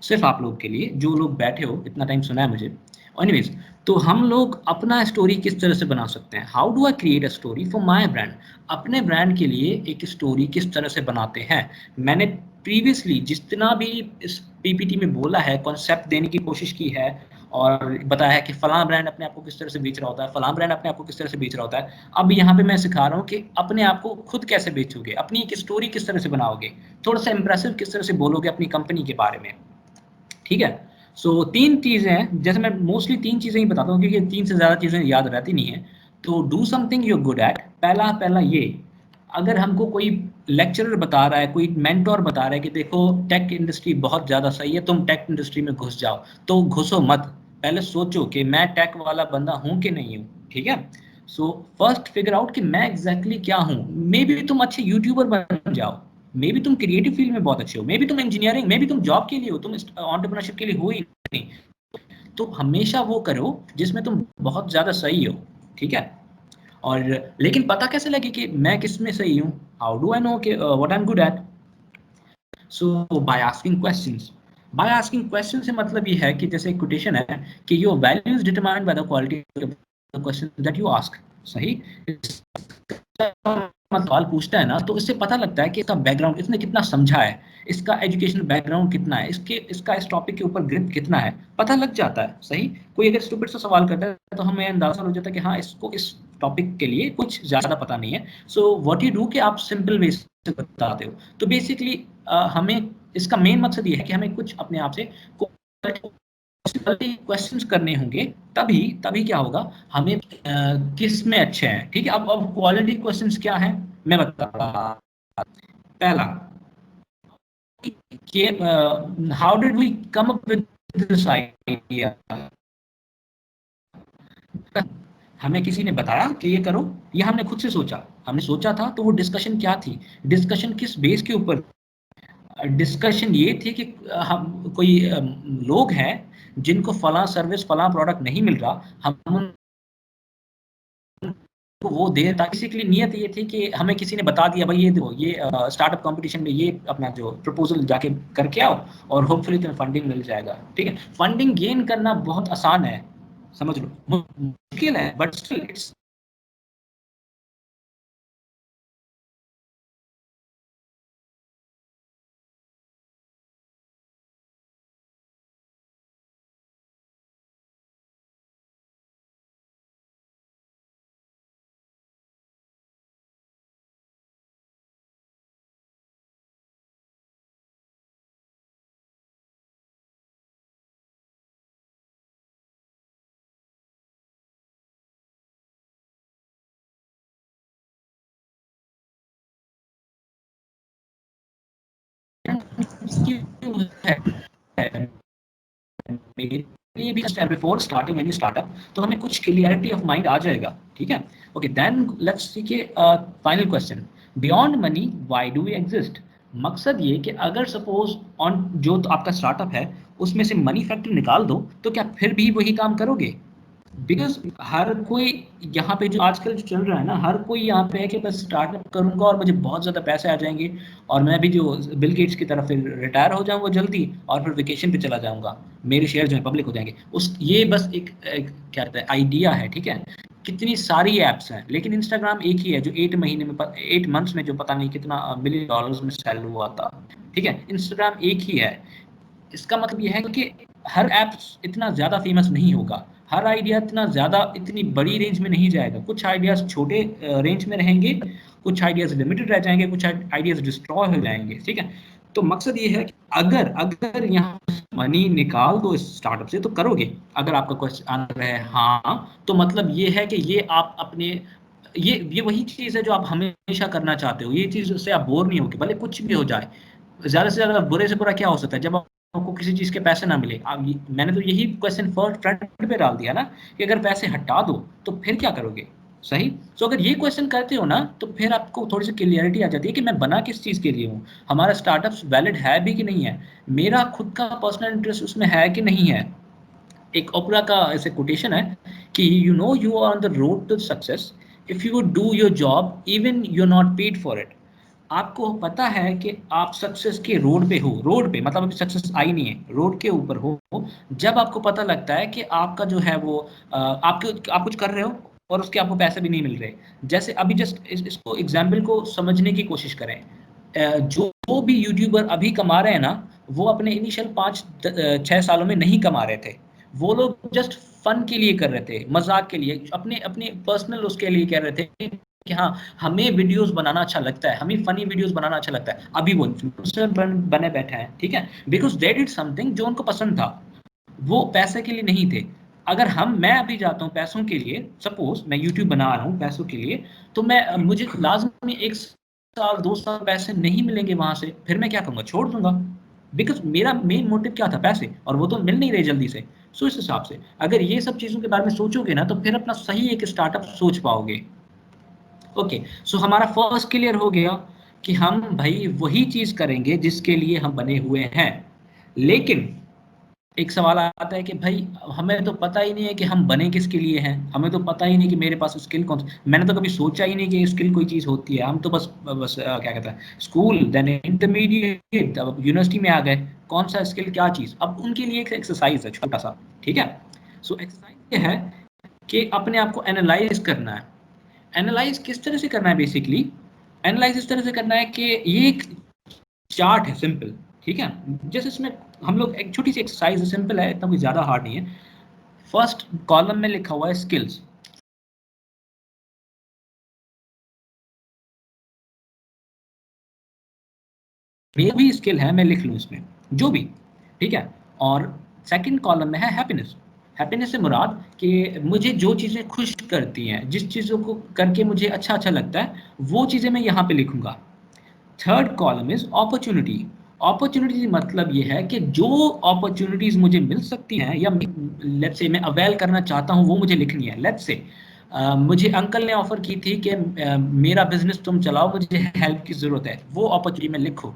सिर्फ आप लोग के लिए, जो लोग बैठे हो, इतना टाइम सुना है मुझे। एनीवेज, तो हम लोग अपना स्टोरी किस तरह से बना सकते हैं? How do I create a story for my brand? अपने ब्रांड के लिए एक स्टोरी किस तरह से बनाते हैं? मैंने प्रीवियसली जितना भी इस पीपीटी में बोला है, कॉन्सेप्ट देने की कोशिश की है और बताया है कि फलां ब्रांड अपने आप को किस तरह से बेच रहा होता है, फलां ब्रांड अपने आप को किस तरह से बेच रहा होता है। अब यहाँ पे मैं सिखा रहा हूँ कि अपने आप को खुद कैसे बेचोगे, अपनी एक स्टोरी किस तरह से बनाओगे, थोड़ा सा इंप्रेसिव किस तरह से बोलोगे अपनी कंपनी के बारे में, ठीक है। सो 3 चीज़ें हैं, जैसे मैं मोस्टली 3 चीज़ें ही बताता हूँ क्योंकि 3 से ज़्यादा चीज़ें याद रहती नहीं है। तो do something you good at, पहला ये, अगर हमको कोई लेक्चरर बता रहा है, कोई मेंटोर बता रहा है कि देखो टेक इंडस्ट्री बहुत ज़्यादा सही है, तुम टेक इंडस्ट्री में घुस जाओ, तो घुसो मत, पहले सोचो कि मैं टेक वाला बंदा हूँ कि नहीं हूँ, ठीक है। सो फर्स्ट फिगर आउट कि मैं एग्जैक्टली क्या हूँ। मे बी तुम अच्छे यूट्यूबर बन जाओ, मे बी तुम क्रिएटिव फील्ड में बहुत अच्छे हो, मे बी तुम इंजीनियरिंग, मे बी तुम जॉब के लिए हो, तुम एंटरप्रेन्योरशिप के लिए हो ही नहीं। तो हमेशा वो करो जिसमें तुम बहुत ज़्यादा सही हो, ठीक है। और लेकिन पता कैसे लगे कि मैं किस में सही हूँ? हाउ डू आई नो कि what I am good at? So by asking questions. By asking question से मतलब ये है कि जैसे एक कोटेशन है कि your value is determined by the quality of the question that you ask. सही, सवाल पूछता है ना तो इससे पता लगता है कि इसका बैकग्राउंड, इसने कितना समझा है, इसका एजुकेशनल बैकग्राउंड कितना है, इसका इस टॉपिक के ऊपर ग्रिप कितना है, पता लग जाता है। सही, कोई अगर स्टूपिड सा सवाल करता है तो हमें अंदाजा हो जाता है कि हाँ इसको इस टॉपिक के लिए कुछ ज़्यादा पता नहीं है। सो व्हाट यू डू कि आप सिंपल वे से बताते हो। तो बेसिकली हमें इसका मेन मकसद ये है कि हमें कुछ अपने आप से क्वेश्चंस करने होंगे, तभी तभी क्या होगा, हमें किस में अच्छे हैं, ठीक है। अब क्वालिटी क्वेश्चंस क्या है मैं बता रहा हूं। पहला कि how did we come up with this idea, हमें किसी ने बताया कि ये करो, या हमने खुद से सोचा? हमने सोचा था, तो वो डिस्कशन क्या थी? डिस्कशन किस बेस के ऊपर? डिस्कशन ये थी कि हम कोई लोग हैं जिनको फला सर्विस फला प्रोडक्ट नहीं मिल रहा, हम तो वो दे, ताकि बेसिकली नियत ये थी कि हमें किसी ने बता दिया भाई ये देखो ये स्टार्टअप कंपटीशन में ये अपना जो प्रपोजल जाके करके आओ और होपफुली तुम्हें फंडिंग मिल जाएगा। ठीक है, फंडिंग गेन करना बहुत आसान है, समझ लो, मुश्किल है बट स्टिल इट्स मेरे लिए भी step before starting any startup, तो हमें कुछ क्लियरिटी ऑफ माइंड आ जाएगा। ठीक है, ओके, देन लेट्स सी के final question, beyond money why do we exist? मकसद ये कि अगर सपोज ऑन जो तो आपका स्टार्टअप है उसमें से मनी फैक्टर निकाल दो, तो क्या फिर भी वही काम करोगे? बिकॉज हर कोई यहाँ पे जो आजकल जो चल रहा है ना, हर कोई यहाँ पे है कि बस स्टार्टअप करूंगा और मुझे बहुत ज़्यादा पैसे आ जाएंगे और मैं भी जो बिल गेट्स की तरफ फिर रिटायर हो जाऊंगा जल्दी और फिर वेकेशन पे चला जाऊंगा, मेरे शेयर जो है पब्लिक हो जाएंगे। उस ये बस एक क्या कहते हैं आइडिया है। ठीक है, कितनी सारी ऐप्स हैं, लेकिन इंस्टाग्राम एक ही है जो 8 मंथ्स में जो पता नहीं कितना $1 मिलियन में सेल हुआ था। ठीक है, इंस्टाग्राम एक ही है। इसका मतलब ये है कि हर ऐप इतना ज़्यादा फेमस नहीं होगा, हर आइडिया इतना ज़्यादा इतनी बड़ी रेंज में नहीं जाएगा, कुछ आइडियाज़ छोटे रेंज में रहेंगे, कुछ आइडियाज़ लिमिटेड रह जाएंगे, कुछ आइडियाज़ डिस्ट्रॉय हो जाएंगे। ठीक है, तो मकसद ये है कि अगर अगर यहाँ मनी निकाल दो इस स्टार्टअप से तो करोगे? अगर आपका क्वेश्चन आंसर है हाँ, तो मतलब ये है कि ये आप अपने ये वही चीज़ है जो आप हमेशा करना चाहते हो, ये चीज़ से आप बोर नहीं होगे, भले कुछ भी हो जाए। ज़्यादा से ज़्यादा बुरे से बुरा क्या हो सकता है जब आपको किसी चीज़ के पैसे ना मिले? मैंने तो यही क्वेश्चन फर्स्ट फ्रंट पे डाल दिया ना कि अगर पैसे हटा दो तो फिर क्या करोगे? सही। सो अगर ये क्वेश्चन करते हो ना तो फिर आपको थोड़ी सी क्लियरिटी आ जाती है कि मैं बना किस चीज़ के लिए हूँ, हमारा स्टार्टअप वैलिड है भी कि नहीं है, मेरा खुद का पर्सनल इंटरेस्ट उसमें है कि नहीं है। एक ओपरा का ऐसे कोटेशन है कि you know you are on the road to success if you do your job even you are not paid for it. आपको पता है कि आप सक्सेस के रोड पे हो, रोड पे मतलब अभी सक्सेस आई नहीं है, रोड के ऊपर हो, जब आपको पता लगता है कि आपका जो है वो आप कुछ कर रहे हो और उसके आपको पैसे भी नहीं मिल रहे। जैसे अभी जस्ट इसको एग्जाम्पल को समझने की कोशिश करें, जो भी यूट्यूबर अभी कमा रहे हैं ना, वो अपने इनिशियल 5-6 सालों में नहीं कमा रहे थे, वो लोग जस्ट फन के लिए कर रहे थे, मजाक के लिए, अपने अपने पर्सनल उसके लिए कर रहे थे कि हाँ हमें वीडियोस बनाना अच्छा लगता है, हमें फनी वीडियोस बनाना अच्छा लगता है। अभी वो इन्फ्लुएंसर बने बैठे हैं। ठीक है, बिकॉज दे डिड समथिंग जो उनको पसंद था, वो पैसे के लिए नहीं थे। अगर मैं अभी जाता हूँ पैसों के लिए, सपोज मैं यूट्यूब बना रहा हूँ पैसों के लिए, तो मैं मुझे लाजमी 1 साल 2 साल पैसे नहीं मिलेंगे वहां से, फिर मैं क्या करूँगा? छोड़ दूंगा, बिकॉज मेरा मेन मोटिव क्या था? पैसे, और वो तो मिल नहीं रहे जल्दी से। सो इस हिसाब से अगर ये सब चीज़ों के बारे में सोचोगे ना तो फिर अपना सही एक स्टार्टअप सोच पाओगे। ओके, सो हमारा फर्स्ट क्लियर हो गया कि हम भाई वही चीज़ करेंगे जिसके लिए हम बने हुए हैं। लेकिन एक सवाल आता है कि भाई हमें तो पता ही नहीं है कि हम बने किसके लिए हैं, हमें तो पता ही नहीं कि मेरे पास स्किल कौन, मैंने तो कभी सोचा ही नहीं कि स्किल कोई चीज़ होती है। हम तो बस बस क्या कहता है, स्कूल देन इंटरमीडिएट, अब यूनिवर्सिटी में आ गए, कौन सा स्किल क्या चीज़, अब उनके लिए एक एक्सरसाइज है छोटा सा। ठीक है, सो एक्सरसाइज ये है कि अपने आप को एनालाइज करना है। एनालाइज किस तरह से करना है? बेसिकली एनालाइज इस तरह से करना है कि ये एक चार्ट है सिंपल। ठीक है, जैसे इसमें हम लोग एक छोटी सी एक्सरसाइज है, सिंपल है, इतना कोई ज़्यादा हार्ड नहीं है। फर्स्ट कॉलम में लिखा हुआ है स्किल्स, मेरा भी स्किल है, मैं लिख लूँ इसमें जो भी। ठीक है, और सेकंड कॉलम में है हैप्पीनेस। हैप्पीनेस से मुराद कि मुझे जो चीज़ें खुश करती हैं, जिस चीज़ों को करके मुझे अच्छा लगता है, वो चीज़ें मैं यहाँ पे लिखूंगा। Third column is opportunity. Opportunity मतलब ये है कि जो अपॉर्चुनिटीज मुझे मिल सकती हैं या लेट्स से मैं अवेल करना चाहता हूँ वो मुझे लिखनी है। लेट्स से मुझे अंकल ने ऑफर की थी कि मेरा बिजनेस तुम चलाओ, मुझे हेल्प की जरूरत है, वो अपॉर्चुनिटी में लिखो।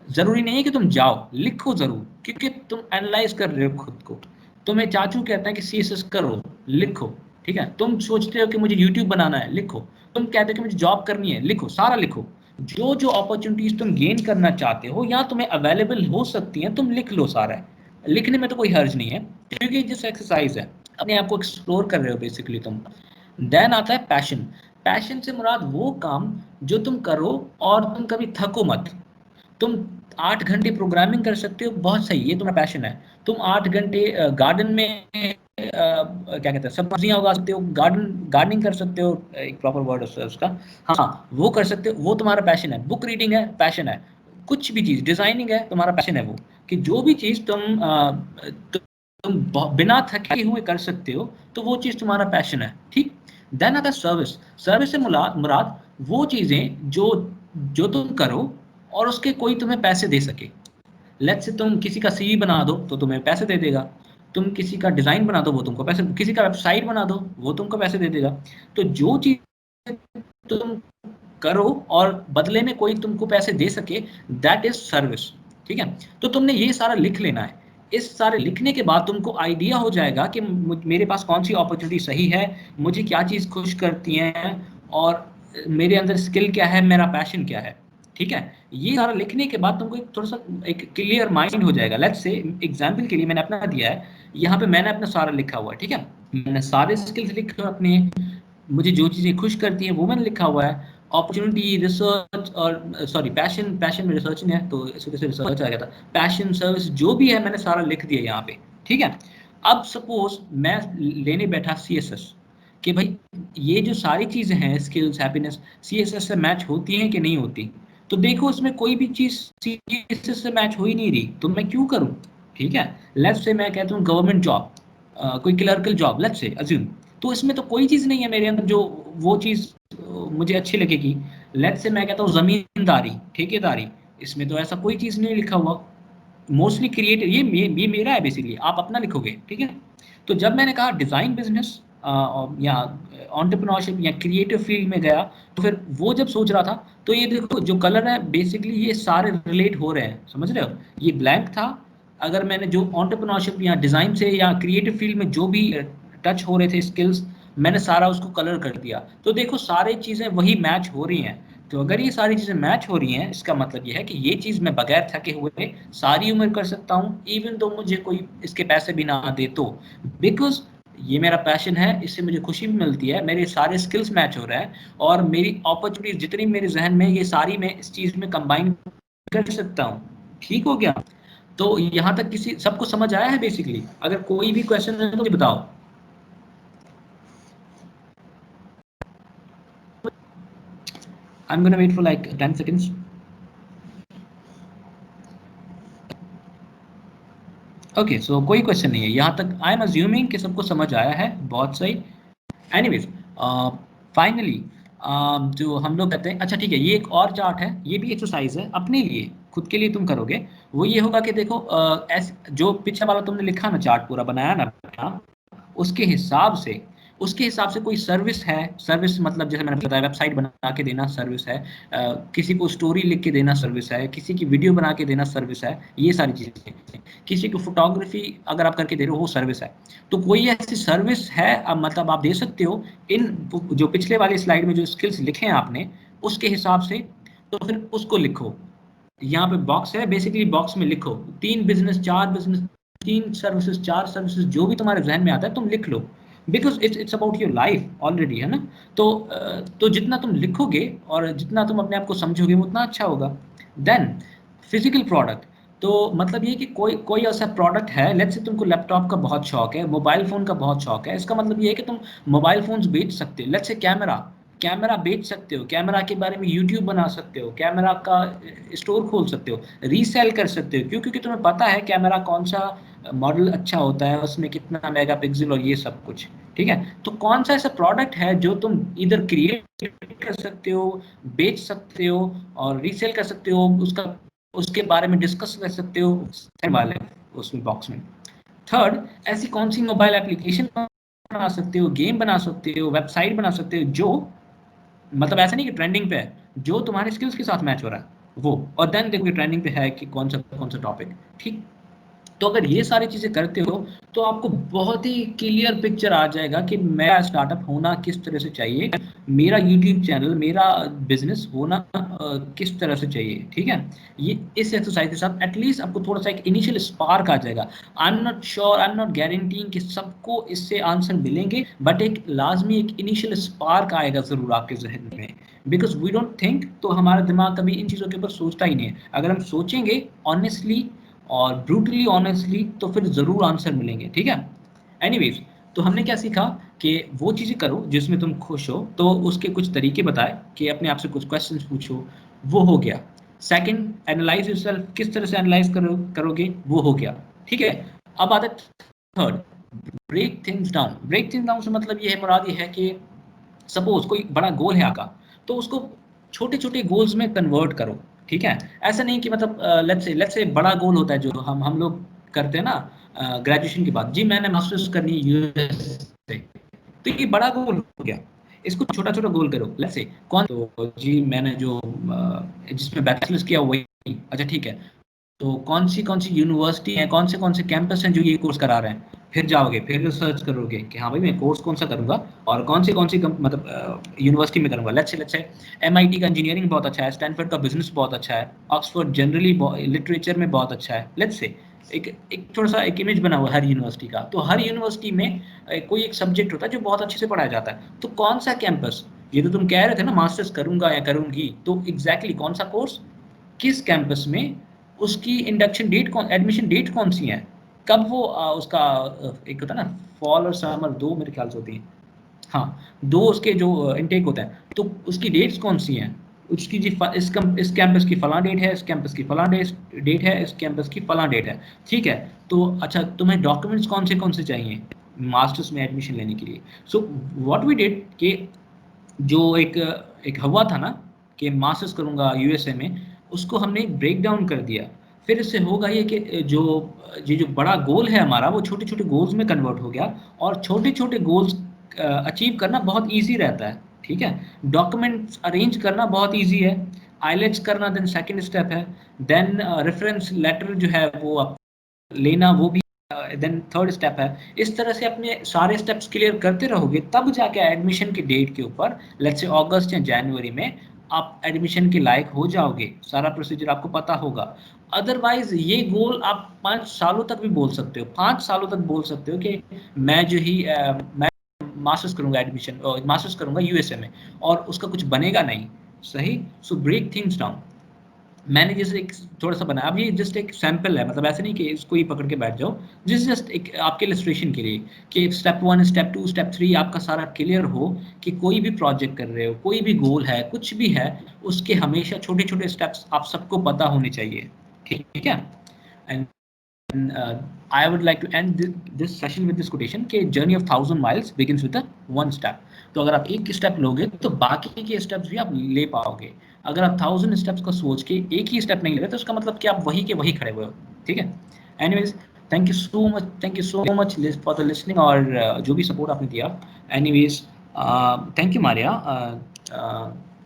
जरूरी नहीं है कि तुम जाओ, लिखो जरूर, क्योंकि तुम एनालाइज कर रहे हो खुद को। तुम्हें चाचू कहता है कि सीएसएस करो, लिखो, ठीक है। तुम सोचते हो कि मुझे यूट्यूब बनाना है, लिखो। तुम कहते हो कि मुझे जॉब करनी है, लिखो, सारा लिखो। जो जो अपॉर्चुनिटीज तुम गेन करना चाहते हो या तुम्हें अवेलेबल हो सकती हैं, तुम लिख लो सारा। लिखने में तो कोई हर्ज नहीं है, क्योंकि जिस एक्सरसाइज है, अपने आप को एक्सप्लोर कर रहे हो बेसिकली तुम। देन आता है पैशन। पैशन से मुराद वो काम जो तुम करो और तुम कभी थको मत। तुम 8 घंटे प्रोग्रामिंग कर सकते हो, बहुत सही, ये तुम्हारा पैशन है। तुम 8 घंटे गार्डन में क्या कहते हैं, सब्जियां उगा सकते हो, गार्डनिंग कर सकते हो, एक प्रॉपर वर्ड है उसका, हाँ वो कर सकते हो, वो तुम्हारा पैशन है। बुक रीडिंग है, पैशन है। कुछ भी चीज़, डिजाइनिंग है, तुम्हारा पैशन है वो, कि जो भी चीज़ तुम बिना थके हुए कर सकते हो, तो वो चीज़ तुम्हारा पैशन है, ठीक। देन आता है सर्विस। सर्विस से मुराद वो चीज़ें जो जो तुम करो और उसके कोई तुम्हें पैसे दे सके। लेट्स से तुम किसी का सीवी बना दो तो तुम्हें पैसे दे देगा। तुम किसी का डिज़ाइन बना दो, वो तुमको पैसे, किसी का वेबसाइट बना दो, वो तुमको पैसे दे देगा। तो जो चीज़ तुम करो और बदले में कोई तुमको पैसे दे सके, दैट इज सर्विस, ठीक है। तो तुमने ये सारा लिख लेना है। इस सारे लिखने के बाद तुमको आइडिया हो जाएगा कि मेरे पास कौन सी अपॉर्चुनिटी सही है, मुझे क्या चीज़ खुश करती है, और मेरे अंदर स्किल क्या है, मेरा पैशन क्या है, ठीक है। ये सारा लिखने के बाद तुमको एक थोड़ा सा एक क्लियर माइंड हो जाएगा। लेट्स से एग्जांपल के लिए मैंने अपना दिया है, यहाँ पे मैंने अपना सारा लिखा हुआ है, ठीक है। मैंने सारे स्किल्स लिखे हुए अपने, मुझे जो चीज़ें खुश करती हैं वो मैंने लिखा हुआ है। अपॉर्चुनिटी, रिसर्च और सॉरी पैशन, पैशन में रिसर्च नहीं है तो इसको कैसे रिसर्च आ गया था, पैशन, सर्विस, जो भी है मैंने सारा लिख दिया यहाँ पे, ठीक है। अब सपोज मैं लेने बैठा सीएसएस, कि भाई ये जो सारी चीज़ें हैं, स्किल्स, हैप्पीनेस, सीएसएस से मैच होती हैं कि नहीं होती। तो देखो इसमें कोई भी चीज़ सीएसएस से मैच हो ही नहीं रही, तो मैं क्यों करूँ, ठीक है। लेट्स से मैं कहता हूँ गवर्नमेंट जॉब, कोई clerical job, let's say assume, तो इसमें तो कोई चीज़ नहीं है मेरे अंदर जो वो चीज़ मुझे अच्छी लगेगी। लेट्स से मैं कहता हूँ ज़मींदारी, ठेकेदारी, इसमें तो ऐसा कोई चीज़ नहीं लिखा हुआ। मोस्टली क्रिएटिव, ये मेरा है बेसिकली, आप अपना लिखोगे, ठीक है। तो जब मैंने कहा डिज़ाइन बिजनेस या एंटरप्रेन्योरशिप या क्रिएटिव फील्ड में गया, तो फिर वो जब सोच रहा था, तो ये देखो जो कलर है बेसिकली ये सारे रिलेट हो रहे हैं, समझ रहे हो। ये ब्लैंक था, अगर मैंने जो एंटरप्रेन्योरशिप या डिज़ाइन से या क्रिएटिव फील्ड में जो भी टच हो रहे थे स्किल्स, मैंने सारा उसको कलर कर दिया। तो देखो सारी चीज़ें वही मैच हो रही हैं। तो अगर ये सारी चीज़ें मैच हो रही हैं, इसका मतलब ये है कि ये चीज़ मैं बगैर थके हुए सारी उम्र कर सकता हूँ, इवन तो मुझे कोई इसके पैसे भी ना दे तो, बिकॉज ये मेरा पैशन है, इससे मुझे खुशी भी मिलती है, मेरे सारे स्किल्स मैच हो रहे हैं, और मेरी अपॉर्चुनिटीज जितनी मेरे जहन में, ये सारी मैं इस चीज़ में कंबाइन कर सकता हूँ। ठीक हो गया। तो यहाँ तक किसी सबको समझ आया है बेसिकली? अगर कोई भी क्वेश्चन है तो मुझे बताओ। I'm gonna wait for like 10 seconds. Okay so कोई क्वेश्चन नहीं है यहाँ तक। आई एम अज्यूमिंग कि सबको समझ आया है, बहुत सही। एनीवेज फाइनली जो हम लोग कहते हैं, अच्छा ठीक है, ये एक और चार्ट है, ये भी एक्सरसाइज है अपने लिए, खुद के लिए तुम करोगे। वो ये होगा कि देखो जो पिछला वाला तुमने लिखा ना, चार्ट पूरा बनाया ना अपना, उसके हिसाब से कोई सर्विस है। सर्विस मतलब जैसे मैंने बताया, वेबसाइट बना के देना सर्विस है, किसी को स्टोरी लिख के देना सर्विस है, किसी की वीडियो बना के देना सर्विस है, ये सारी चीज़ें। किसी को फोटोग्राफी अगर आप करके दे रहे हो वो सर्विस है। तो कोई ऐसी सर्विस है, मतलब आप दे सकते हो इन जो पिछले वाले स्लाइड में जो स्किल्स लिखे हैं आपने उसके हिसाब से, तो फिर उसको लिखो। यहाँ पे बॉक्स है, बेसिकली बॉक्स में लिखो 3 बिजनेस, 4 बिजनेस, 3 सर्विसेज, 4 सर्विसेज, जो भी तुम्हारे जहन में आता है तुम लिख लो, because it's about your life already, है ना। तो जितना तुम लिखोगे और जितना तुम अपने आप को समझोगे उतना अच्छा होगा। देन फिजिकल प्रोडक्ट, तो मतलब ये कि कोई ऐसा प्रोडक्ट है, लेट्स से तुमको लैपटॉप का बहुत शौक है, मोबाइल फ़ोन का बहुत शौक है, इसका मतलब ये है कि तुम मोबाइल फ़ोन्स बेच सकते हो। लेट्स से कैमरा बेच सकते हो, कैमरा के बारे में यूट्यूब बना सकते हो, कैमरा का स्टोर खोल सकते हो, रीसेल कर सकते हो। क्यों? क्योंकि तुम्हें पता है कैमरा कौन सा मॉडल अच्छा होता है, उसमें कितना मेगापिक्सल और ये सब कुछ, ठीक है। तो कौन सा ऐसा प्रोडक्ट है जो तुम इधर क्रिएट कर सकते हो, बेच सकते हो और रीसेल कर सकते हो, उसके बारे में डिस्कस कर सकते हो वाले उसमें बॉक्स में। थर्ड, ऐसी कौन सी मोबाइल एप्लीकेशन बना सकते हो, गेम बना सकते हो, वेबसाइट बना सकते हो, जो मतलब ऐसा नहीं कि ट्रेंडिंग पे है, जो तुम्हारे स्किल्स के साथ मैच हो रहा है वो, और देन देखो कि ट्रेंडिंग पे है कि कौन सा टॉपिक, ठीक। तो अगर ये सारी चीजें करते हो तो आपको बहुत ही क्लियर पिक्चर आ जाएगा कि मेरा स्टार्टअप होना किस तरह से चाहिए, मेरा यूट्यूब चैनल, मेरा बिजनेस होना किस तरह से चाहिए, ठीक है। ये इस एक्सरसाइज के साथ एटलीस्ट आपको थोड़ा सा एक इनिशियल स्पार्क आ जाएगा। I am not sure, I am not guaranteeing कि सबको इससे आंसर मिलेंगे, बट एक लाजमी एक इनिशियल स्पार्क आएगा जरूर आपके जहन में, बिकॉज वी डोंट थिंक, तो हमारा दिमाग कभी इन चीज़ों के ऊपर सोचता ही नहीं है। अगर हम सोचेंगे ऑनेस्टली और ब्रूटली ऑनेस्टली तो फिर ज़रूर आंसर मिलेंगे, ठीक है। एनीवेज, तो हमने क्या सीखा कि वो चीज़ें करो जिसमें तुम खुश हो, तो उसके कुछ तरीके बताए कि अपने आप से कुछ क्वेश्चंस पूछो, वो हो गया। सेकंड, एनालाइज योरसेल्फ, किस तरह से एनालाइज करोगे, वो हो गया, ठीक है। अब आता है third, break things down. Break things down से मतलब ये है, मुराद ये है कि सपोज कोई बड़ा गोल है आपका, तो उसको छोटे छोटे गोल्स में कन्वर्ट करो, ठीक है। ऐसा नहीं कि मतलब लेट्स से बड़ा गोल होता है जो हम लोग करते हैं ना ग्रेजुएशन के बाद, जी मैंने मास्टर्स करनी है यूएस से, तो ये बड़ा गोल हो गया। इसको छोटा छोटा गोल करो। लेट्स से कौन, तो जी मैंने जो जिसमें बैचलर्स किया वही, अच्छा ठीक है, तो कौन सी यूनिवर्सिटी है, कौन से कैंपस हैं जो ये कोर्स करा रहे हैं, फिर जाओगे, फिर रिसर्च करोगे कि हाँ भाई मैं कोर्स कौन सा करूँगा और कौन सी मतलब यूनिवर्सिटी में करूँगा। लेट्स से एमआईटी का इंजीनियरिंग बहुत अच्छा है, स्टैनफोर्ड का बिजनेस बहुत अच्छा है, ऑक्सफोर्ड जनरली लिटरेचर में बहुत अच्छा है। लेट्स से एक थोड़ा सा एक इमेज बना हुआ है हर यूनिवर्सिटी का, तो हर यूनिवर्सिटी में कोई एक सब्जेक्ट होता है जो बहुत अच्छे से पढ़ाया जाता है, तो कौन सा कैंपस, ये तो तुम कह रहे थे ना मास्टर्स करूँगा या करूँगी, तो एग्जैक्टली कौन सा कोर्स, किस कैंपस में, उसकी इंडक्शन डेट एडमिशन डेट कौन सी है, कब वो उसका एक होता है ना फॉल और समर, दो मेरे ख्याल से होती हैं, हाँ दो उसके जो इनटेक होता है, तो उसकी डेट्स कौन सी हैं, उसकी जी इस कैंपस की फलां डेट है, इस कैंपस की फलां डेट है, इस कैंपस की फलां डेट है, ठीक है। तो अच्छा तुम्हें डॉक्यूमेंट्स कौन से चाहिए मास्टर्स में एडमिशन लेने के लिए। सो व्हाट वी डिड कि जो एक हवा था ना कि मास्टर्स करूँगा यूएसए में, उसको हमने ब्रेक डाउन कर दिया। फिर इससे होगा ये कि जो बड़ा गोल है हमारा, वो छोटे छोटे गोल्स में कन्वर्ट हो गया, और छोटे छोटे गोल्स अचीव करना बहुत ईजी रहता है, ठीक है। डॉक्यूमेंट्स अरेंज करना बहुत ईजी है, आईलेट्स करना देन सेकेंड स्टेप है, देन रेफरेंस लेटर जो है वो आप लेना, वो भी देन थर्ड स्टेप है। इस तरह से अपने सारे स्टेप्स क्लियर करते रहोगे, तब जाके एडमिशन की डेट के ऊपर लेट्स से अगस्त या जनवरी में आप एडमिशन के लायक हो जाओगे, सारा प्रोसीजर आपको पता होगा। अदरवाइज ये गोल आप 5 सालों तक भी बोल सकते हो, 5 सालों तक बोल सकते हो कि मैं जो ही मैं मास्टर्स करूंगा, एडमिशन मास्टर्स करूंगा यूएसए में, और उसका कुछ बनेगा नहीं, सही। सो ब्रेक थिंग्स डाउन, मैंने जैसे एक थोड़ा सा बनाया, अब ये जस्ट एक सैंपल है, मतलब ऐसे नहीं कि इसको ही पकड़ के बैठ जाओ, जस्ट एक आपके इलस्ट्रेशन के लिए कि स्टेप 1 स्टेप 2 स्टेप 3 आपका सारा क्लियर हो कि कोई भी प्रोजेक्ट कर रहे हो, कोई भी गोल है, कुछ भी है, उसके हमेशा छोटे छोटे स्टेप्स आप सबको पता होने चाहिए, ठीक है। And I would like to end this session with this quotation कि journey of 1000 miles begins with a one step। तो अगर आप एक स्टेप लोगे तो बाकी के स्टेप्स भी आप ले पाओगे। अगर आप 1000 स्टेप्स को सोच के एक ही स्टेप नहीं ले रहे तो उसका मतलब कि आप वही के वही खड़े हुए हो, ठीक है। Anyways, thank you so much for the listening, और जो भी सपोर्ट आपने दिया। Anyways, thank you Maria,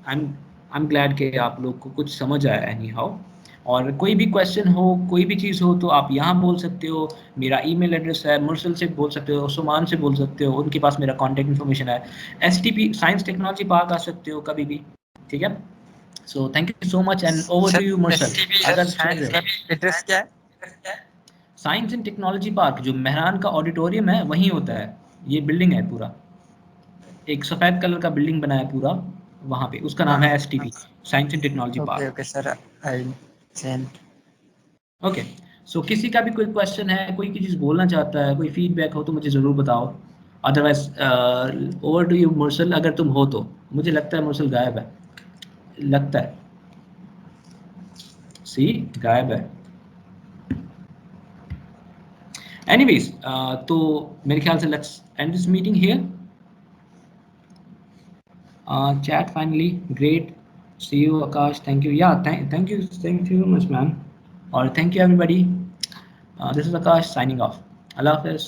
I am glad कि आप लोग को कुछ समझ आया एनी हाउ। और कोई भी क्वेश्चन हो, कोई भी चीज़ हो, तो आप यहाँ बोल सकते हो, मेरा ईमेल एड्रेस है, मुरसल से बोल सकते हो, सुमान से बोल सकते हो, उनके पास मेरा कॉन्टैक्ट इन्फॉर्मेशन है, STP साइंस टेक्नोलॉजी पार्क आ सकते हो कभी भी, ठीक है। So thank you so much and over to you Mursal. अगर एड्रेस क्या है? साइंस एंड टेक्नोलॉजी पार्क जो मेहरान का ऑडिटोरियम है वहीं होता है, ये बिल्डिंग है पूरा, एक सफ़ेद कलर का बिल्डिंग बना है पूरा, वहाँ पे उसका नाम है STP, science and technology park. Okay sir, I send. Okay, so किसी का भी कोई क्वेश्चन है, कोई चीज़ बोलना चाहता है, कोई फीडबैक हो तो मुझे ज़रूर बताओ। Otherwise over to you Mursal, अगर तुम हो तो। मुझे लगता है मुरसल गायब है, लगता है, सी गायब है। एनीवेज, तो मेरे ख्याल से let's end this meeting here. Chat finally, great, see you Akash, thank you, yeah, thank you very much man, or thank you everybody. This is Akash signing off. Allah Hafiz.